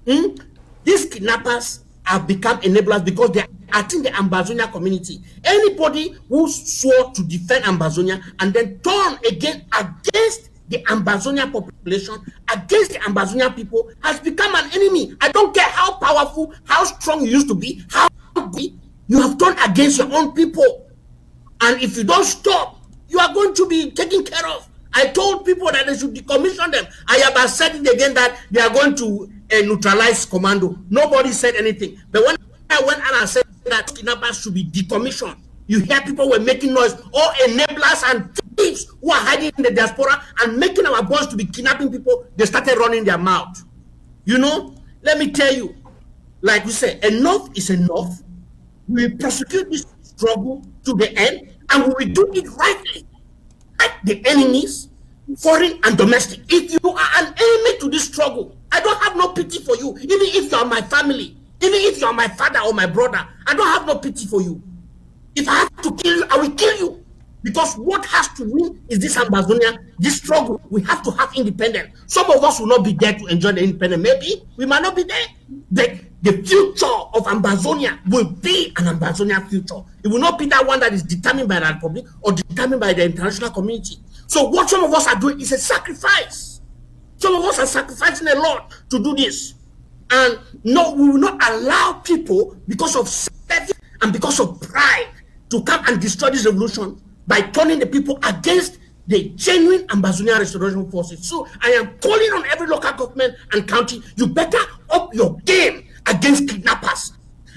these kidnappers have become enablers because they are in the Ambazonia community. Anybody who swore to defend Ambazonia and then turn again against the Ambazonia population, against the Ambazonia people, has become an enemy. I don't care how powerful, how strong you used to be, how big, you have turned against your own people. And if you don't stop, you are going to be taken care of. I told people that they should decommission them. I have said it again that they are going to neutralize commando. Nobody said anything. But when I went and I said that kidnappers should be decommissioned, you hear people were making noise. All enablers and thieves who are hiding in the diaspora and making our boys to be kidnapping people, they started running their mouth. You know, let me tell you, like we say, enough is enough. We will prosecute this struggle to the end, and we will do it rightly. Like the enemies, foreign and domestic. If you are an enemy to this struggle, I don't have no pity for you. Even if you are my family, even if you are my father or my brother, I don't have no pity for you. If I have to kill you, I will kill you. Because what has to win is this Ambazonia, this struggle. We have to have independence. Some of us will not be there to enjoy the independence. Maybe we might not be there. But the future of Ambazonia will be an Ambazonia future. It will not be that one that is determined by the Republic or determined by the international community. So what some of us are doing is a sacrifice. Some of us are sacrificing a lot to do this. And no, we will not allow people, because of service and because of pride, to come and destroy this revolution by turning the people against the genuine Ambazonia restoration forces. So I am calling on every local government and county, you better up your game against kidnappers.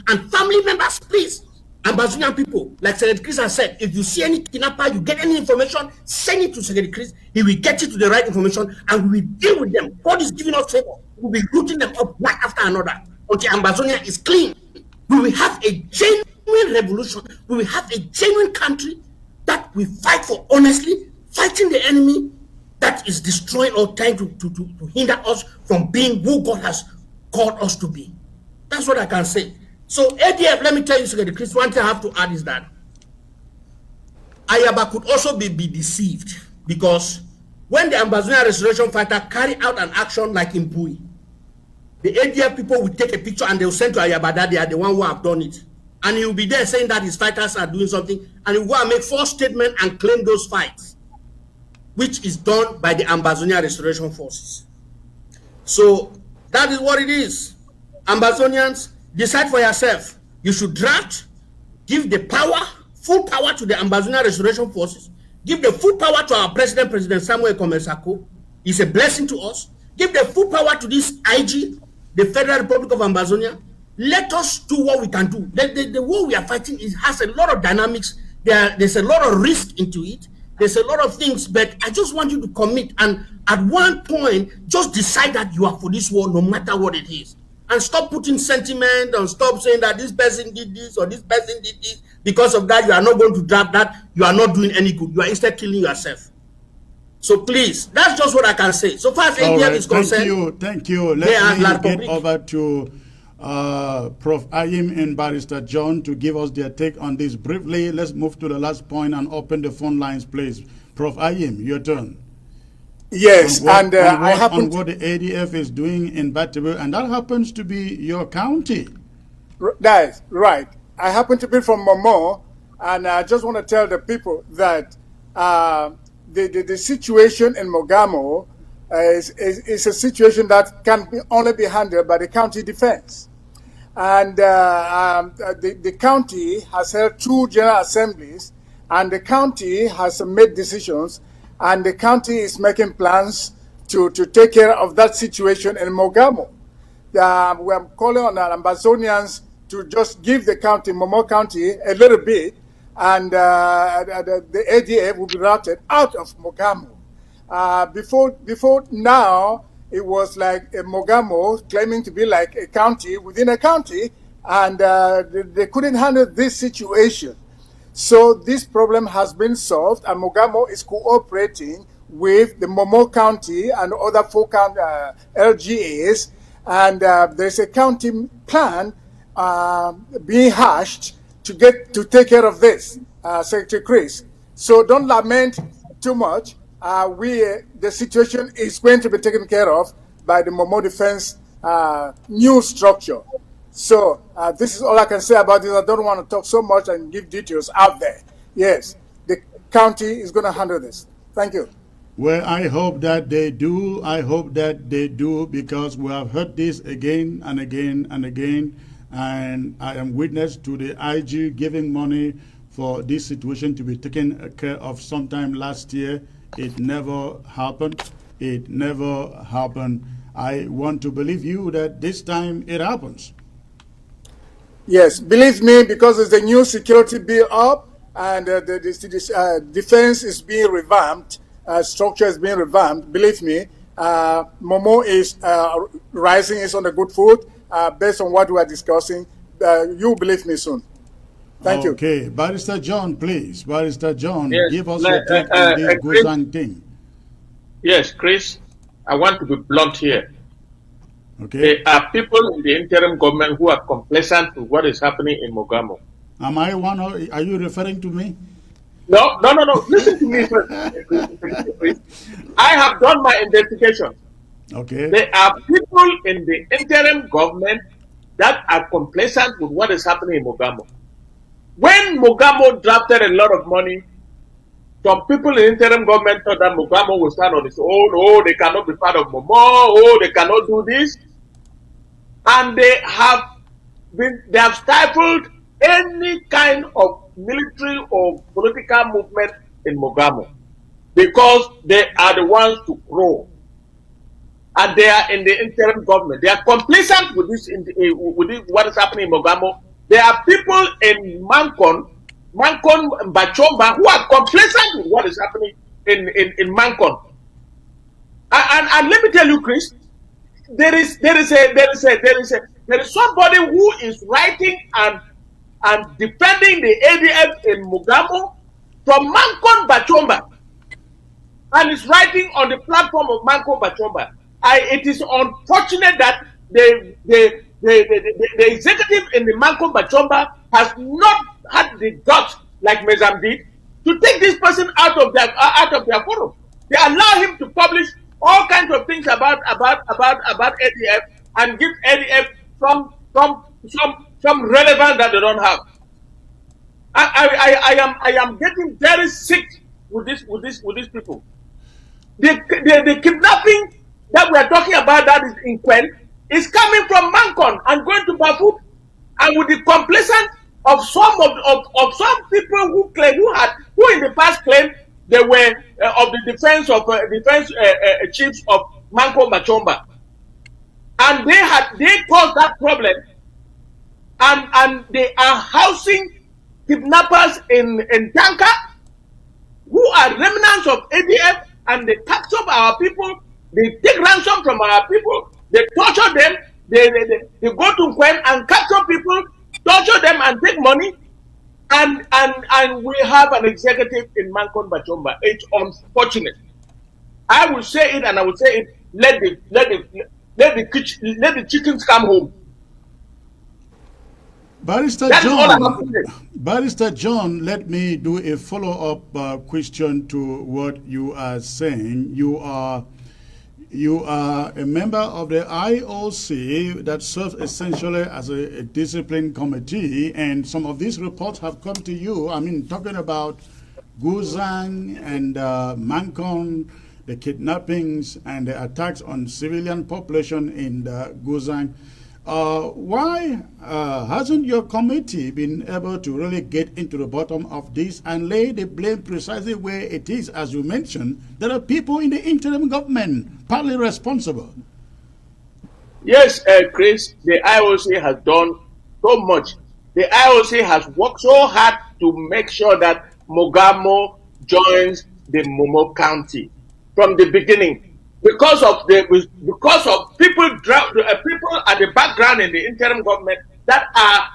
And family members, please, Ambazonian people, like Secretary Chris has said, if you see any kidnapper, you get any information, send it to Secretary Chris. He will get you to the right information and we will deal with them. God is giving us favor. We will be rooting them up one after another until Ambazonia is clean. We will have a genuine revolution. We will have a genuine country that we fight for honestly, fighting the enemy that is destroying or trying to hinder us from being who God has called us to be. That's what I can say. So ADF, let me tell you, Secretary Chris, one thing I have to add is that Ayaba could also be deceived, because when the Ambazonia restoration fighter carry out an action like in Pui, the ADF people will take a picture and they will send to Ayaba that they are the one who have done it. And he will be there saying that his fighters are doing something, and he will go and make false statement and claim those fights, which is done by the Ambazonia restoration forces. So that is what it is. Ambazonians, decide for yourself. You should draft, give the power, full power to the Ambazonia restoration forces, give the full power to our president, President Samuel Komesako. It's a blessing to us. Give the full power to this IG, the Federal Republic of Ambazonia. Let us do what we can do. The war we are fighting has a lot of dynamics. There's a lot of risk into it. There's a lot of things, but I just want you to commit and at one point, just decide that you are for this war no matter what it is. And stop putting sentiment and stop saying that this person did this or this person did this. Because of that, you are not going to draft that. You are not doing any good. You are instead killing yourself. So please, that's just what I can say. So far as ADF is concerned. Thank you. Let me get over to Prof. Ayim and Barrister John to give us their take on this briefly. Let's move to the last point and open the phone lines, please. Prof. Ayim, your turn. Yes, on what the ADF is doing in Batabo, and that happens to be your county. That's right. I happen to be from Momo, and I just want to tell the people that the situation in Mogamo is a situation that can only be handled by the county defense. And the county has held 2 general assemblies, and the county has made decisions, and the county is making plans to take care of that situation in Mogamo. We are calling on our Ambazonians to just give the county, Momo County, a little bit, and the ADF will be routed out of Mogamo. Before now, it was like a Mogamo claiming to be like a county within a county, and they couldn't handle this situation. So this problem has been solved, and Mogamo is cooperating with the Momo County and other 4 LGAs, and there's a county plan being hashed to take care of this, Secretary Chris. So don't lament too much. The situation is going to be taken care of by the Momo Defense new structure. So this is all I can say about this. I don't want to talk so much and give details out there. Yes, the county is going to handle this. Thank you. Well, I hope that they do. I hope that they do, because we have heard this again and again and again. And I am witness to the IG giving money for this situation to be taken care of sometime last year. It never happened. It never happened. I want to believe you that this time it happens. Yes, believe me, because there's a new security bill up, and the defense is being revamped, structure is being revamped. Believe me, Momo is rising, is on a good foot, based on what we are discussing. You believe me soon. Thank you. Okay, Barrister John, please. Barrister John, yes, give us your take on this Guzang thing. Yes, Chris, I want to be blunt here. Okay. There are people in the interim government who are complacent to what is happening in Mogamo. Am I one? Are you referring to me? No. Listen to me first. I have done my investigation. Okay. There are people in the interim government that are complacent with what is happening in Mogamo. When Mogamo drafted a lot of money, some people in interim government thought that Mogamo will stand on its own. Oh, they cannot be part of Momo. Oh, they cannot do this. And they have stifled any kind of military or political movement in Mogamo because they are the ones to grow. And they are in the interim government. They are complacent with this, what is happening in Mogamo. There are people in Mancon, Bachomba, who are complacent with what is happening in Mancon. And let me tell you, Chris, there is somebody who is writing and defending the ADF in Mogamo from Mancon, Bachomba, and is writing on the platform of Mancon, Bachomba. It is unfortunate that the executive in the Mancon Bachomba has not had the guts, like Mezam did, to take this person out of their forum. They allow him to publish all kinds of things about ADF and give ADF some relevance that they don't have. I am getting very sick with these people. The kidnapping that we are talking about, that is in Quen, is coming from Mancon and going to Bafut, and with the complacence of some people who in the past claimed they were of the defense chiefs of Mancon Bachomba, and they caused that problem, and they are housing kidnappers in Tanka who are remnants of ADF, and they capture our people. They take ransom from our people. They torture them. They go to Quen and capture people, torture them and take money. And we have an executive in Mancon Bachomba. It's unfortunate. I will say it, and I will say it. Let the chickens come home. Barrister John, let me do a follow-up question to what you are saying. You are a member of the IOC that serves essentially as a discipline committee, and some of these reports have come to you. I mean, talking about Guzang and Mancon, the kidnappings and the attacks on civilian population in Guzang. Why hasn't your committee been able to really get into the bottom of this and lay the blame precisely where it is? As you mentioned, there are people in the interim government partly responsible. Yes, Chris, the IOC has done so much. The IOC has worked so hard to make sure that Mogamo joins the Momo County from the beginning. Because of people at the background in the interim government that are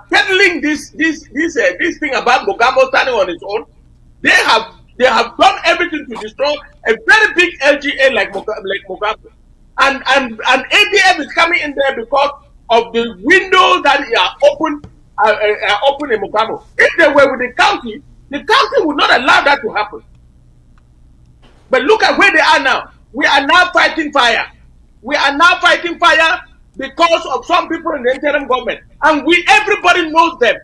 peddling this thing about Mogamo standing on its own. They have done everything to destroy a very big LGA like Mogamo, and ADF is coming in there because of the windows that are open in Mogamo. If they were with the county would not allow that to happen. But look at where they are now. We are now fighting fire. We are now fighting fire because of some people in the interim government. And everybody knows them.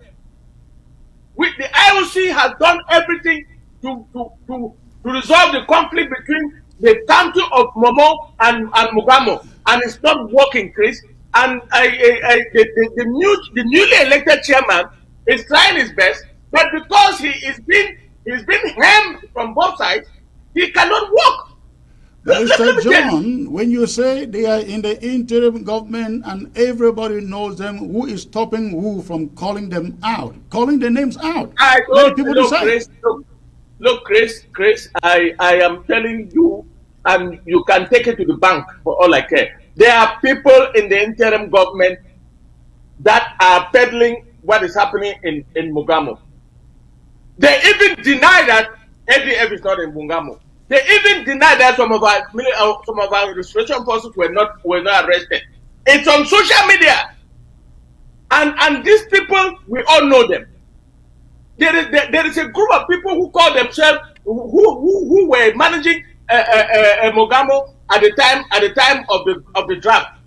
The IOC has done everything to resolve the conflict between the county of Momo and Mogamo. And it's not working, Chris. And the newly elected chairman is trying his best, but because he's been hemmed from both sides, he cannot walk. Mr. John, when you say they are in the interim government and everybody knows them, who is stopping who from calling them out, calling the names out? Look, Chris, I am telling you, and you can take it to the bank for all I care. There are people in the interim government that are peddling what is happening in Mogamo. They even deny that ADF is not in Mogamo. They even deny that some of our restoration forces were not arrested. It's on social media, and these people, we all know them. There is a group of people who call themselves who were managing Mogamo at the time of the draft.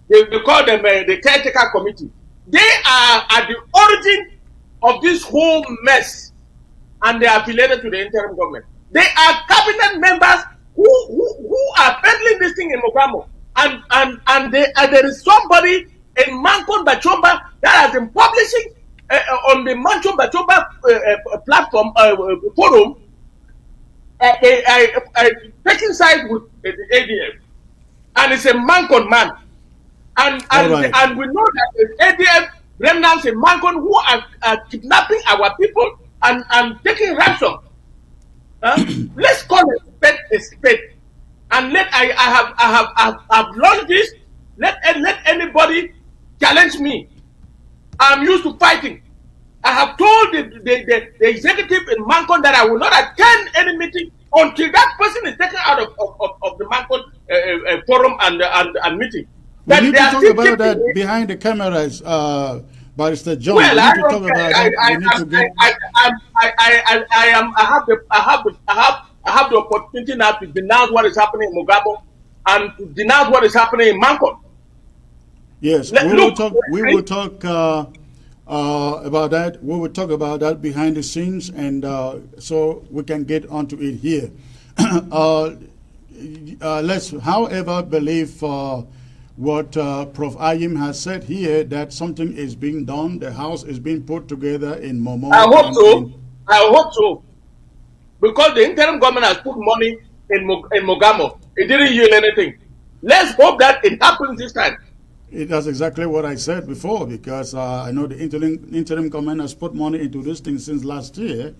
They call them the caretaker committee. They are at the origin of this whole mess, and they are affiliated to the interim government. They are cabinet members who are peddling this thing in Mogamo, and there is somebody in Mankon Bachomba that has been publishing on the Mankon Bachomba platform forum, taking sides with the ADF, and it's a Mankon man, and we know that the ADF remnants in Mankon who are kidnapping our people and taking ransom. Let's call a spade. And I have launched this. Let anybody challenge me. I'm used to fighting. I have told the executive in Mankon that I will not attend any meeting until that person is taken out of the Mankon forum and meeting. We need to talk about that behind the cameras, Barrister John. Well, we need to talk about that. I have the opportunity now to denounce what is happening in Mogabo and to denounce what is happening in Mankon. Yes, we will talk about that. We will talk about that behind the scenes, and so we can get onto it here. Let's, however, believe what Prof. Ayim has said here, that something is being done. The house is being put together in Momo. I hope so. I hope so. Because the interim government has put money in Mogamo. It didn't yield anything. Let's hope that it happens this time. That's exactly what I said before, because I know the interim government has put money into this thing since last year,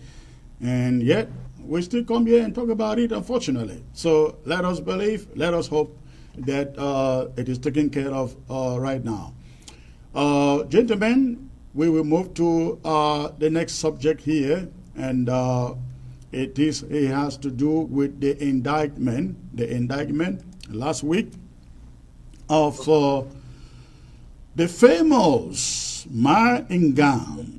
and yet we still come here and talk about it, unfortunately. So let us believe, let us hope that it is taken care of right now. Gentlemen, we will move to the next subject here, and it has to do with the indictment last week of the famous Ma Ngang.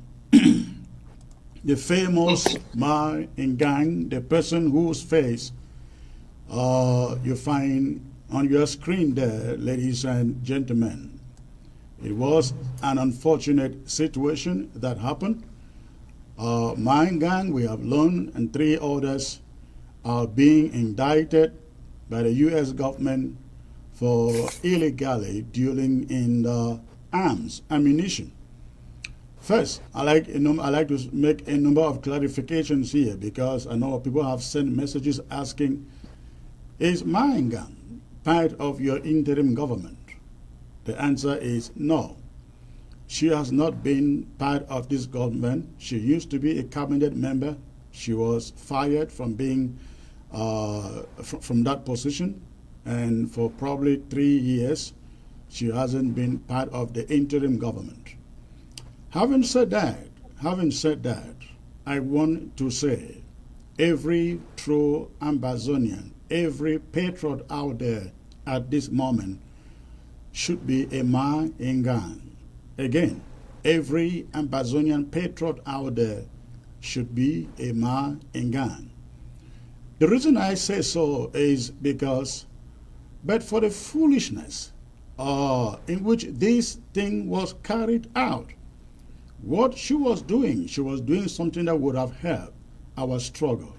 The famous Ma Ngang, the person whose face you find on your screen there, ladies and gentlemen. It was an unfortunate situation that happened. Ma Ngang, we have learned, and 3 others are being indicted by the U.S. government for illegally dealing in arms, ammunition. First, I like to make a number of clarifications here, because I know people have sent messages asking, is Ma Ngang part of your interim government? The answer is no. She has not been part of this government. She used to be a cabinet member. She was fired from being from that position, and for probably 3 years, she hasn't been part of the interim government. Having said that, I want to say, every true Ambazonian, every patriot out there at this moment should be a Ma Ngang. Again, every Ambazonian patriot out there should be a Ma Ngang. The reason I say so is because, but for the foolishness in which this thing was carried out, what she was doing something that would have helped our struggle.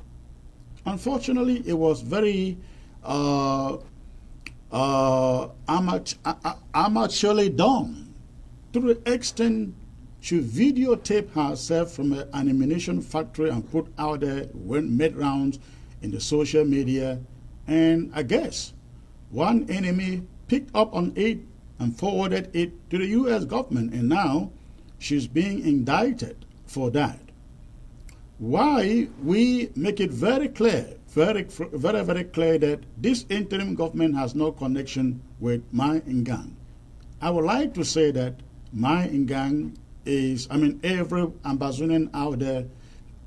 Unfortunately, it was very amateurly done, to the extent she videotaped herself from an ammunition factory and put out there, made rounds in the social media, and I guess one enemy picked up on it and forwarded it to the U.S. government, and now she's being indicted for that. Why? We make it very clear, very clear that this interim government has no connection with Ma Ngang. I would like to say that Ma Ngang is, every Ambazonian out there,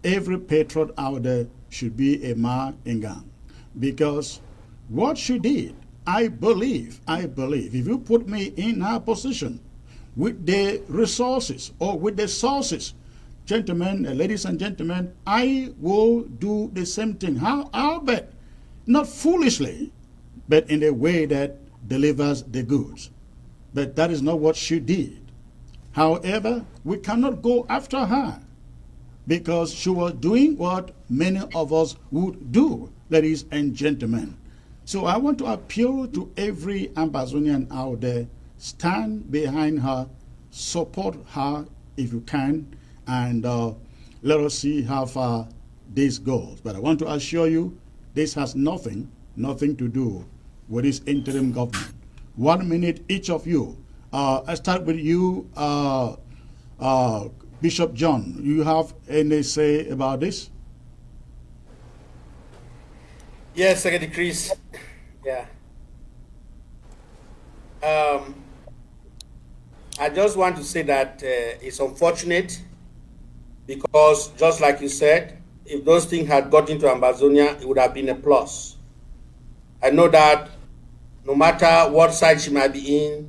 every patriot out there should be a Ma Ngang, because what she did, I believe, if you put me in her position with the resources or with the sources, gentlemen, ladies and gentlemen, I will do the same thing. I'll bet, not foolishly, but in a way that delivers the goods. but that is not what she did. However, we cannot go after her because she was doing what many of us would do, ladies and gentlemen. So I want to appeal to every Ambazonian out there, stand behind her, support her if you can, and let us see how far this goes. But I want to assure you, this has nothing to do with this interim government. 1 minute each of you. I start with you, Bishop John. You have any say about this? Yes, Secretary Chris. Yeah. I just want to say that it's unfortunate because, just like you said, if those things had got into Ambazonia, it would have been a plus. I know that no matter what side she might be in,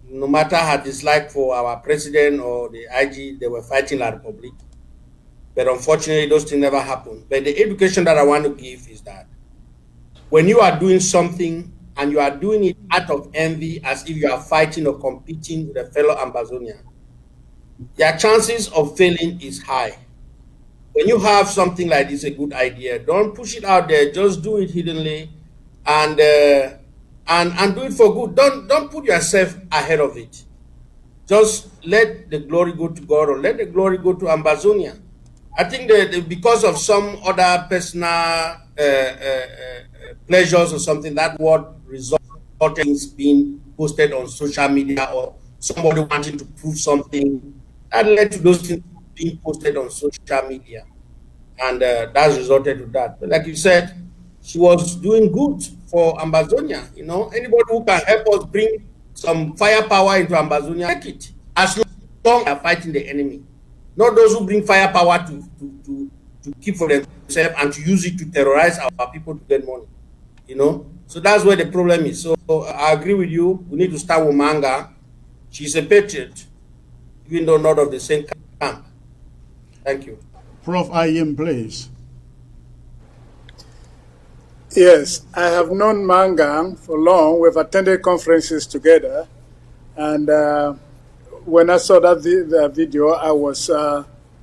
no matter her dislike for our president or the IG, they were fighting La Republic. But unfortunately, those things never happened. But the education that I want to give is that when you are doing something and you are doing it out of envy, as if you are fighting or competing with a fellow Ambazonian, your chances of failing is high. When you have something like this, a good idea, don't push it out there. Just do it hiddenly, and do it for good. Don't put yourself ahead of it. Just let the glory go to God, or let the glory go to Ambazonia. I think that because of some other personal pleasures or something, that what resulted in being posted on social media, or somebody wanting to prove something, that led to those things being posted on social media, and that's resulted to that. But like you said, she was doing good for Ambazonia. You know, anybody who can help us bring some firepower into Ambazonia, take it. As long as they are fighting the enemy, not those who bring firepower to keep for themselves and to use it to terrorize our people to get money. You know, so that's where the problem is. So I agree with you. We need to start with Manga. She's a patriot, even though not of the same camp. Thank you. Prof. Ayim, please. Yes, I have known Mangang for long. We've attended conferences together. And when I saw that video, I was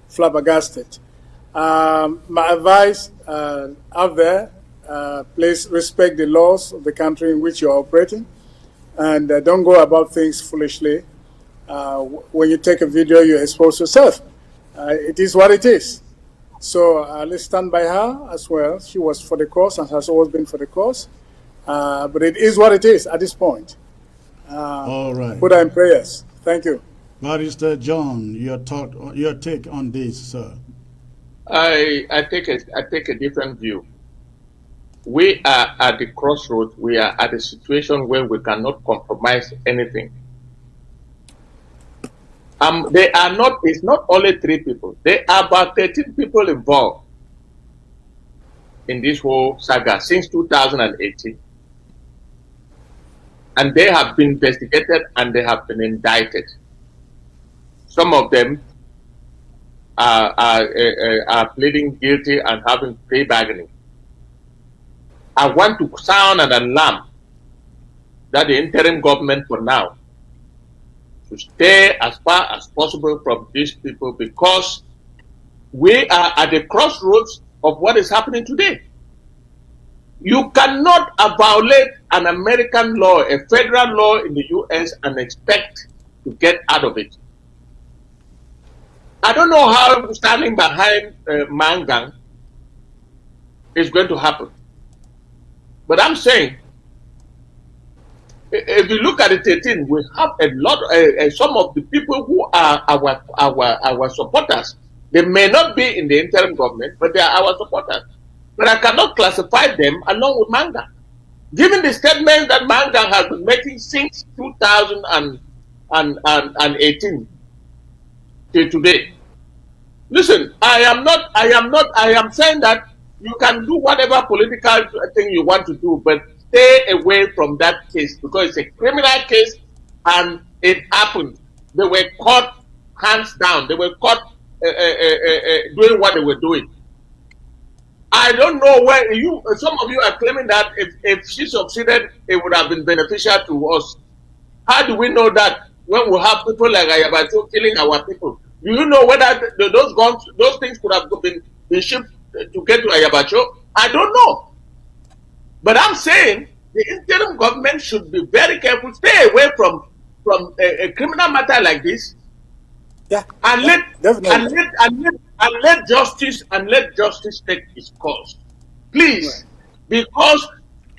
flabbergasted. My advice out there, please respect the laws of the country in which you're operating, and don't go about things foolishly. When you take a video, you expose yourself. It is what it is. So let's stand by her as well. She was for the cause and has always been for the cause. But it is what it is at this point. All right. Put her in prayers. Thank you. Barrister John, your take on this, sir. I take a different view. We are at the crossroads. We are at a situation where we cannot compromise anything. They are not. It's not only 3 people. There are about 13 people involved in this whole saga since 2018, and they have been investigated and they have been indicted. Some of them are pleading guilty and having plea bargaining. I want to sound an alarm that the interim government for now to stay as far as possible from these people, because we are at the crossroads of what is happening today. You cannot violate an American law, a federal law in the US, and expect to get out of it. I don't know how standing behind Mangang is going to happen. But I'm saying, if you look at the 13, we have a lot, some of the people who are our supporters. They may not be in the interim government, but they are our supporters. But I cannot classify them along with Mangang. Given the statement that Mangang has been making since 2018 till today. Listen, I am saying that you can do whatever political thing you want to do, but stay away from that case, because it's a criminal case and it happened. They were caught hands down. They were caught doing what they were doing. I don't know where some of you are claiming that if she succeeded, it would have been beneficial to us. How do we know that when we have people like Ayabacho killing our people? Do you know whether those guns, those things could have been shipped to get to Ayabacho? I don't know. But I'm saying the interim government should be very careful, stay away from a criminal matter like this, and let justice take its course, please, because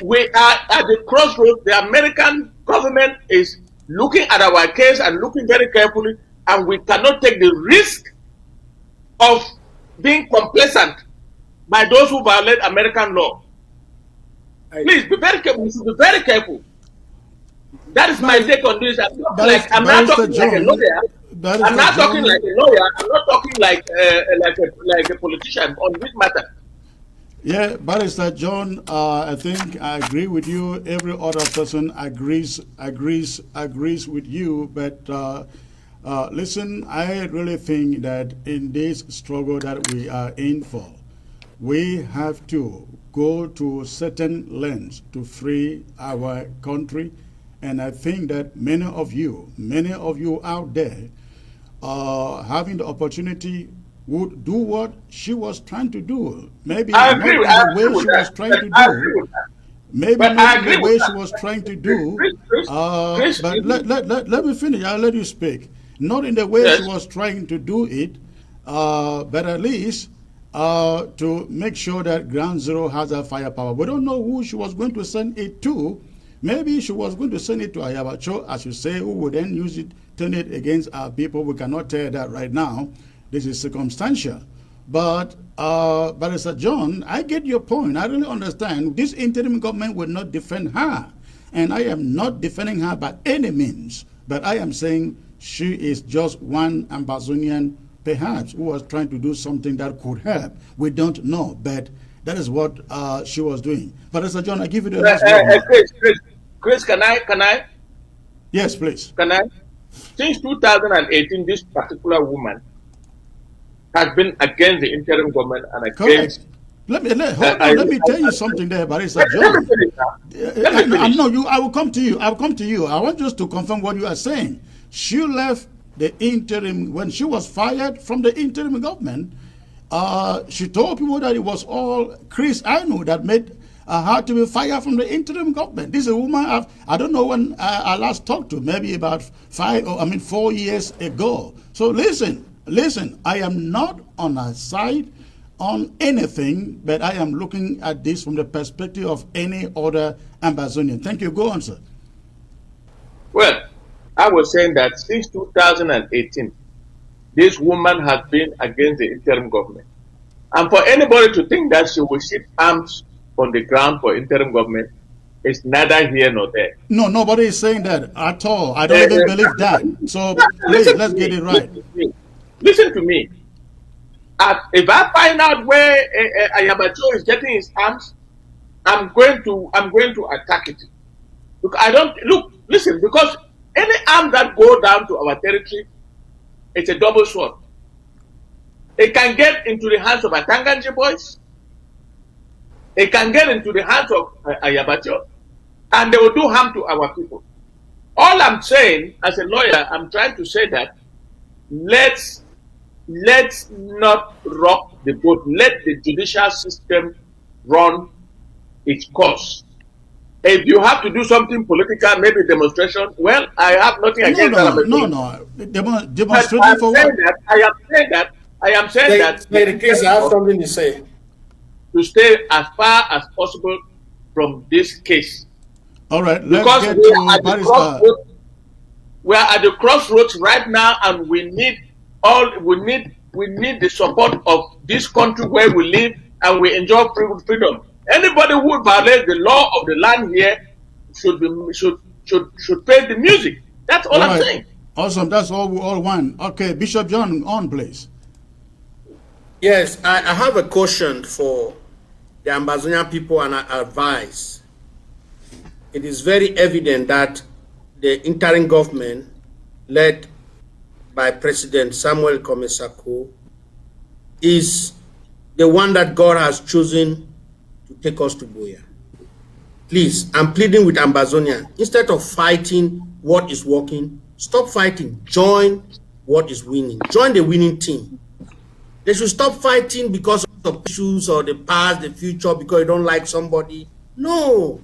we are at the crossroads. The American government is looking at our case and looking very carefully, and we cannot take the risk of being complacent by those who violate American law. Please be very careful. We should be very careful. That is my take on this. I'm not talking like a lawyer. I'm not talking like a lawyer. I'm not talking like a politician on this matter. Yeah, Barrister John, I think I agree with you. Every other person agrees with you. But listen, I really think that in this struggle that we are in for, we have to go to certain lengths to free our country. And I think that many of you out there, having the opportunity, would do what she was trying to do. Maybe not in the way she was trying to do. Maybe not in the way she was trying to do. But let me finish. I'll let you speak. Not in the way she was trying to do it, but at least to make sure that Ground Zero has a firepower. We don't know who she was going to send it to. Maybe she was going to send it to Ayabacho, as you say, who would then use it, turn it against our people. We cannot tell that right now. This is circumstantial. But Barrister John, I get your point. I really understand. This interim government will not defend her. And I am not defending her by any means. But I am saying she is just one Ambazonian, perhaps, who was trying to do something that could help. We don't know. But that is what she was doing. Barrister John, I give you the last word. Chris, can I? Yes, please. Can I? Since 2018, this particular woman has been against the interim government and against. Let me tell you something there, Barrister John. I will come to you. I want just to confirm what you are saying. She left the interim when she was fired from the interim government. She told people that it was all Chris Ainu that made her to be fired from the interim government. This is a woman I don't know when I last talked to, maybe about 4 years ago. So listen, I am not on her side on anything, but I am looking at this from the perspective of any other Ambazonian. Thank you. Go on, sir. Well, I was saying that since 2018, this woman has been against the interim government. And for anybody to think that she will shift arms on the ground for interim government is neither here nor there. No, nobody is saying that at all. I don't even believe that. So please, let's get it right. Listen to me. If I find out where Ayabacho is getting his arms, I'm going to attack it. Listen, because any arm that go down to our territory, it's a double sword. It can get into the hands of Atanganji boys. It can get into the hands of Ayabacho, and they will do harm to our people. All I'm saying, as a lawyer, I'm trying to say that let's not rock the boat. Let the judicial system run its course. If you have to do something political, maybe demonstration, well, I have nothing against that. Demonstrating for what? I am saying that. In case I have something to say. To stay as far as possible from this case. All right, because we are at the crossroads right now, and we need the support of this country where we live and we enjoy freedom. Anybody who violates the law of the land here should pay the music. That's all I'm saying. Awesome. That's all we all want. Okay, Bishop John, on please. Yes, I have a question for the Ambazonian people, and I advise. It is very evident that the interim government, led by President Samuel Komesako, is the one that God has chosen to take us to Buea. Please, I'm pleading with Ambazonia. Instead of fighting what is working, stop fighting. Join what is winning. Join the winning team. They should stop fighting because of issues or the past, the future, because you don't like somebody. No.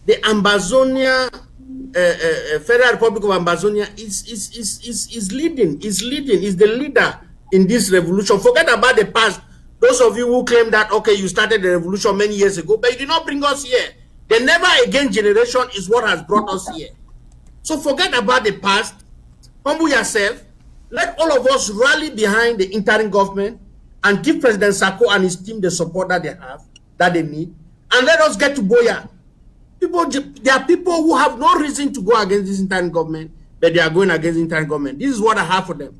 The Ambazonia, Federal Republic of Ambazonia is leading, is the leader in this revolution. Forget about the past. Those of you who claim that, okay, you started the revolution many years ago, but you did not bring us here. The never again generation is what has brought us here. So forget about the past, humble yourself, let all of us rally behind the interim government and give President Sako and his team the support that they have, that they need, and let us get to Boya. There are people who have no reason to go against this interim government, but they are going against the interim government. This is what I have for them.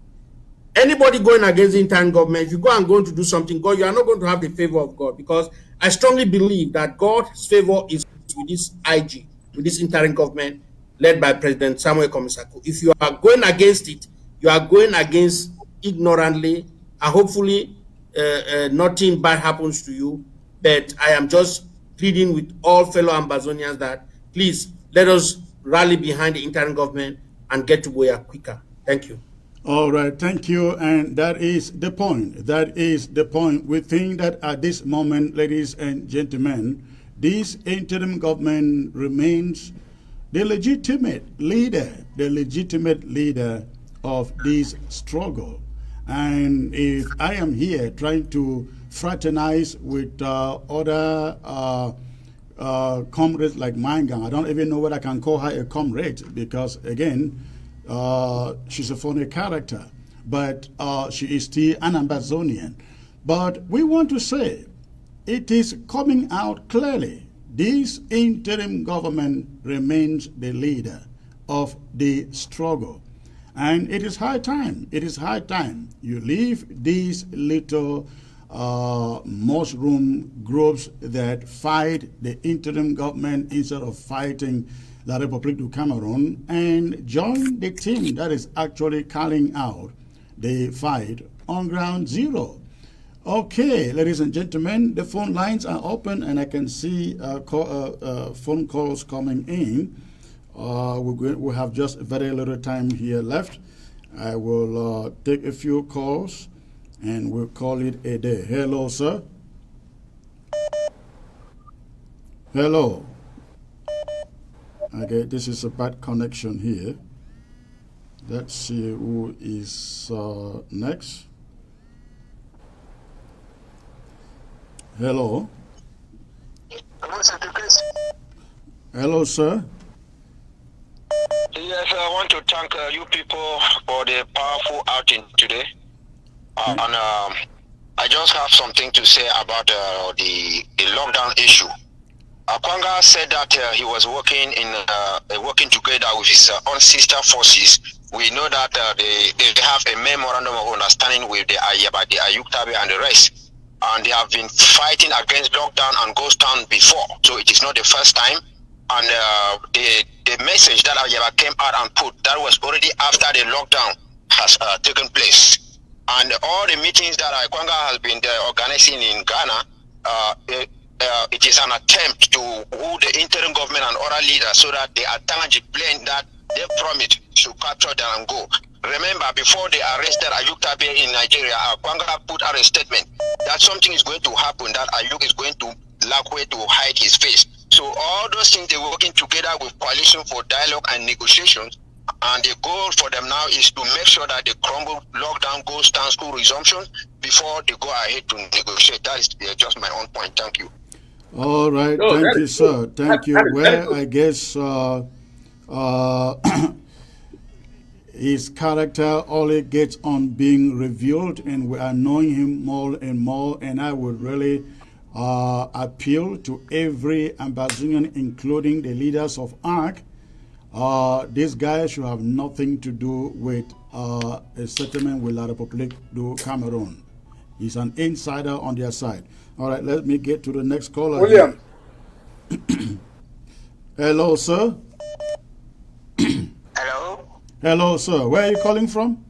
Anybody going against the interim government, if you go and going to do something, God, you are not going to have the favor of God, because I strongly believe that God's favor is with this IG, with this interim government led by President Samuel Komisako. If you are going against it, you are going against ignorantly, and hopefully nothing bad happens to you. But I am just pleading with all fellow Ambazonians that please let us rally behind the interim government and get to Boya quicker. Thank you. All right, thank you. And that is the point. That is the point. We think that at this moment, ladies and gentlemen, this interim government remains the legitimate leader of this struggle. And if I am here trying to fraternize with other comrades like Mangang, I don't even know what I can call her a comrade, because again, she's a funny character, but she is still an Ambazonian. But we want to say it is coming out clearly. This interim government remains the leader of the struggle. And it is high time. It is high time you leave these little mushroom groups that fight the interim government instead of fighting La République du Cameroon, and join the team that is actually carrying out the fight on ground zero. Okay, ladies and gentlemen, the phone lines are open, and I can see phone calls coming in. We have just very little time here left. I will take a few calls, and we'll call it a day. Hello, sir. Hello. Okay, this is a bad connection here. Let's see who is next. Hello. Hello, sir. Yes, I want to thank you people for the powerful outing today. And I just have something to say about the lockdown issue. Kwanga said that he was working together with his own sister forces. We know that they have a memorandum of understanding with the Ayuktabe and the rest. And they have been fighting against lockdown and ghost town before, so it is not the first time. And the message that Ayaba came out and put, that was already after the lockdown has taken place. And all the meetings that Kwanga has been organizing in Ghana, it is an attempt to woo the interim government and other leaders so that they attach a plan that they promised to capture them and go. Remember, before they arrested Ayuktabe in Nigeria, Kwanga put out a statement that something is going to happen, that Ayuk is going to lack way to hide his face. So all those things, they're working together with coalition for dialogue and negotiations. And the goal for them now is to make sure that the crumble lockdown goes down, school resumption, before they go ahead to negotiate. That is just my own point. Thank you. All right. Thank you, sir. Thank you. Well, I guess his character only gets on being revealed, and we are knowing him more and more. And I would really appeal to every Ambazonian, including the leaders of ARC. This guy should have nothing to do with a settlement with La République du Cameroon. He's an insider on their side. All right, let me get to the next caller. William. Hello, sir. Hello? Hello, sir. Where are you calling from?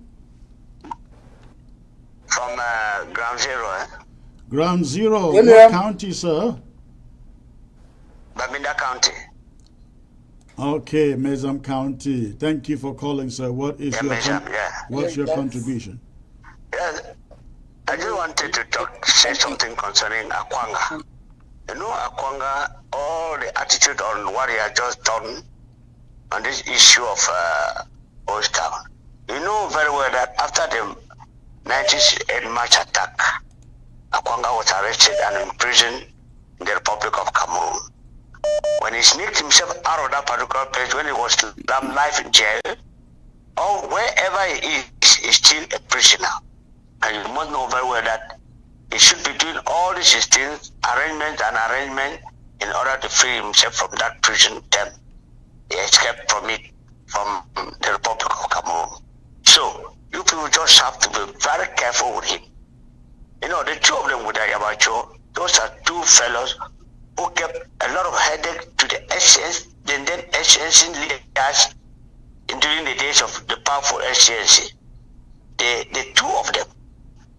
From Ground Zero. Ground Zero. William. What county, sir? Babinda County. Okay, Mezam County. Thank you for calling, sir. What is what's your contribution? Yes, I just wanted to say something concerning Akwanga. You know, Akwanga, all the attitude on what he has just done on this issue of Oyster. You know very well that after the 1968 March attack, Akwanga was arrested and imprisoned in the Republic of Cameroon. When he sneaked himself out of that particular place, when he was life in jail, or wherever he is, he's still a prisoner. And you must know very well that he should be doing all these things, arrangements in order to free himself from that prison term. He escaped from it, from the Republic of Cameroon. So, you people just have to be very careful with him. You know, the two of them with Ayabacho, those are two fellows who kept a lot of headache to the SCNC, then SCNC leaders during the days of the powerful SCNC. The two of them,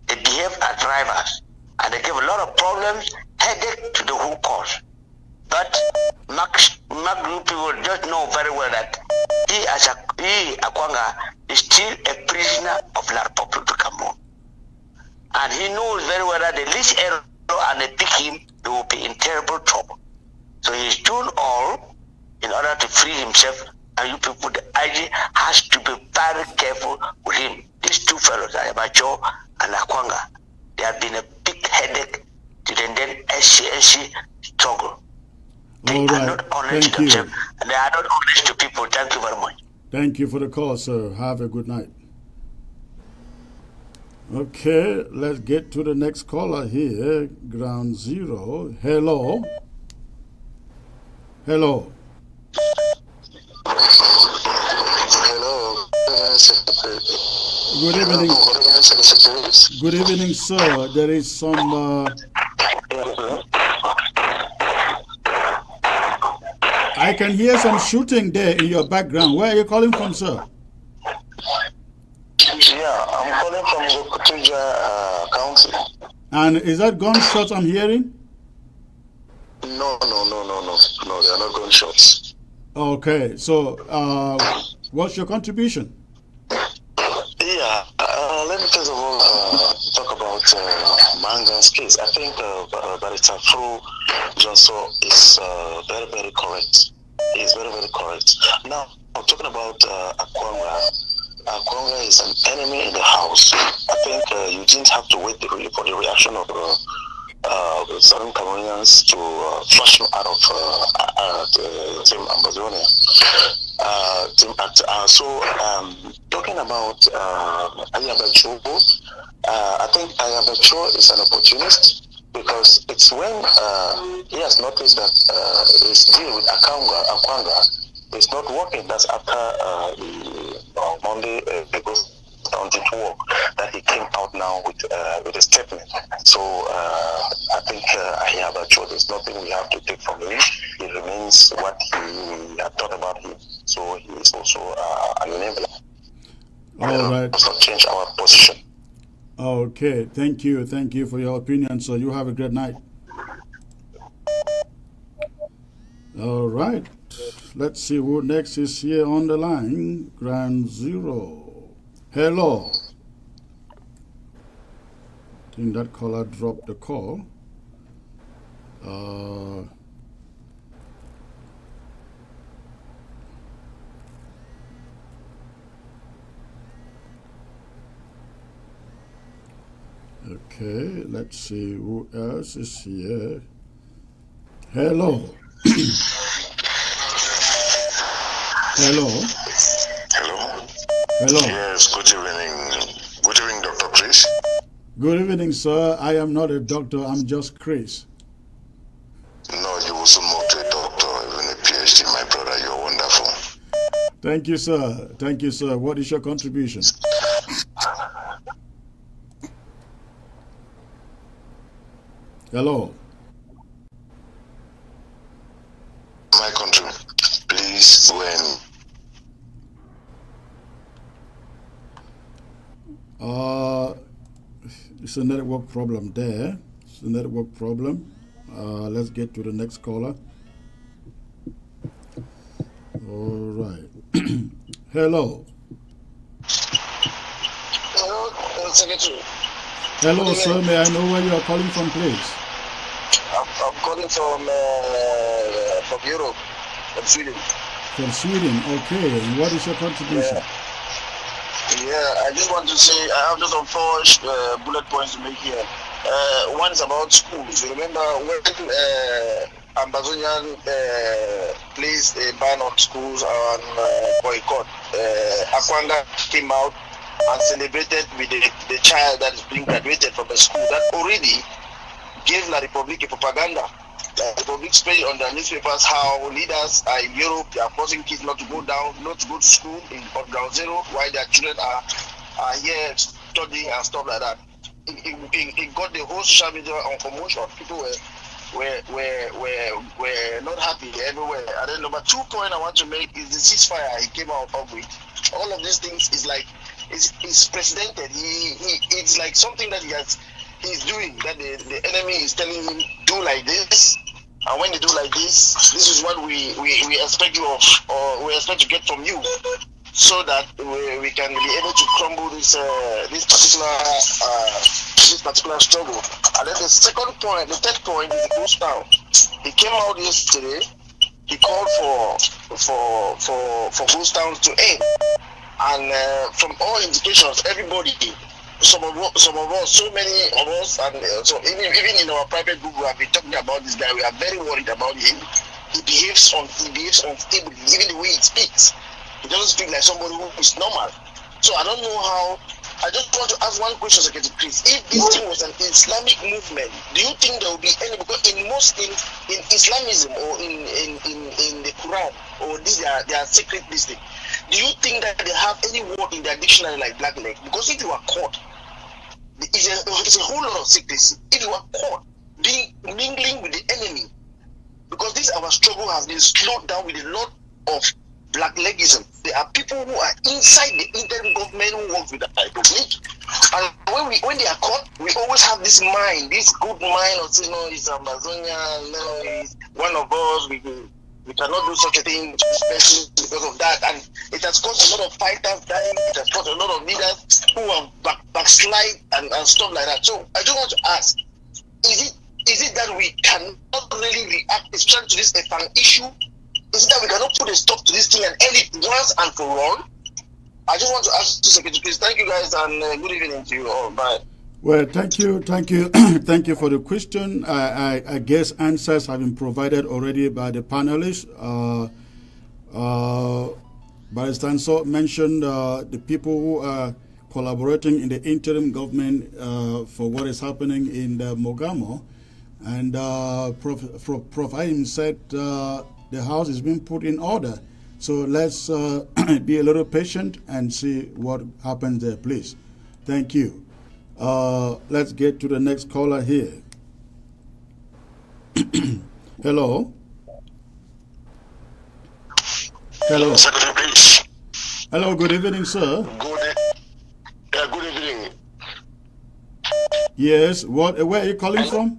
they behaved as drivers, and they gave a lot of problems, headache to the whole cause. But Max people just know very well that he, Akwanga, is still a prisoner of La Republic of Cameroon. And he knows very well that the least error and they pick him, he will be in terrible trouble. So he's doing all in order to free himself, and you people, the IG has to be very careful with him. These two fellows, Ayabacho and Akwanga, they have been a big headache to the then SCNC struggle. They all are right. not honest to themselves, and they are not honest to people. Thank you very much. Thank you for the call, sir. Have a good night. Okay, let's get to the next caller here. Ground zero. Hello. Hello. Hello. Good evening. Good evening, sir. There is some. I can hear some shooting there in your background. Where are you calling from, sir? Yeah, I'm calling from Gokutuja County. And is that gunshots I'm hearing? No, they are not gunshots. Okay, so what's your contribution? Yeah, let me first of all talk about Mangan's case. I think Barrister Fru Johnson is very, very correct. He's very, very correct. Now, I'm talking about Akwanga. Akwanga is an enemy in the house. I think you didn't have to wait for the reaction of Southern Cameroonians to flush him out of Team Ambazonia. Talking about Ayabacho, I think Ayabacho is an opportunist because it's when he has noticed that his deal with Akwanga is not working. That's after Monday goes down to work that he came out now with a statement. So I think Ayabacho, there's nothing we have to take from him. He remains what he had thought about him. So he is also an enabler. All right. Does not change our position. Okay, thank you for your opinion. So you have a great night. All right, let's see who next is here on the line. Ground zero. Hello. I think that caller dropped the call. Okay, let's see who else is here. Hello. Hello. Hello. Hello. Yes, good evening. Good evening, Dr. Chris. Good evening, sir. I am not a doctor, I'm just Chris. No, you also moved to a doctor, even a PhD, my brother. You're wonderful. Thank you, sir. Thank you, sir. What is your contribution? Hello. My country, please, when it's a network problem there. It's a network problem. Let's get to the next caller. All right. Hello. Hello, Secretary. Hello, sir. May I know where you are calling from, please? I'm calling from Europe, from Sweden. From Sweden. Okay. And what is your contribution? Yeah, I just want to say I have just some 4 bullet points to make here. One is about schools. You remember when Ambazonia placed a ban on schools and boycott? Akwanga came out and celebrated with the child that is being graduated from the school. That already gave La Republique a propaganda. The Republic spread on the newspapers how leaders are in Europe, they are forcing kids not to go down, not to go to school on ground zero, while their children are here studying and stuff like that. It got the whole social media on commotion. People were not happy everywhere. And then number 2 point I want to make is the ceasefire he came out of with. All of these things is like it's precedented. It's like something that he's doing, that the enemy is telling him do like this, and when they do like this is what we expect you of, or we expect to get from you, so that we can be able to crumble this particular struggle. And then the third point is the ghost town. He came out yesterday. He called for ghost towns to end, and from all indications, everybody. Some of us, so many of us, and so even in our private group, we have been talking about this guy. We are very worried about him. He behaves unstably, even the way he speaks. He doesn't speak like somebody who is normal. So I don't know how. I just want to ask one question, Secretary Chris. If this thing was an Islamic movement, do you think there will be any? Because in Islamism or in the Quran or their sacred listing, do you think that they have any word in their dictionary like blackleg? Because if you are caught, it's a whole lot of secrecy. If you are caught mingling with the enemy, because this our struggle has been slowed down with a lot of blacklegism. There are people who are inside the interim government who work with the Republic, and when they are caught, we always have this mind, this good mind of saying, no, it's Ambazonia, no, it's one of us, we cannot do such a thing to this person because of that. And it has caused a lot of fighters dying, it has caused a lot of leaders who have backslide and stuff like that. So I just want to ask, is it that we cannot really react, especially to this Efang issue? Is it that we cannot put a stop to this thing and end it once and for all? I just want to ask the Secretary, please. Thank you guys, and good evening to you all. Bye. Well, thank you, thank you for the question. I guess answers have been provided already by the panelists. Barrister Stanso mentioned the people who are collaborating in the interim government for what is happening in Mogamo, and Prof. Aim said the house is being put in order. So let's be a little patient and see what happens there, please. Thank you. Let's get to the next caller here. Hello. Hello. Secretary, please. Hello, good evening, sir. Good evening. Yes, where are you calling from?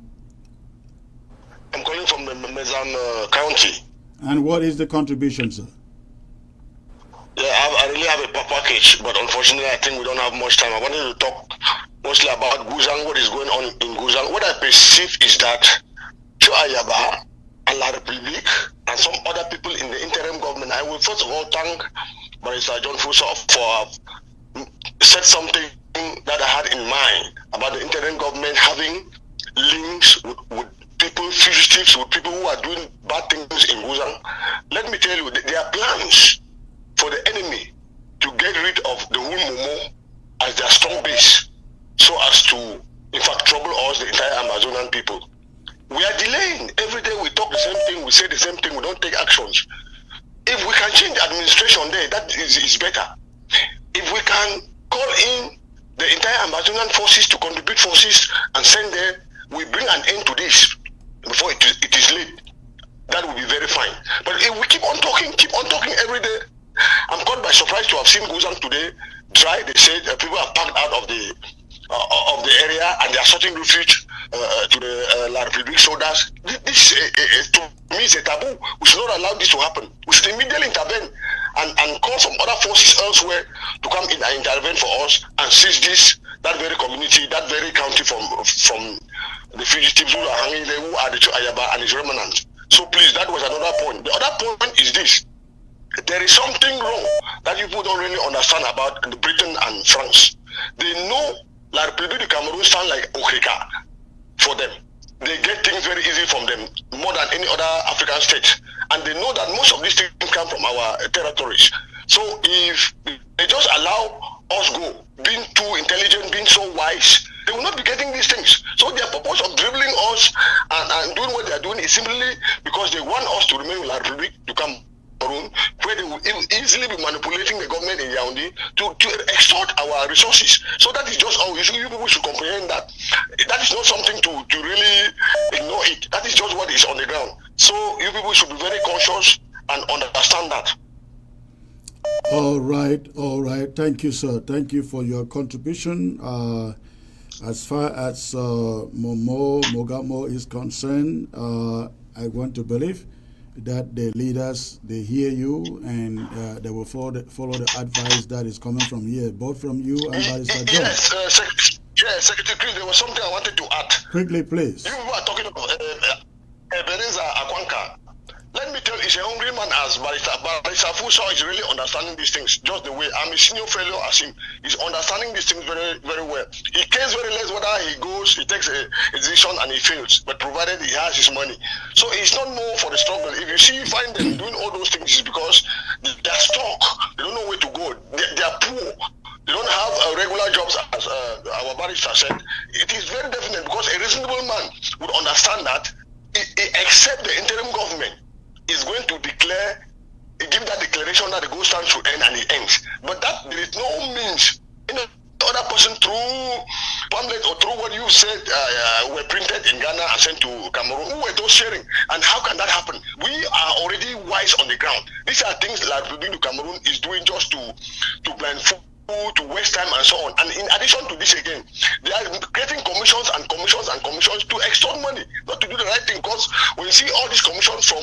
I'm calling from the Mezan County. And what is the contribution, sir? Yeah, I really have a package, but unfortunately I think we don't have much time. I wanted to talk mostly about Guzang, what is going on in Guzang. What I perceive is that Cho Ayaba and La Republique and some other people in the interim government, I will first of all thank Barrister John Fuso for said something that I had in mind about the interim government having links with people, fugitives, with people who are doing bad things in Guzang. Let me tell you, there are plans for the enemy to get rid of the whole Momo as their strong base, so as to, in fact, trouble us, the entire Amazonian people. We are delaying. Every day we talk the same thing, we say the same thing, we don't take actions. If we can change administration there, that is better. If we can call in the entire Amazonian forces to contribute forces and send there, we bring an end to this before it is late. That will be very fine. But if we keep on talking every day, I'm caught by surprise to have seen Guzang today dry. They said people are packed out of the area and they are searching refuge to the La Republique soldiers. This to me it's a taboo. We should not allow this to happen. We should immediately intervene and call some other forces elsewhere to come in and intervene for us and seize that very community, that very county from the fugitives who are hanging there, who are the Ayaba and his remnants. So please, that was another point. The other point is this. There is something wrong that people don't really understand about Britain and France. They know La République du Cameroon sound like Okrika for them. They get things very easy from them, more than any other African state. And they know that most of these things come from our territories. So if they just allow us go, being too intelligent, being so wise, they will not be getting these things. So their purpose of dribbling us and doing what they are doing is simply because they want us to remain with La République du Cameroon, where they will easily be manipulating the government in Yaoundé to extort our resources. So that is just how you people should comprehend that. That is not something to really ignore it. That is just what is on the ground. So you people should be very conscious and understand that. All right. Thank you, sir. Thank you for your contribution. As far as Mogamo is concerned, I want to believe that the leaders, they hear you and they will follow the advice that is coming from here, both from you and Barrister John. Yes, Secretary Chris, there was something I wanted to add. Quickly, please. You were talking about Ebenezer Akwanka. Let me tell you, he's a hungry man as Barrister Fuso is really understanding these things just the way. I'm a senior fellow as him. He's understanding these things very, very well. He cares very less whether he goes, he takes a decision and he fails, but provided he has his money. So it's not more for the struggle. If you find them doing all those things, it's because they're stuck. They don't know where to go. They're poor. They don't have regular jobs, as our barrister said. It is very definite because a reasonable man would understand that, except the interim government is going to give that declaration that the gold stand should end and it ends. But that there is no means in other person through pamphlet or through what you said were printed in Ghana and sent to Cameroon. Who were those sharing? And how can that happen? We are already wise on the ground. These are things like La République du Cameroon is doing just to blindfold, to waste time and so on. And in addition to this again, they are creating commissions and commissions and commissions to extort money, not to do the right thing. Because when you see all these commissions from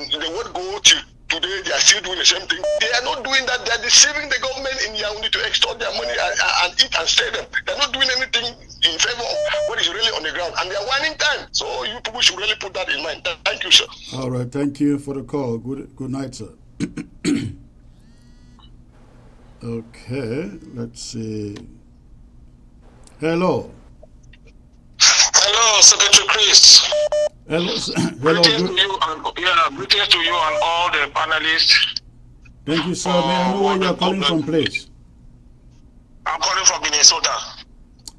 the word go to today, they are still doing the same thing. They are not doing that. They are deceiving the government in Yaoundé to extort their money and eat and stay them. They are not doing anything in favor of what is really on the ground. And they are whining time. So you people should really put that in mind. Thank you, sir. All right. Thank you for the call. Good night, sir. Okay, let's see. Hello. Hello, Secretary Chris. Hello. Greetings to you and all the panelists. Thank you, sir. May I know where you are calling from, please? I'm calling from Minnesota.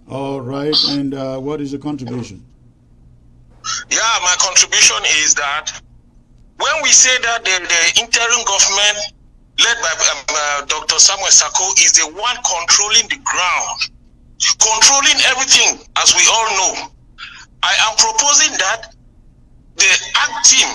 All right, and what is your contribution? Yeah, my contribution is that when we say that the interim government led by Dr. Samuel Sako is the one controlling the ground, controlling everything, as we all know. I am proposing that the ACT team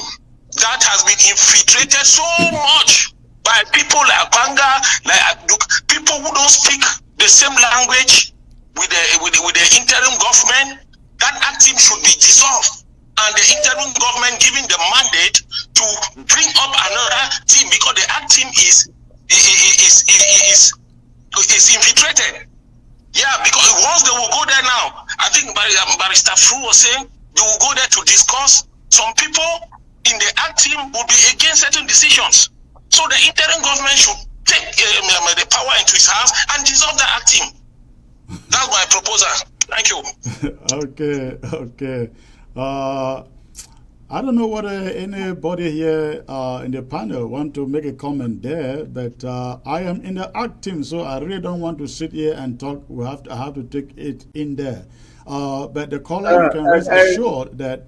that has been infiltrated so much by people like Panga, like people who don't speak the same language with the interim government, that ACT team should be dissolved. And the interim government giving the mandate to bring up another team, because the ACT team is infiltrated. Yeah, because once they will go there now, I think Barrister Fru was saying they will go there to discuss. Some people in the ACT team will be against certain decisions. So the interim government should take the power into his hands and dissolve the ACT team. That's my proposal. Thank you. Okay. I don't know whether anybody here in the panel want to make a comment there, but I am in the ACT team, so I really don't want to sit here and talk. I have to take it in there. But the caller, you can rest assured that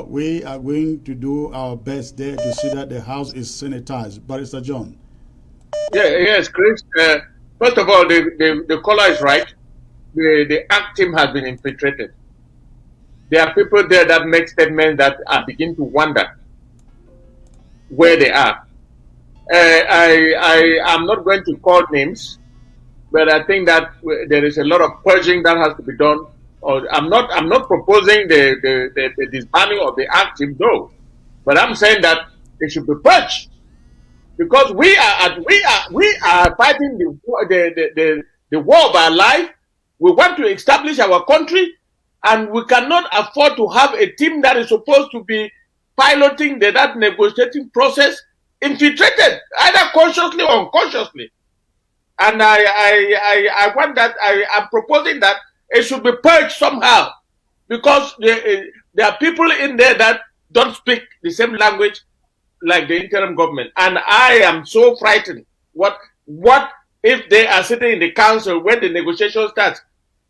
we are going to do our best there to see that the house is sanitized. Barrister John. Yes, Chris. First of all, the caller is right. The ACT team has been infiltrated. There are people there that make statements that I begin to wonder where they are. I am not going to call names, but I think that there is a lot of purging that has to be done or I'm not proposing the disbanding of the active, no, but I'm saying that they should be purged, because we are fighting the war of our life. We want to establish our country, and we cannot afford to have a team that is supposed to be piloting that negotiating process infiltrated, either consciously or unconsciously. And I want that, I'm proposing that it should be purged somehow, because there are people in there that don't speak the same language like the interim government. And I am so frightened. What if they are sitting in the council when the negotiation starts,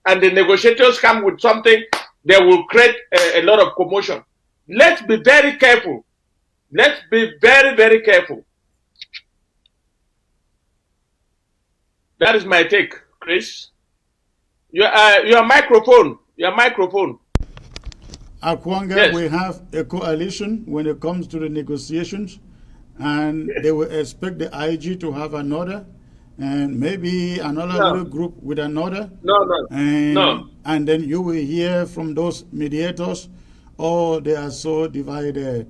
and the negotiators come with something, they will create a lot of commotion. Let's be very careful. Let's be very, very careful. That is my take, Chris. Your microphone. Akwanga, yes. We have a coalition when it comes to the negotiations, and they will expect the IG to have another, and maybe another little group with another. And then you will hear from those mediators, oh, they are so divided.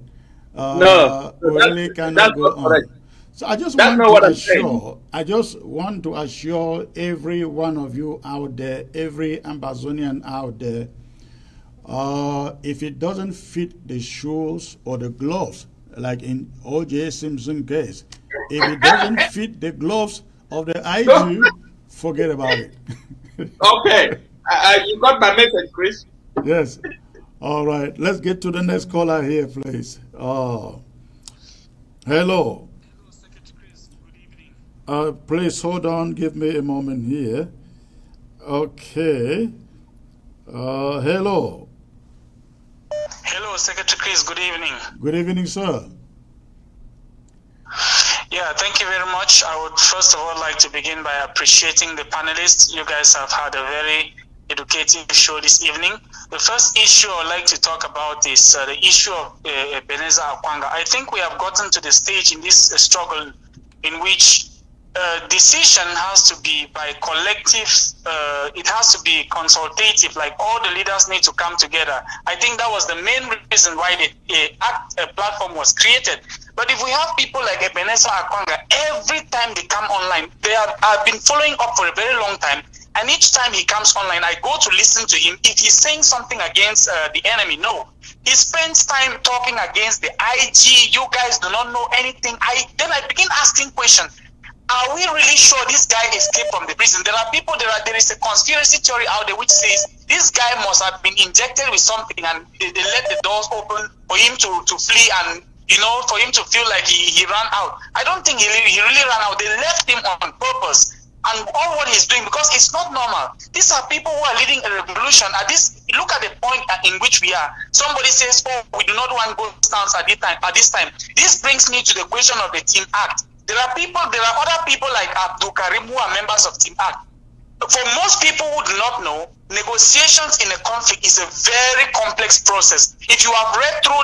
Really cannot go on. So I just want to assure every one of you out there, every Ambazonian out there, if it doesn't fit the shoes or the gloves, like in O.J. Simpson case, if it doesn't fit the gloves of the IG, forget about it. Okay, you got my message, Chris. Yes. All right, let's get to the next caller here, please. Hello. Please hold on, give me a moment here. Okay. Hello. Hello, Secretary Chris. Good evening. Good evening, sir. Yeah, thank you very much. I would first of all like to begin by appreciating the panelists. You guys have had a very educative show this evening. The first issue I would like to talk about is the issue of Ebenezer Akwanga. I think we have gotten to the stage in this struggle in which decision has to be by collective, it has to be consultative, like all the leaders need to come together. I think that was the main reason why the platform was created. But if we have people like Ebenezer Akwanga, every time they come online, I've been following up for a very long time, and each time he comes online, I go to listen to him. If he's saying something against the enemy, no. He spends time talking against the IG. You guys do not know anything. Then I begin asking questions. Are we really sure this guy escaped from the prison? There is a conspiracy theory out there which says this guy must have been injected with something, and they let the doors open for him to flee, and for him to feel like he ran out. I don't think he really ran out. They left him on purpose. And all what he's doing, because it's not normal. These are people who are leading a revolution. Look at the point in which we are. Somebody says, oh, we do not want gold stands at this time. This brings me to the question of the Team Act. There are other people like Abdul Karim who are members of Team Act. For most people who do not know, negotiations in a conflict is a very complex process. If you have read through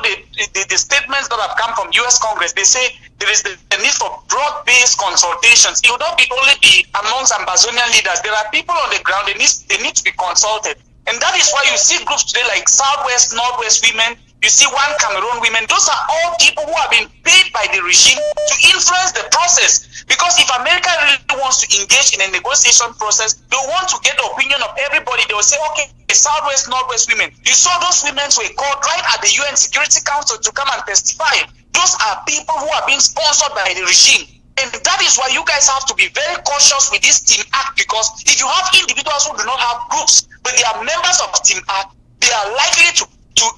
the statements that have come from US Congress, they say there is the need for broad-based consultations. It will not only be amongst Ambazonian leaders. There are people on the ground, they need to be consulted. And that is why you see groups today like Southwest, Northwest Women, you see One Cameroon Women. Those are all people who have been paid by the regime to influence the process. Because if America really wants to engage in a negotiation process, they want to get the opinion of everybody. They will say, okay, Southwest, Northwest Women. You saw those women were called right at the UN Security Council to come and testify. Those are people who are being sponsored by the regime. And that is why you guys have to be very cautious with this Team Act, because if you have individuals who do not have groups, but they are members of Team Act, they are likely to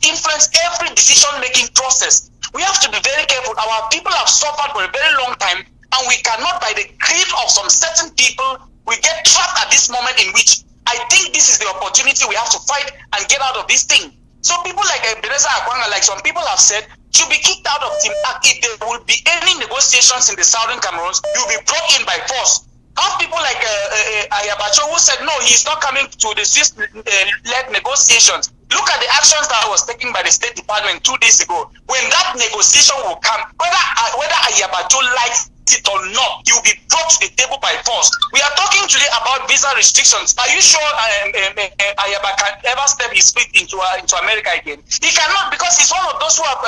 influence every decision-making process. We have to be very careful. Our people have suffered for a very long time, and we cannot, by the greed of some certain people, we get trapped at this moment in which I think this is the opportunity we have to fight and get out of this thing. So people like Ebenezer Akwanga, like some people have said, should be kicked out of Team Act. If there will be any negotiations in the Southern Cameroons, you'll be brought in by force. Have people like Ayabacho who said, no, he's not coming to the Swiss-led negotiations. Look at the actions that was taken by the State Department 2 days ago. When that negotiation will come, whether Ayabacho likes it or not, he will be brought to the table by force. We are talking today about visa restrictions. Are you sure Ayaba can ever step his feet into America again? He cannot, because he's one of those who have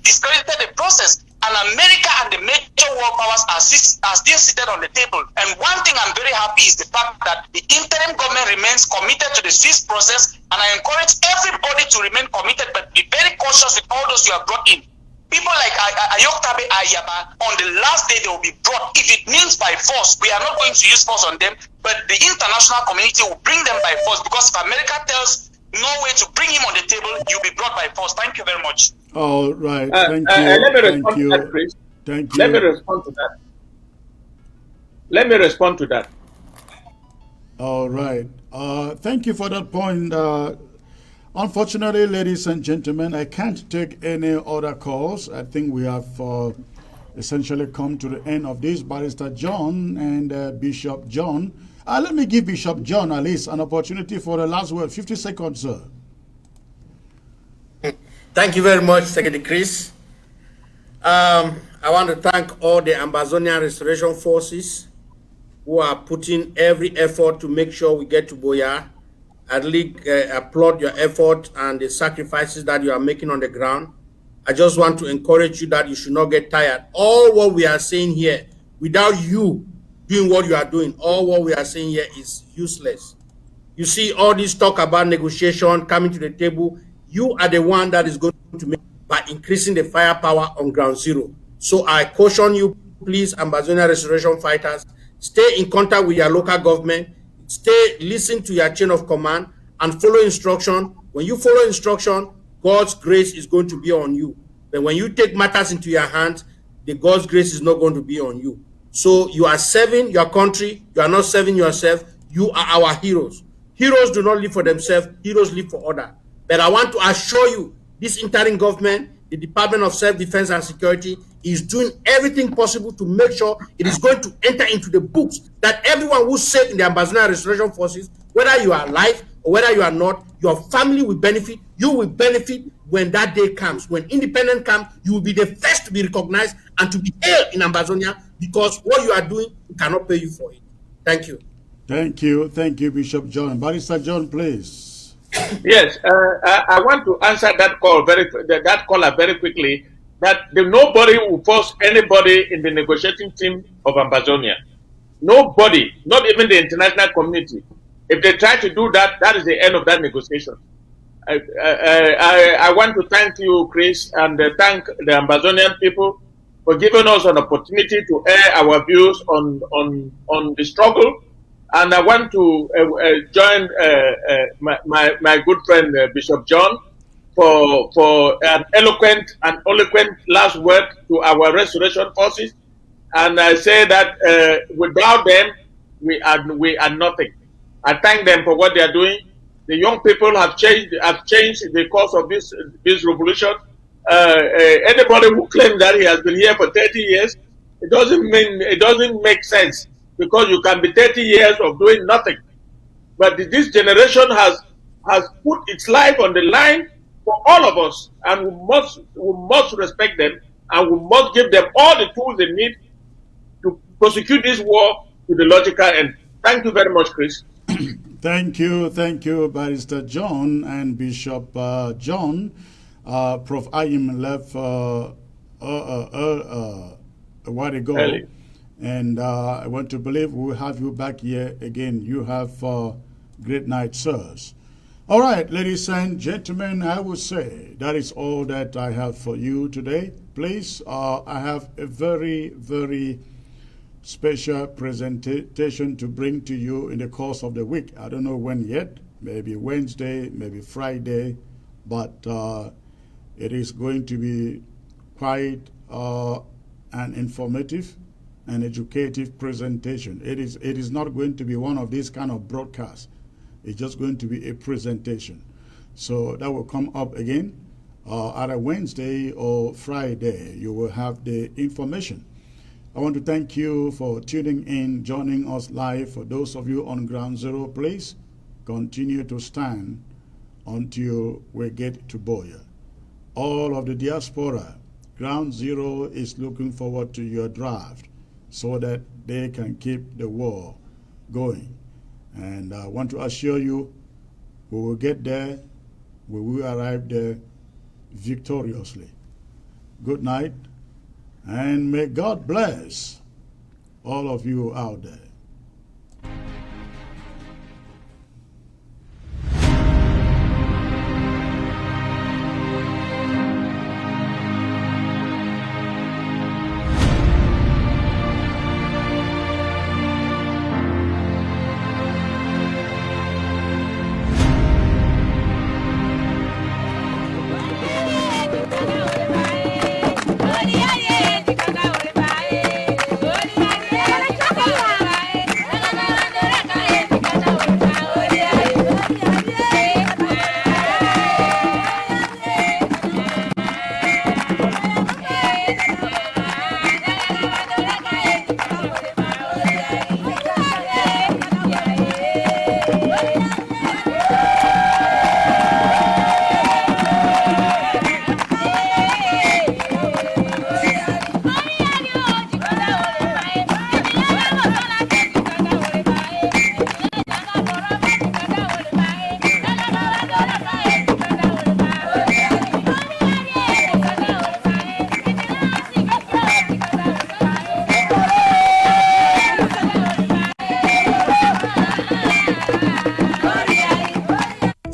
discredited the process. And America and the major world powers are still seated on the table. And one thing I'm very happy is the fact that the interim government remains committed to the Swiss process. And I encourage everybody to remain committed, but be very cautious with all those you have brought in. People like Ayoktabe Ayaba, on the last day they will be brought. If it means by force, we are not going to use force on them, but the international community will bring them by force, because if America tells Norway to bring him on the table, you'll be brought by force. Thank you very much. All right. Thank you. Let me Thank respond to that, Chris. Thank you. Let me respond to that. Let me respond to that. All right. Thank you for that point. Unfortunately, ladies and gentlemen, I can't take any other calls. I think we have essentially come to the end of this. Barrister John and Bishop John. Let me give Bishop John at least an opportunity for the last word. 50 seconds, sir. Thank you very much, Secretary Chris. I want to thank all the Ambazonian Restoration Forces who are putting every effort to make sure we get to Boya. I really applaud your effort and the sacrifices that you are making on the ground. I just want to encourage you that you should not get tired. All what we are saying here, without you doing what you are doing, all what we are saying here is useless. You see all this talk about negotiation coming to the table. You are the one that is going to make by increasing the firepower on ground zero. So I caution you, please, Ambazonia Restoration Fighters, stay in contact with your local government, listen to your chain of command, and follow instruction. When you follow instruction, God's grace is going to be on you. But when you take matters into your hands, the God's grace is not going to be on you. So you are serving your country, you are not serving yourself, you are our heroes. Heroes do not live for themselves, heroes live for others. But I want to assure you, this interim government, the Department of Self-Defense and Security, is doing everything possible to make sure it is going to enter into the books that everyone who served in the Ambazonia Restoration Forces, whether you are alive or whether you are not, your family will benefit, you will benefit when that day comes. When independence comes, you will be the first to be recognized and to be hailed in Ambazonia, because what you are doing, we cannot pay you for it. Thank you. Thank you. Thank you, Bishop John. Barrister John, please. Yes, I want to answer that caller very quickly. That nobody will force anybody in the negotiating team of Ambazonia. Nobody, not even the international community. If they try to do that, that is the end of that negotiation. I want to thank you, Chris, and thank the Ambazonian people for giving us an opportunity to air our views on the struggle. And I want to join my good friend Bishop John for an eloquent last word to our restoration forces. And I say that without them, we are nothing. I thank them for what they are doing. The young people have changed the course of this revolution. Anybody who claims that he has been here for 30 years, it doesn't make sense, because you can be 30 years of doing nothing. But this generation has put its life on the line for all of us, and we must respect them, and we must give them all the tools they need to prosecute this war to the logical end. Thank you very much, Chris. Thank you, Barrister John and Bishop John. Prof. Ayim left a while ago. Early. And I want to believe we'll have you back here again. You have great night, sirs. All right, ladies and gentlemen, I would say that is all that I have for you today. Please, I have a very, very special presentation to bring to you in the course of the week. I don't know when yet, maybe Wednesday, maybe Friday, but it is going to be quite an informative and educative presentation. It is not going to be one of these kind of broadcasts. It's just going to be a presentation. So that will come up again either Wednesday or Friday. You will have the information. I want to thank you for tuning in, joining us live. For those of you on Ground Zero, please continue to stand until we get to Boya. All of the diaspora, Ground Zero is looking forward to your draft. so that they can keep the war going. And I want to assure you, we will get there, we will arrive there victoriously. Good night, and may God bless all of you out there.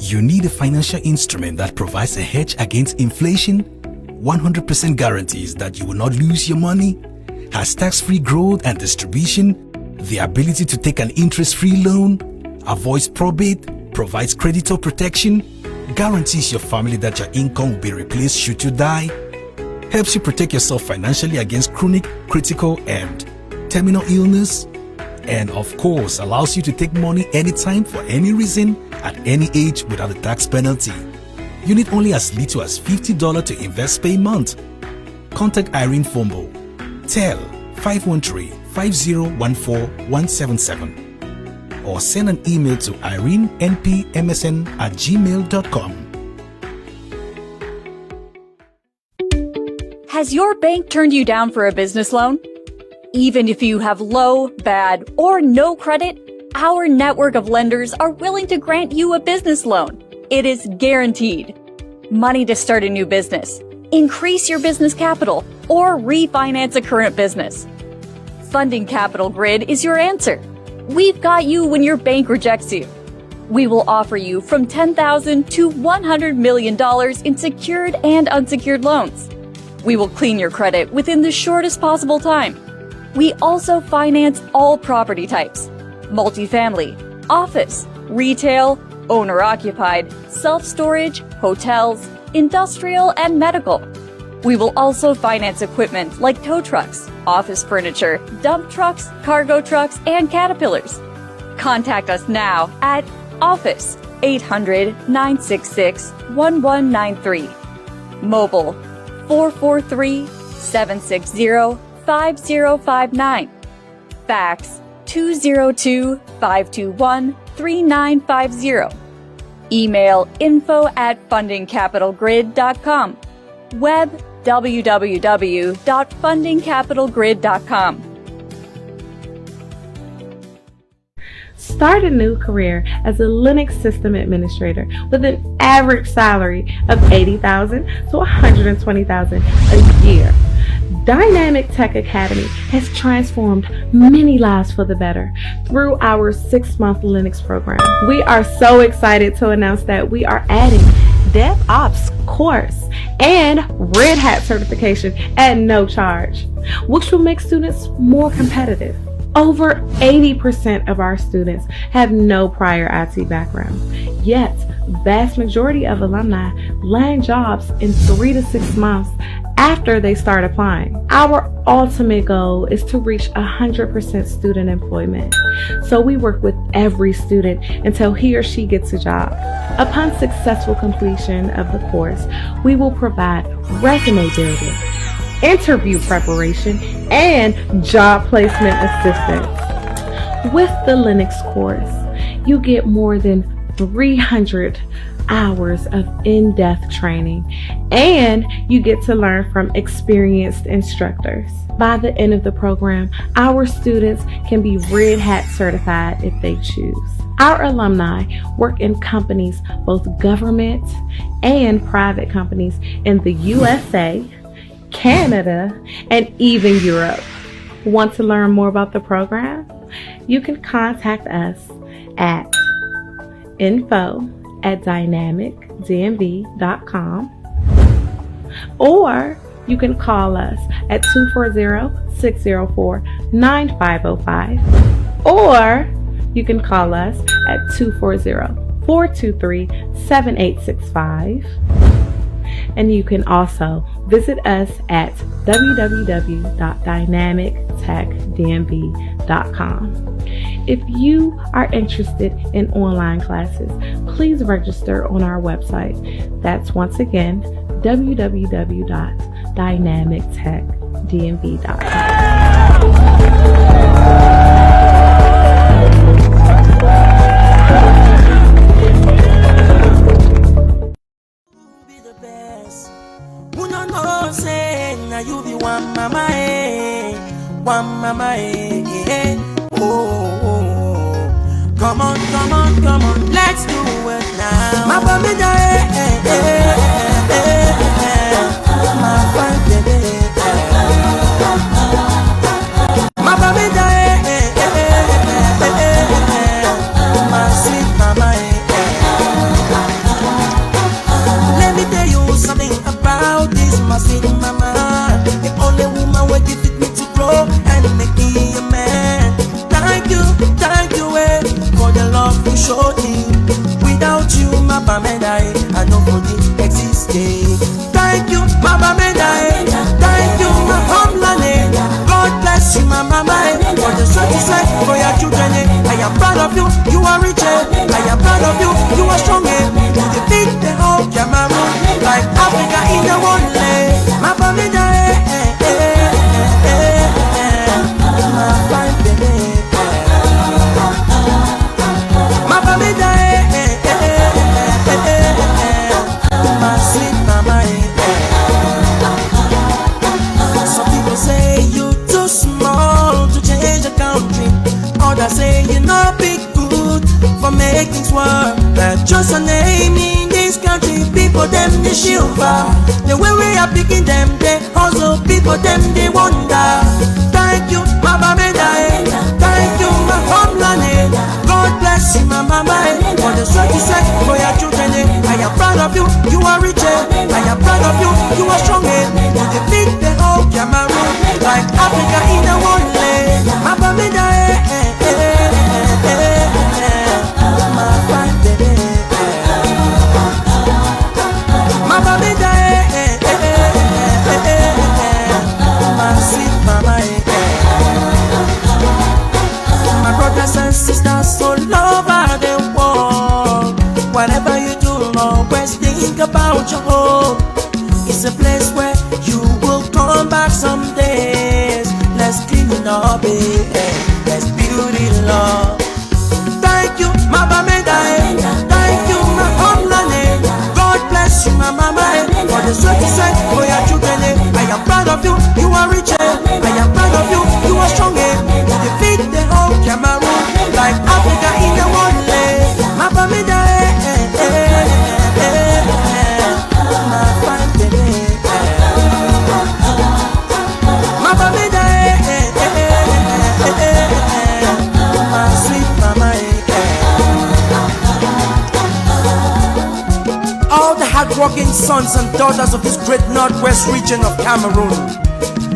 You need a financial instrument that provides a hedge against inflation, 100% guarantees that you will not lose your money, has tax-free growth and distribution, the ability to take an interest-free loan, avoids probate, provides creditor protection, guarantees your family that your income will be replaced should you die, helps you protect yourself financially against chronic, critical, and terminal illness, and of course allows you to take money anytime for any reason at any age without a tax penalty. You need only as little as $50 to invest per month. Contact Irene Fombo. Tel 513-5014-177 or send an email to irenenpmsn@gmail.com. Has your bank turned you down for a business loan? Even if you have low, bad, or no credit, our network of lenders are willing to grant you a business loan. It is guaranteed. Money to start a new business, increase your business capital, or refinance a current business. Funding Capital Grid is your answer. We've got you when your bank rejects you. We will offer you from $10,000 to $100 million in secured and unsecured loans. We will clean your credit within the shortest possible time. We also finance all property types: multifamily, office, retail, owner-occupied, self-storage, hotels, industrial, and medical. We will also finance equipment like tow trucks, office furniture, dump trucks, cargo trucks, and Caterpillars. Contact us now at office 800-966-1193. Mobile 443-760-5059. Fax 202-521-3950. Email info@fundingcapitalgrid.com. Web www.fundingcapitalgrid.com. Start a new career as a Linux system administrator with an average salary of $80,000 to $120,000 a year. Dynamic Tech Academy has transformed many lives for the better through our 6-month Linux program. We are so excited to announce that we are adding DevOps course and Red Hat certification at no charge, which will make students more competitive. Over 80% of our students have no prior IT background, yet vast majority of alumni land jobs in 3 to 6 months after they start applying. Our ultimate goal is to reach 100% student employment. So we work with every student until he or she gets a job. Upon successful completion of the course, we will provide resume building, interview preparation, and job placement assistance. With the Linux course, you get more than 300 hours of in-depth training, and you get to learn from experienced instructors. By the end of the program, our students can be Red Hat certified if they choose. Our alumni work in companies, both government and private companies in the USA, Canada, and even Europe. Want to learn more about the program? You can contact us at info@dynamicdmv.com, or you can call us at 240-604-9505, or you can call us at 240-423-7865. And you can also visit us at www.dynamictechdmv.com. If you are interested in online classes, please register on our website. That's once again www.dynamictechdmv.com. You be one mama, one mama, oh, oh, oh. Come on, come on, come on, let's do it now. My baby, my fine baby, my baby, my sweet mama. Let me tell you something about this, my sweet mama. Without you, Mama Medai, I know for the existing. Thank you, Mama Medai. Thank you, my homeland. God bless you, my mama. For the strength you say for your children. I am proud of you, you are rich. I am proud of you, you are strong. You defeat the whole Cameroon, like Africa in the one day. Mama Medai, my fine baby. My sweet mama. Some people say you too small to change the country. Others say you're not big good for making things work. That's just a name in this country. People them they shiver. The way we are picking them, they also people them they wonder. Thank you, Mama Medai. Thank you, my homeland. God bless you, my mama. For the strength you say for your children. I am proud of you, you are rich. I am proud of you, you are strong. You defeat the whole Cameroon, like Africa in the one day. Mama Medai, my fine baby. Mama Medai, my sweet mama. My brothers and sisters all over the world, whatever you do, always think about your home. It's a place where you will come back some days. Let's clean it up, let's build it up. Thank you, Mama Medai. Thank you, my homeland. God bless you, my mama. For the strength you say for your children. I am proud of you, you are rich. I am proud of you, you are strong. You defeat the whole Cameroon, like Africa in the one day. Mama Medai, my fine baby. Mama Medai, my sweet mama. All the hard-working sons and daughters of this great northwest region of Cameroon,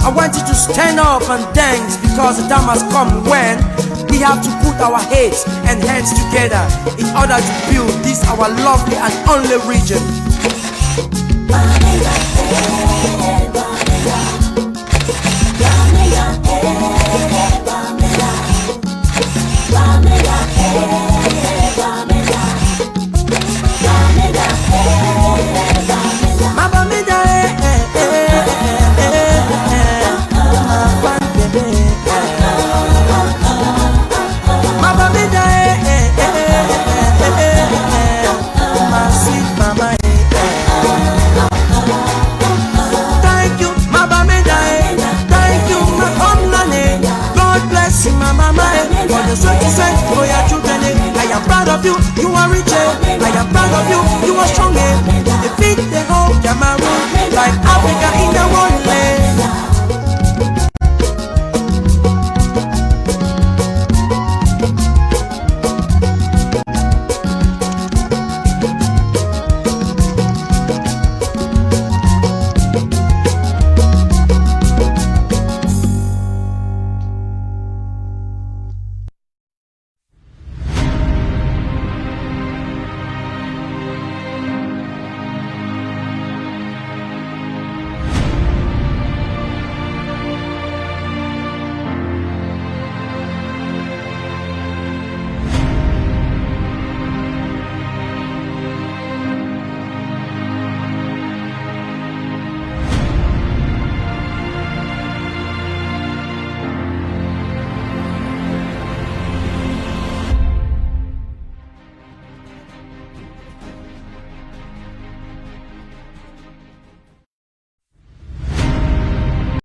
I want you to stand up and dance, because the time has come when we have to put our heads and hands together in order to build this our lovely and only region. of you, you are rich. I am proud of you, you are strong. Defeat the whole Cameroon, like Africa in the world.